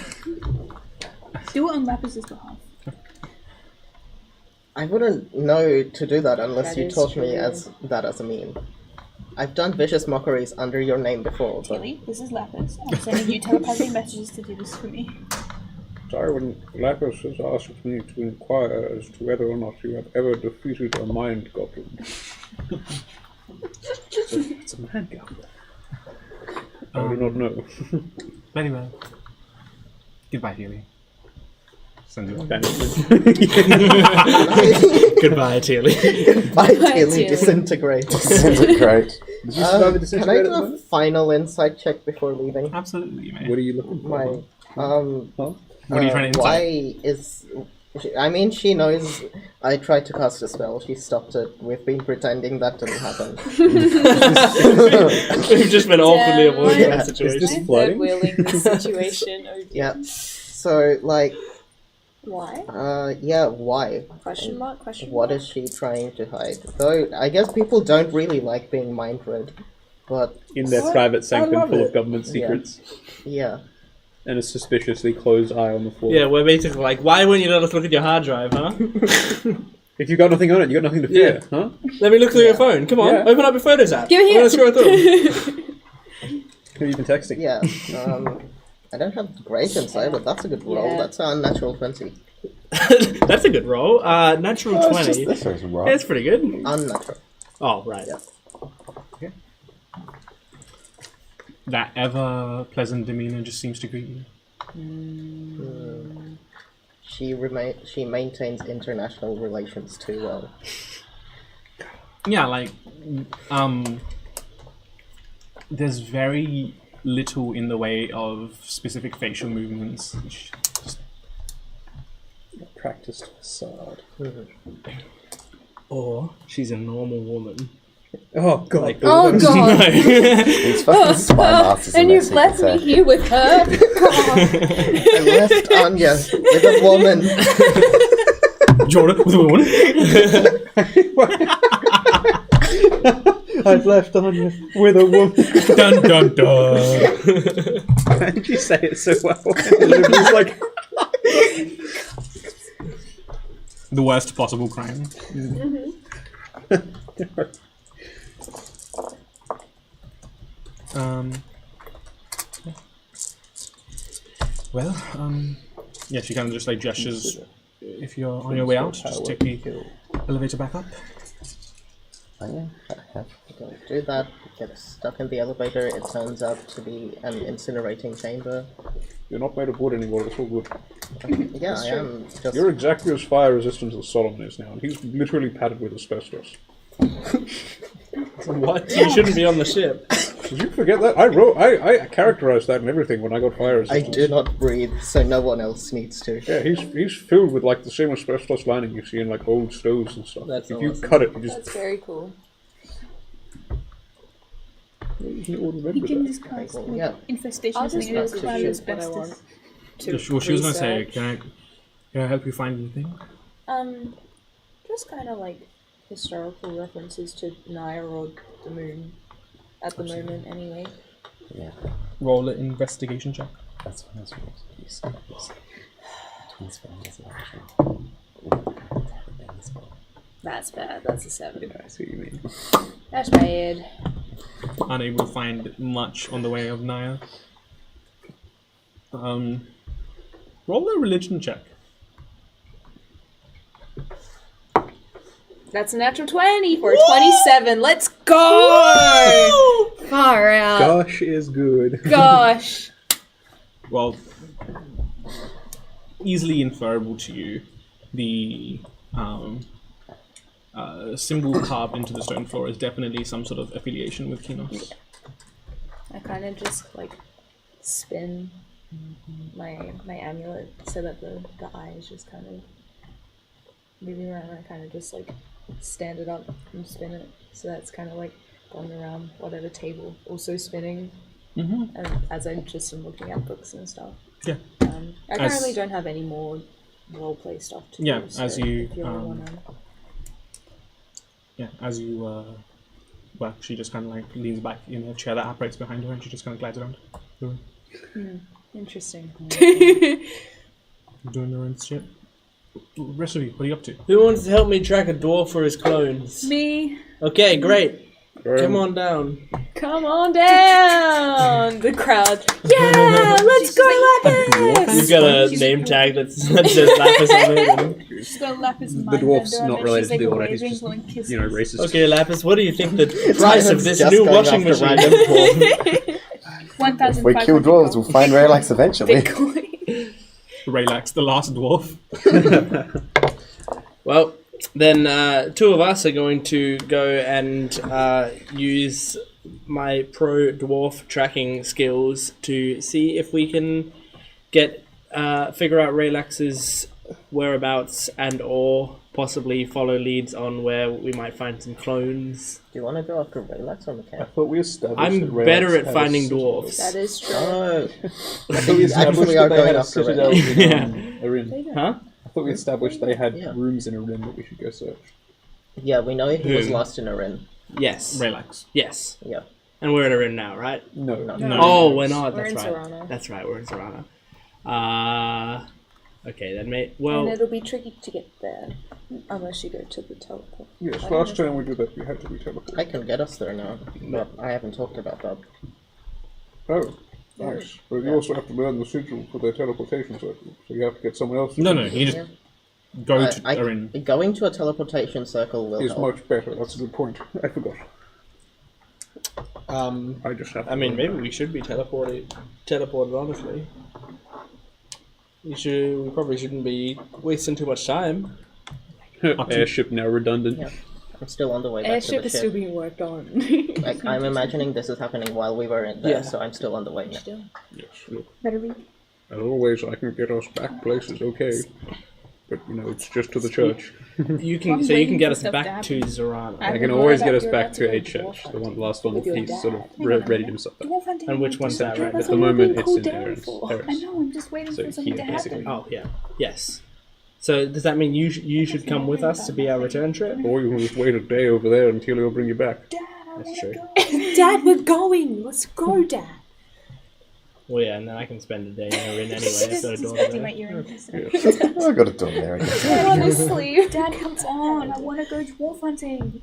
Do it on Lapis' behalf. I wouldn't know to do that unless That you is taught me true. as that as a meme. I've done vicious mockeries under your name before, but Tilly, this is Lapis. I'm sending you telepathic messages to do this for me. Sorry, when Lapis has asked me to inquire as to whether or not you have ever defeated a mind goblin. It's a mind goblin. I do not know. Very well. Goodbye, Healy. Send you Goodbye, Tilly. my Tilly. Tilly disintegrates. Great. Did you survive a Can I disintegrate do at the a moment? final insight check before leaving? Absolutely, mate. What are you looking for? My Huh? What are you trying to why insight? is I mean, she knows I tried to cast a spell. She stopped it. We've been pretending that didn't happen. We've just been awkwardly Damn. avoiding Yeah. that Is situation. this I'm flooding? third wheeling this situation. Oh dear. Yeah. So, like, Why? why? Question mark? Question What mark? is she trying to hide? Though, I guess people don't really like being mind-read. But, In their private sanctum love full it. of government secrets. yeah. And a suspiciously closed eye on the floor. Yeah, we're basically like, why wouldn't you let us look at your hard drive, huh? If you got nothing on it, you got nothing to fear, huh? Let me look through your phone. Come on, Yeah. open up your Photos app. Give it I'm here. gonna scroll through. Who have you been texting? Yeah. I don't have great insight, but that's a good roll. Yeah. That's a natural 20. That's a good roll. Natural Oh, 20. this is Yeah, right. that's pretty good. Unnatural. Oh, right. Yeah. that ever pleasant demeanor just seems to greet you. She maintains international relations too well. Yeah, like, there's very little in the way of specific facial movements. Just Practiced facade. Or she's a normal woman. Oh god. Oh god! These fucking spy masters And in you've left me here with her? I left Anya with a woman. Jordan with a woman. I've left Anya with a woman. Dun dun dun. How did you say it so well? It was like The worst possible crime. Well, yeah, she kind of just like gestures. If you're on your way out, just take the elevator back up. Oh, yeah, I have. Don't do that. Get stuck in the elevator. It turns out to be an incinerating chamber. you're not made of wood anymore. It's all good. Yeah, I am. Just You're exactly as fire resistant as Solomon is now, and he's literally padded with asbestos. What? You shouldn't be on the ship. Did you forget that? I characterized that and everything when I got fire I resistance. do not breathe, so no one else needs to. Yeah, he's filled with like the same asbestos lining you see in like old stoves and stuff. That's if you awesome. cut it, you just That's very cool. You can just cast Well, like, yeah. infestation I'll just thing and look it's to cloud shoot what I asbestos. want. Well, she was gonna say, research. can I help you find anything? Just kind of like historical references to Naya or the moon at the moment, anyway. Yeah, Roll an investigation check. that's what I was going to use. Twin spell as an option. That's bad. That's a 7. yeah, I see what you mean. That's bad. Unable to find much on the way of Naya. Roll a religion check. That's a natural 20 for a 27. Let's go! Far out. Gosh is good. Gosh. Well, easily inferable to you, the symbol carved into the stone floor is definitely some sort of affiliation with Kinos. I kind of just like spin my amulet so that the eye is just kind of moving around. I kind of just like stand it up and spin it, so that's kind of like going around whatever table, also spinning. Mm-hmm. And as I just am looking at books and stuff. Yeah. I currently don't have any more roleplay stuff to Yeah, do. So as you, if really wanna... Yeah, as you, well, she just kind of like leans back in a chair that operates behind her, and she just kind of glides around the room. Interesting. Doing their own shit. Rest of you, what are you up to? Who wants to help me track a dwarf for his clones? Me. Okay, great. Come on down. Come on down! The crowd. Yeah, let's go, Lapis! You've got a name tag that says Lapis on it. She's got Lapis in The mind. dwarf's and not she's, related like, to the order, he's waving, just, blowing kisses. racist. Okay, Lapis, what do you think the price of this Just new going washing after machine? random 1,500 If we kill dwarves, we'll find relics eventually. Raylax, the last dwarf. Well, then two of us are going to go and use my pro dwarf tracking skills to see if we can figure out Raylax's whereabouts and or possibly follow leads on where we might find some clones. Do you want to go after Raylax or I Mechanic? thought we established I'm that Raylax better at had a finding citadel. dwarves. That is true. Oh, I thought we established actually are that they going had a after citadel Raylax. in Erin. Huh? I thought we established they had Yeah. rooms in Erin that we should go search. Yeah, we know he was Who? lost in Erin. Yes. Raylax. Yes. Yeah. And we're in a room now, right? No. No. Oh, we're not. We're That's in right. Serrano. That's right. We're in Serrano. Okay, then, mate. Well, And it'll be tricky to get there unless you go to the teleport. Yes, I last don't time we did that, we had to be teleported. I can get us there now, but I haven't talked about that. Oh, nice. But you also have to learn the sigil for their teleportation circle, so you have to get someone else to No, do no, it. you just go to I, Erin. going to a teleportation circle will Is help. much better, that's a good point. I forgot. I just have. I mean, maybe we should be teleported. Honestly, we probably shouldn't be wasting too much time. Airship now redundant. Yeah. I'm still on the way back Airship to is the still ship. being worked on. Like, I'm imagining this is happening while we were in there, Yeah. so I'm still on the way now. Still. Yes. Better be. As always, I can get us back places, okay. But, you know, it's just to the church. You can I'm so you waiting can get for us stuff back to to happen. Zorana. I I can heard always that get us you're back about to to a go church, dwarf the last one with that your he's sort of dad. readied himself at. Dwarf hunting. And which one's that right? At now? the moment, being it's cooled in down Eris. for. I know, I'm just waiting So for something to here, basically. happen. Oh yeah, yes. So does that mean you should come with us to be our return trip? Or you can just wait a day over there until he'll bring you back. Dad, I That's want true. to go. Dad, we're going. Let's go, Dad. Well, yeah, and then I can spend a day in Erin anyway. I've got a daughter Expecting my there. earrings. I got a dog there again. Honestly. Dad, come on! I want to go dwarf hunting.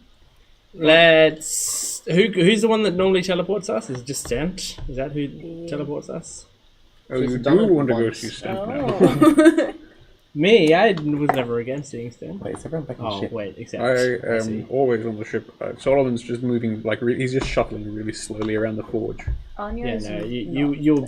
Let's. Who's the one that normally teleports us? Is it just Stent? Is that who teleports us? Oh, She's you done do it want to go once. see Stamp now. Oh. Me, I was never against seeing Stent. Wait, is everyone back in Oh ship? wait, except I see. am always on the ship. Solomon's just moving, like, he's just shuffling really slowly around the forge. Yeah, Anya's no, not.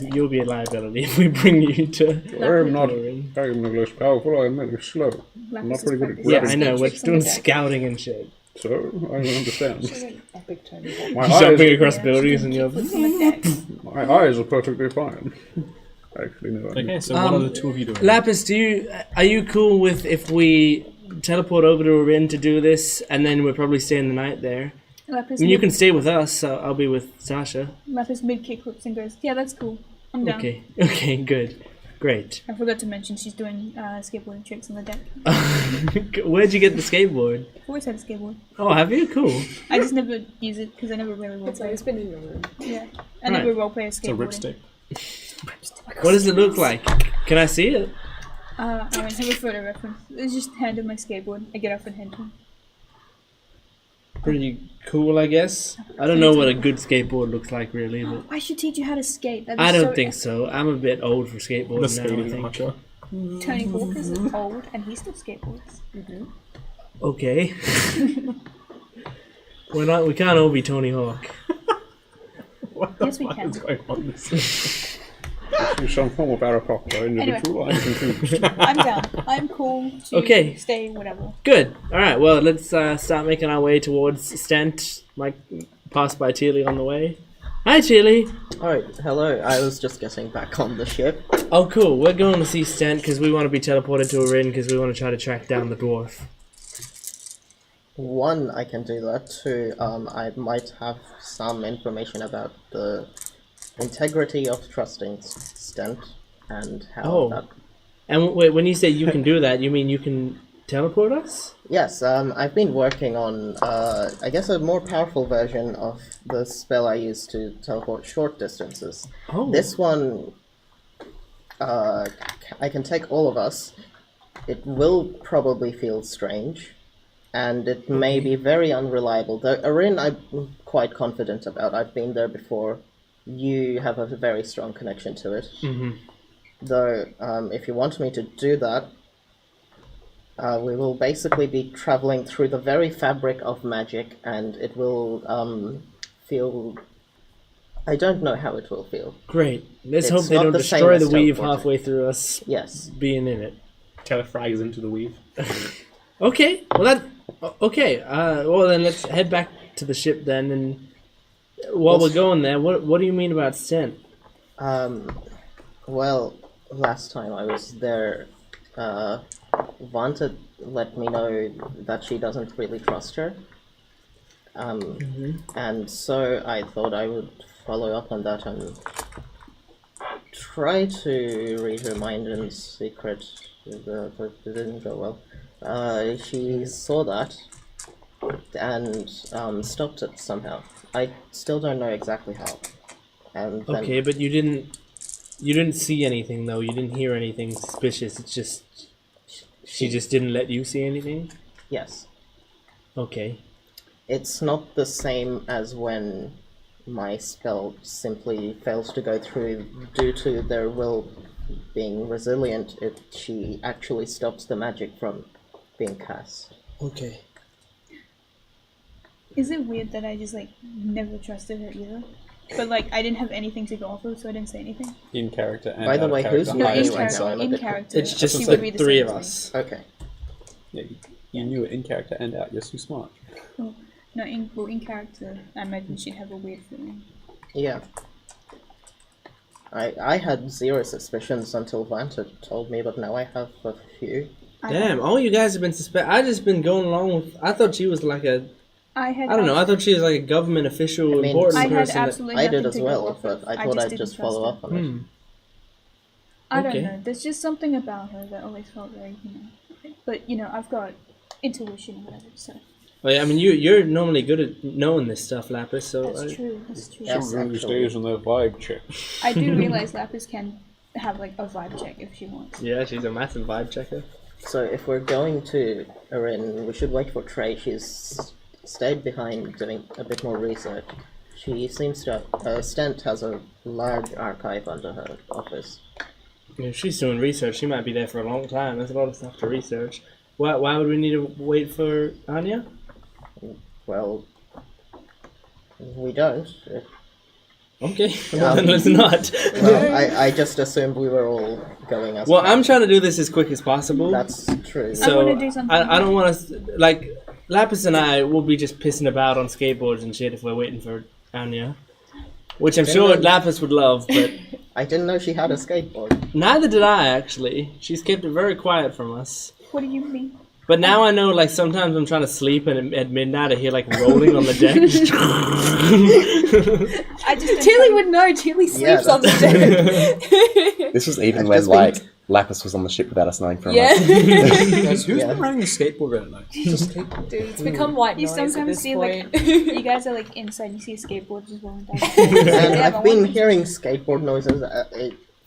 you'll be a liability if we bring you to. I'm not, Erin. I'm no less powerful, I'm very slow. I'm not Lapis very is good at practicing Yeah, grabbing I know. We're tricks on doing the deck. scouting and shit. So, I understand. She's an epic Tony Hawk. My Jumping eyes, across Yeah, buildings she and can you're. kick flips on the deck. my eyes are perfectly fine. Actually, no. Okay, so what are the two of you doing? Lapis, are you cool with if we teleport over to Erin to do this, and then we're probably staying the night there? Lapis, I mean, you can stay with us. So I'll be with Sasha. Lapis mid kick flips and goes, yeah, that's cool. I'm down. Okay. Okay. Good. Great. I forgot to mention she's doing skateboarding tricks on the deck. Where'd you get the skateboard? I've always had a skateboard. Oh, have you? Cool. I just never use it because I never really It's like roleplay. it's been in your room. Yeah, I never roleplay a It's a skateboarding. ripstick. What does it look like? Can I see it? I don't have a photo reference. It's just hand on my skateboard. I get off and hand him. Pretty cool, I guess. I don't know what a good skateboard looks like, really, but I should teach you how to skate. That'd be I don't so think so. I'm a bit old for The skateboarding now, I skating think. archer. Tony Hawk is old and he still skateboards. Okay. We can't all be Tony Hawk. What the Yes, we fuck can. is going on in this? There's some form of aracocta individual. I'm confused. I'm down. I'm cool to Okay. stay whatever. Good. All right. Well, let's start making our way towards Stent. Might pass by Teely on the way. Hi, Teely. Alright, hello. I was just getting back on the ship. Oh, cool. We're going to see Stent because we want to be teleported to Erin because we want to try to track down the dwarf. One, I can do that. Two, I might have some information about the integrity of trusting Stent and how Oh. that... And wait, when you say you can do that, you mean you can teleport us? Yes, I've been working on, I guess a more powerful version of the spell I use to teleport short distances. Oh. This one, I can take all of us. It will probably feel strange, and it may be very unreliable. The Erin I'm quite confident about. I've been there before. You have a very strong connection to it. Mm-hmm. Though, if you want me to do that, we will basically be traveling through the very fabric of magic, and it will feel... I don't know how it will feel. Let's It's hope they not don't the same destroy as the weave teleporting. halfway through us Yes. being in it. Telefrags into the weave. Okay. Well, okay. Well, then let's head back to the ship then. And while we're going there, what do you mean about Stent? Well, last time I was there, Vanta let me know that she doesn't really trust her. And so I thought I would follow up on that and try to read her mind in secret, but it didn't go well. She saw that and stopped it somehow. I still don't know exactly how. And then, Okay, but you didn't see anything though. You didn't hear anything suspicious. It's just she just didn't let you see anything. yes. Okay. It's not the same as when my spell simply fails to go through due to their will being resilient. She actually stops the magic from being cast. Okay. Is it weird that I just like never trusted her either? But like I didn't have anything to go off of, so I didn't say anything. In character and By the out of way, character. who's No, Highest in one, character. so I'm a In bit character. It's just she the would be the three same of as me. us. Okay. Yeah, you knew it in character and out. You're so smart. Oh, no, in character, I imagine she'd have a weird feeling. Yeah. I had zero suspicions until Vanta told me, but now I have a few. Damn, all you guys have been I just been going along with. I thought she was like a. I don't know. I thought she was like a government official, I mean, important I had person. absolutely I nothing did as to go well, off but of. I thought just I'd didn't just trust follow her. up on it. I don't Okay. know. There's just something about her that always felt very, But you know, I've got intuition, whatever. So Well, yeah, I mean, you're normally good at knowing this stuff, Lapis. So that's true. That's true. Yes, Some of these actually. days on their vibe check. I do realize Lapis can have like a vibe check if she wants. yeah, she's a massive vibe checker. So if we're going to Erin, we should wait for Trey. She's stayed behind doing a bit more research. She seems to have... Stent has a large archive under her office. If she's doing research, she might be there for a long time. There's a lot of stuff to research. Why would we need to wait for Anya? Well, we don't. Okay, well, then let's not. Well, I just assumed we were all going as Well, I'm trying to do this as quick as possible. That's true. So I wanna do something I don't want to like Lapis and I will be just pissing about on skateboards and shit if we're waiting for Anya, which I'm sure Lapis would love, but I didn't know she had a skateboard. neither did I actually. She's kept it very quiet from us. What do you mean? But now I know, like, sometimes I'm trying to sleep and at midnight I hear, like, rolling on the deck. I just Tilly would know. Tilly sleeps on the deck. This was even I've when just been- like Lapis was on the ship without us knowing for a Yeah. month. Guys, who's Yeah. been riding a skateboard at night? Just a skateboard. Dude, it's become white You noise at sometimes this see point. like you guys are like inside. You see a skateboard just rolling down. And Yeah, I've but been one- hearing skateboard noises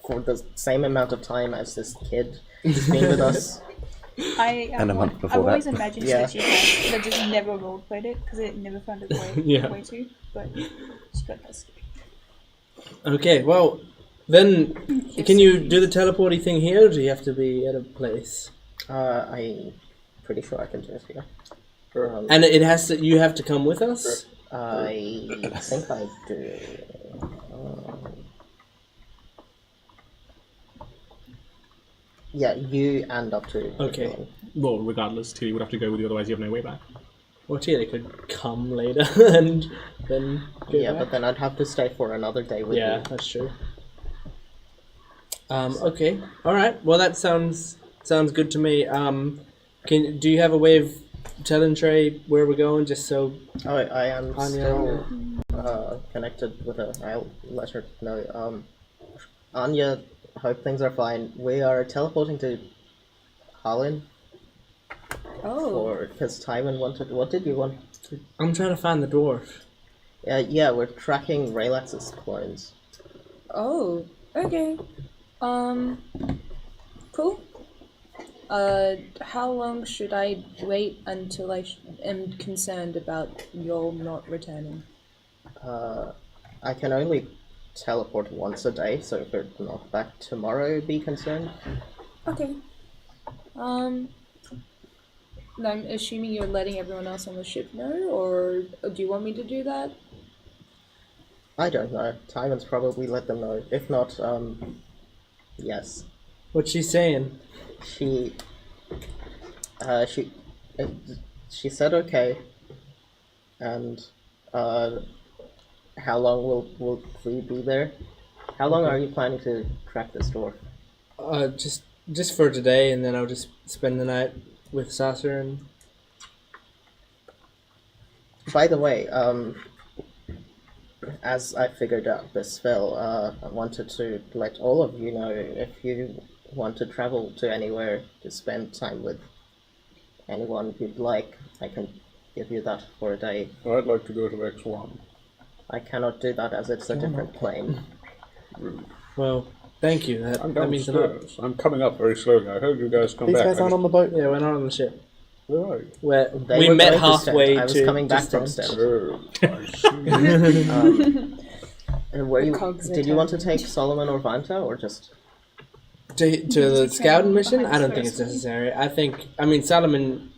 for the same amount of time as this kid who's been with us. And a month before I've always that. imagined Yeah. that she had, but just never roleplayed it because it never found its way, Yeah. way to. But she got that. Okay, well, then, can you do the teleporty thing here, or do you have to be at a place? I'm pretty sure I can do it here. And it has to. You have to come with us. I think I do. Yeah, you and up to. Okay. everyone. Well, regardless, Tilly would have to go with you, otherwise you have no way back. Well, gee, they could come later and then go Yeah, back. but then I'd have to stay for another day with Yeah, you. that's true. Okay, all right. Well, that sounds good to me. Do you have a way of telling Trey where we're going, just so? Oh, I am Anya. still connected with her. I'll let her know. Anya, hope things are fine. We are teleporting to Harlan Oh. because Tywin wanted. What did you want? I'm trying to find the dwarf. Yeah, we're tracking Raylax's clones. Oh. Okay. Cool. How long should I wait until I am concerned about y'all not returning? I can only teleport once a day, so if we're not back tomorrow, be concerned. Okay. I'm assuming you're letting everyone else on the ship know, or do you want me to do that? I don't know. Tywin's probably let them know. If not, yes. What's she saying? She said okay, and how long will we be there? How long are you planning to track this dwarf? Just for today, and then I'll just spend the night with Sasser and. By the way, as I figured out this spell, I wanted to let all of you know if you want to travel to anywhere to spend time with anyone you'd like, I can give you that for a day. I'd like to go to X1. I cannot do that as it's a different plane. Well, thank you. I'm That means a lot. downstairs. I'm coming up very slowly. I heard you guys come These back. guys aren't on the boat. Yeah, we're not on the ship. Where are you? They We were met going to Stent. halfway I was to coming back from Stent. Stent. Oh, I see. And were you? cogs are Did you want to turning. take Solomon or Vanta, or just? To the scouting mission? I don't think Behind it's Cersei. necessary. I mean, Solomon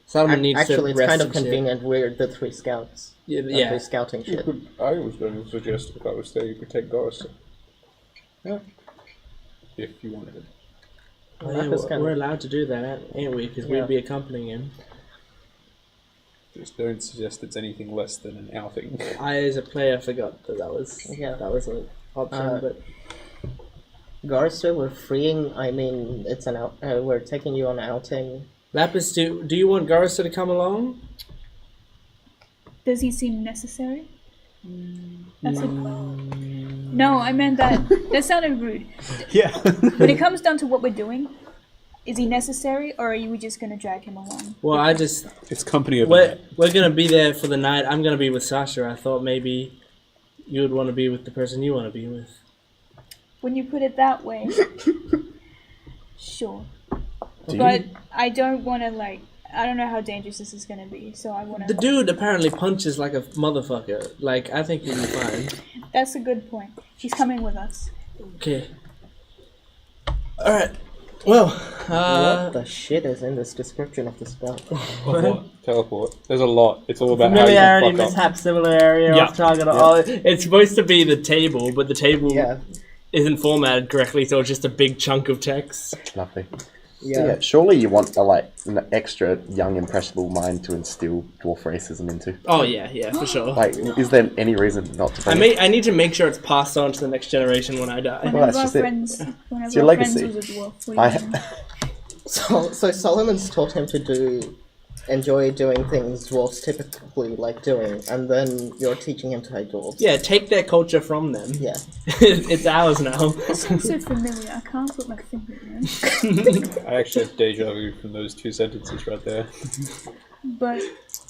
Solomon needs Actually, to it's rest kind of and shit. convenient. We're the 3 scouts. Yeah. Three scouting You shit. could, I was going to suggest if I was there, you could take Doris. Yeah. If you wanted it. Well, yeah, Lapis can- we're allowed to do that, ain't we? Because Yeah. we'd be accompanying him. Just don't suggest it's anything less than an outing. I, as a player, forgot that was an option, but Garza, we're freeing. I mean, it's an out. We're taking you on outing. Lapis, do you want Garza to come along? Does he seem necessary? That's a... No, I meant that. That sounded rude. Yeah. When it comes down to what we're doing, is he necessary, or are you just gonna drag him along? Well, I just It's company of we're gonna be there for the night. I'm gonna be with Sasha. I thought maybe you would want to be with the person you want to be with. When you put it that way, sure. Do But you? I don't want to I don't know how dangerous this is gonna be, so I want The to. dude apparently punches like a motherfucker. Like, I think you'll be fine. That's a good point. He's coming with us. Okay. All right. Well, What the shit is in this description of the spell? Teleport. There's a lot. It's all about familiarity, how you fuck up. mishap, similarity, Yeah. off target. Oh, it's supposed to be the table, but the table Yeah. isn't formatted correctly, so it's just a big chunk of text. Lovely. Yeah. Yeah, surely you want an extra young, impressionable mind to instill dwarf racism into. Oh yeah, for sure. Like, is there any reason not to? I need to make sure it's passed on to the next generation when I die. Well, Whenever that's our just it. friends, whenever It's your our friends legacy. was a dwarf, what do you mean? So Solomon's taught him to enjoy doing things dwarves typically like doing, and then you're teaching him to hate dwarves. Yeah, take their culture from them. Yeah. It's ours now. That sounds so familiar. I can't put my finger in it. I actually have deja vu from those 2 sentences right there. But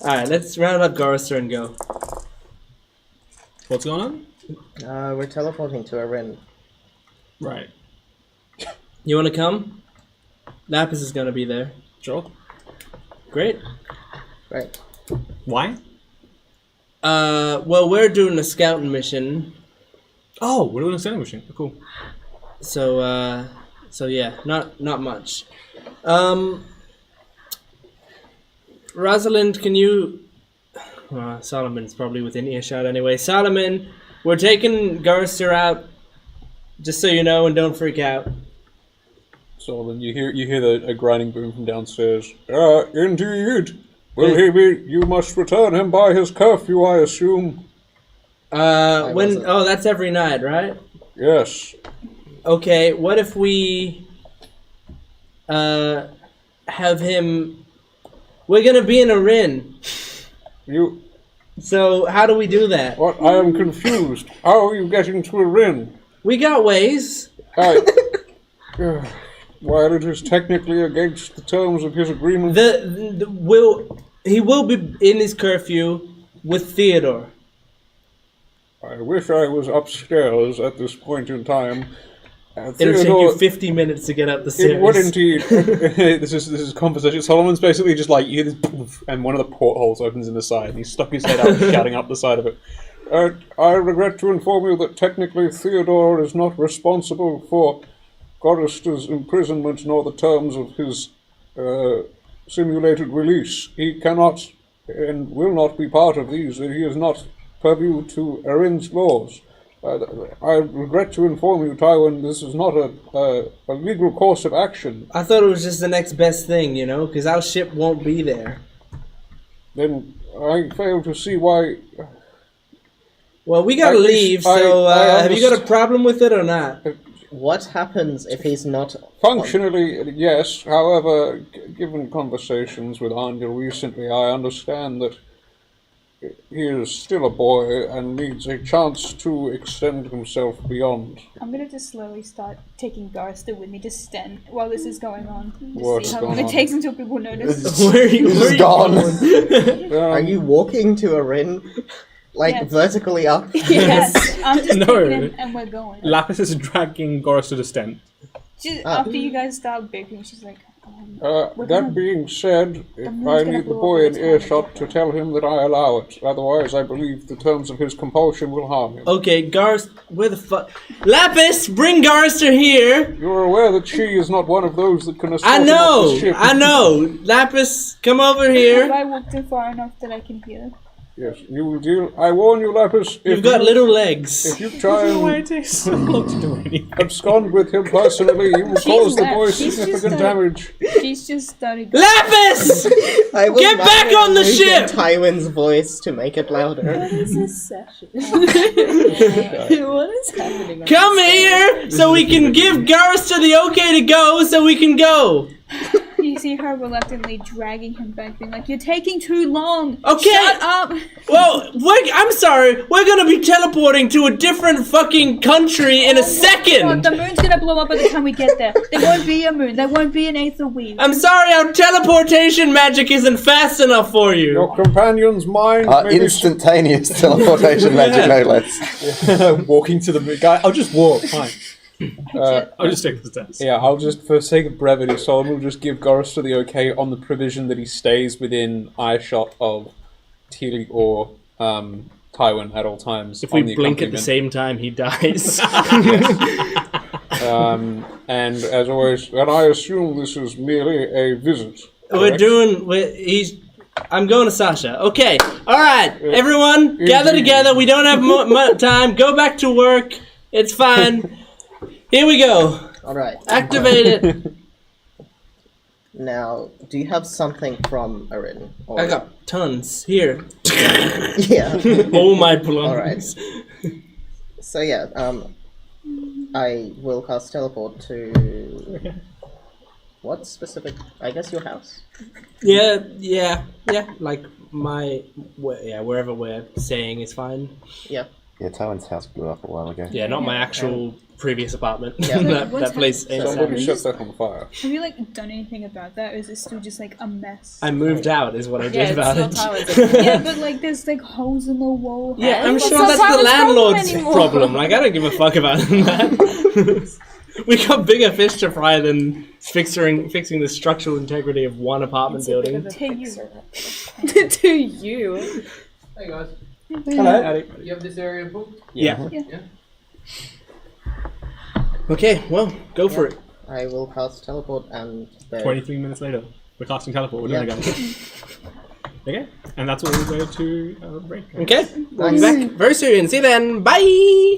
Alright, let's round up Garza and go. What's going on? We're teleporting to Arin. Right. You want to come? Lapis is gonna be there. Sure. Great. Right. Why? Well, we're doing a scouting mission, Oh, we're doing a sailing machine. Cool. so yeah, not much. Rosalind, can you? Solomon's probably within earshot anyway. Solomon, we're taking Garza out, just so you know, and don't freak out. Solomon, you hear a grinding boom from downstairs. Indeed. Will he be? You must return him by his curfew, I assume. When? Oh, that's every night, right? Yes. Okay. What if we have him? We're gonna be in a Rin. You. So how do we do that? What? I am confused. How are you getting to a Rin? We got ways. While it is technically against the terms of his agreement. He will be in his curfew with Theodore. I wish I was upstairs at this point in time. It'll take you 50 minutes to get up the stairs. It would indeed. This is conversation. Solomon's basically just like, you hear this poof, and one of the portholes opens in the side, and he's stuck his head out, shouting up the side of it. I regret to inform you that technically Theodore is not responsible for Gorister's imprisonment nor the terms of his simulated release. He cannot and will not be part of these. He is not purview to Erin's laws. I regret to inform you, Tywin, this is not a legal course of action. I thought it was just the next best thing, you know, because our ship won't be there. Then I fail to see why. Well, we gotta leave, so have you got a problem with it or not? What happens if he's not... Functionally, yes. However, given conversations with Anya recently, I understand that he is still a boy and needs a chance to extend himself beyond. I'm gonna just slowly start taking Garza with me, just stand while this is going on. Just What's see how going long it on? takes until people notice. Where are you gone. Are you walking to Arin? Like, Yes. vertically up? Yes, I'm just No. taking him and we're going. Lapis is dragging Goris to the stent. After you guys start bickering, she's like, oh, That being said, if moon's I gonna need the blow boy up in by the time we earshot get to there. tell him that I allow it. Otherwise, I believe the terms of his compulsion will harm him. Okay, Garst, where the fuck? Lapis, bring Garster here. You're aware that she is not one of those that can escort I him off the ship. know. Lapis, come over Have here. I walked in far enough that I can hear? Yes, you will deal. I warn you, Lapis. You've got little legs. If you try Why and it takes so long to do anything? abscond with him personally, you will cause the left. boy She's just significant a- damage. She's just started. Lapis! I was Get back on the using ship! Tywin's voice to make it louder. What is this session? What is happening? on Come this here so we can give Garster the okay to go so we can go. You see her reluctantly dragging him back, being like, "You're taking too long. Okay. Shut up." Well, I'm sorry. We're gonna be teleporting to a different fucking country in a God, second. the moon's gonna blow up by the time we get there. There won't be a moon. There won't be an Aether weave. I'm sorry, our teleportation magic isn't fast enough for you. Your companion's mind may be Instantaneous teleportation magic, no less. Walking to the moon. Guy, I'll just walk. Fine. I'll just take the steps. Yeah, I'll just, for sake of brevity, Solomon will just give Gorister the okay on the provision that he stays within eyeshot of Teely or Tywin at all times. If we on the blink at the accompaniment. same time, he dies. And as always, and I assume this is merely a visit. I'm going to Sasha. Okay, all right, everyone, gather together. We don't have much time. Go back to work. It's fine. Here we go. Alright. Activate it. Now, do you have something from Arin? Or... I got tons here. Yeah. All my belongings. Alright. So yeah, I will cast teleport to... What specific... I guess your house? Yeah. Like wherever we're staying is fine. Yeah. Yeah, Tywin's house blew up a while ago. Yeah, not my actual previous apartment. Yeah. that place ain't Somebody savage. set that on fire. Have you done anything about that, or is it still just a mess? I moved out, is what I Yeah, did about it's it. not Tywin's. Yeah, but there's holes in the wall. Yeah, I'm But sure it's that's not the Tywin's problem landlord's anymore. problem. I don't give a fuck about that. We got bigger fish to fry than fixing the structural integrity of one apartment building. To you. To you. Hey guys. Hello. You have this area booked? Yeah. Yeah. Okay, well, go for it. I will cast teleport and... 23 minutes later, we're casting teleport. We're doing it again. Okay, and that's all we're going to break. Okay, we'll be back very soon. See you then. Bye.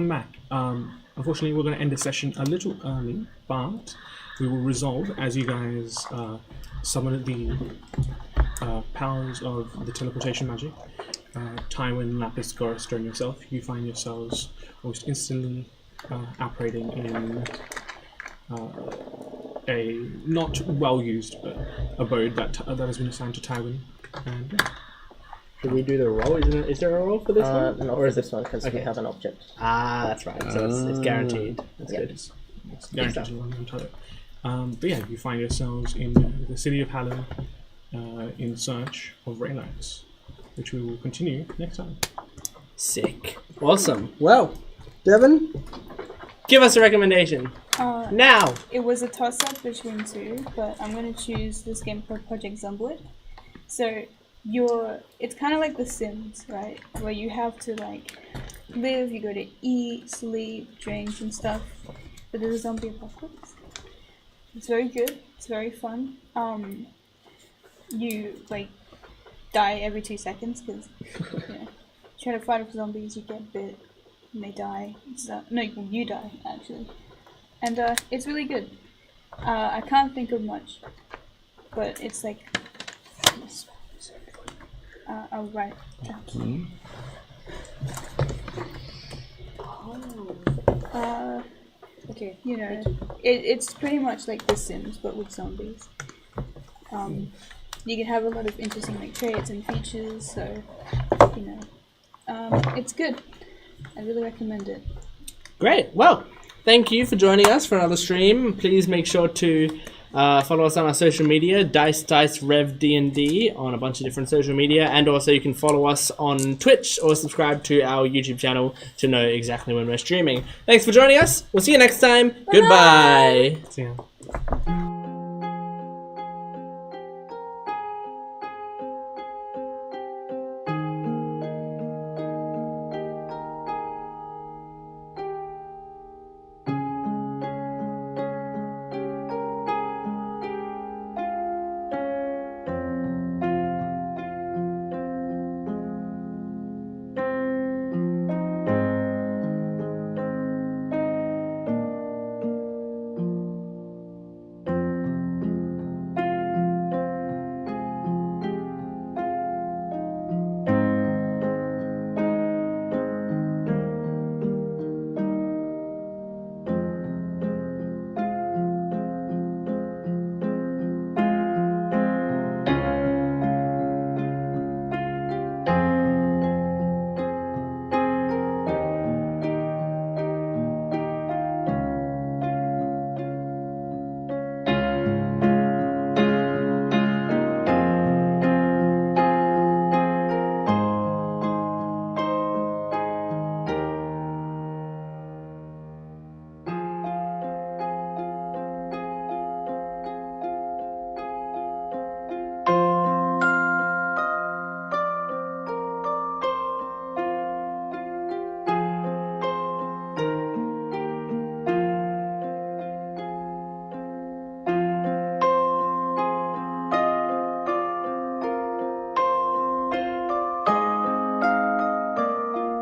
back. Unfortunately, we're going to end the session a little early, but we will resolve as you guys summon the powers of the teleportation magic. Tywin, Lapis, Gorister, and yourself, you find yourselves almost instantly operating in a not well-used abode that has been assigned to Tywin. And yeah. Should we do the roll? Is there a roll for this one? Not or is this one because we have an object. Ah, that's right. So it's guaranteed. That's yeah. good. It's guaranteed to run on target. But yeah, you find yourselves in the city of Hallam in search of Raylax, which we will continue next time. Sick. Awesome. Well, Devin, give us a recommendation. Now! It was a toss-up between two, but I'm going to choose this game called Project Zumblet. So, it's kind of like The Sims, right? Where you have to, like, live, you go to eat, sleep, drink, and stuff. But there's a zombie apocalypse. It's very good. It's very fun. You, like, die every 2 seconds, because, you know, try to fight off zombies, you get bit, and they die. No, you die, actually. And it's really good. I can't think of much, but it's like... oh, right. Okay. You know, it's pretty much like The Sims, but with zombies. You can have a lot of interesting like traits and features, so, you know, it's good. I really recommend it. Great. Well, thank you for joining us for another stream. Please make sure to follow us on our social media, Dice Rev D&D, on a bunch of different social media, and also you can follow us on Twitch or subscribe to our YouTube channel to know exactly when we're streaming. Thanks for joining us. We'll see you next time. Bye-bye. Goodbye. See ya.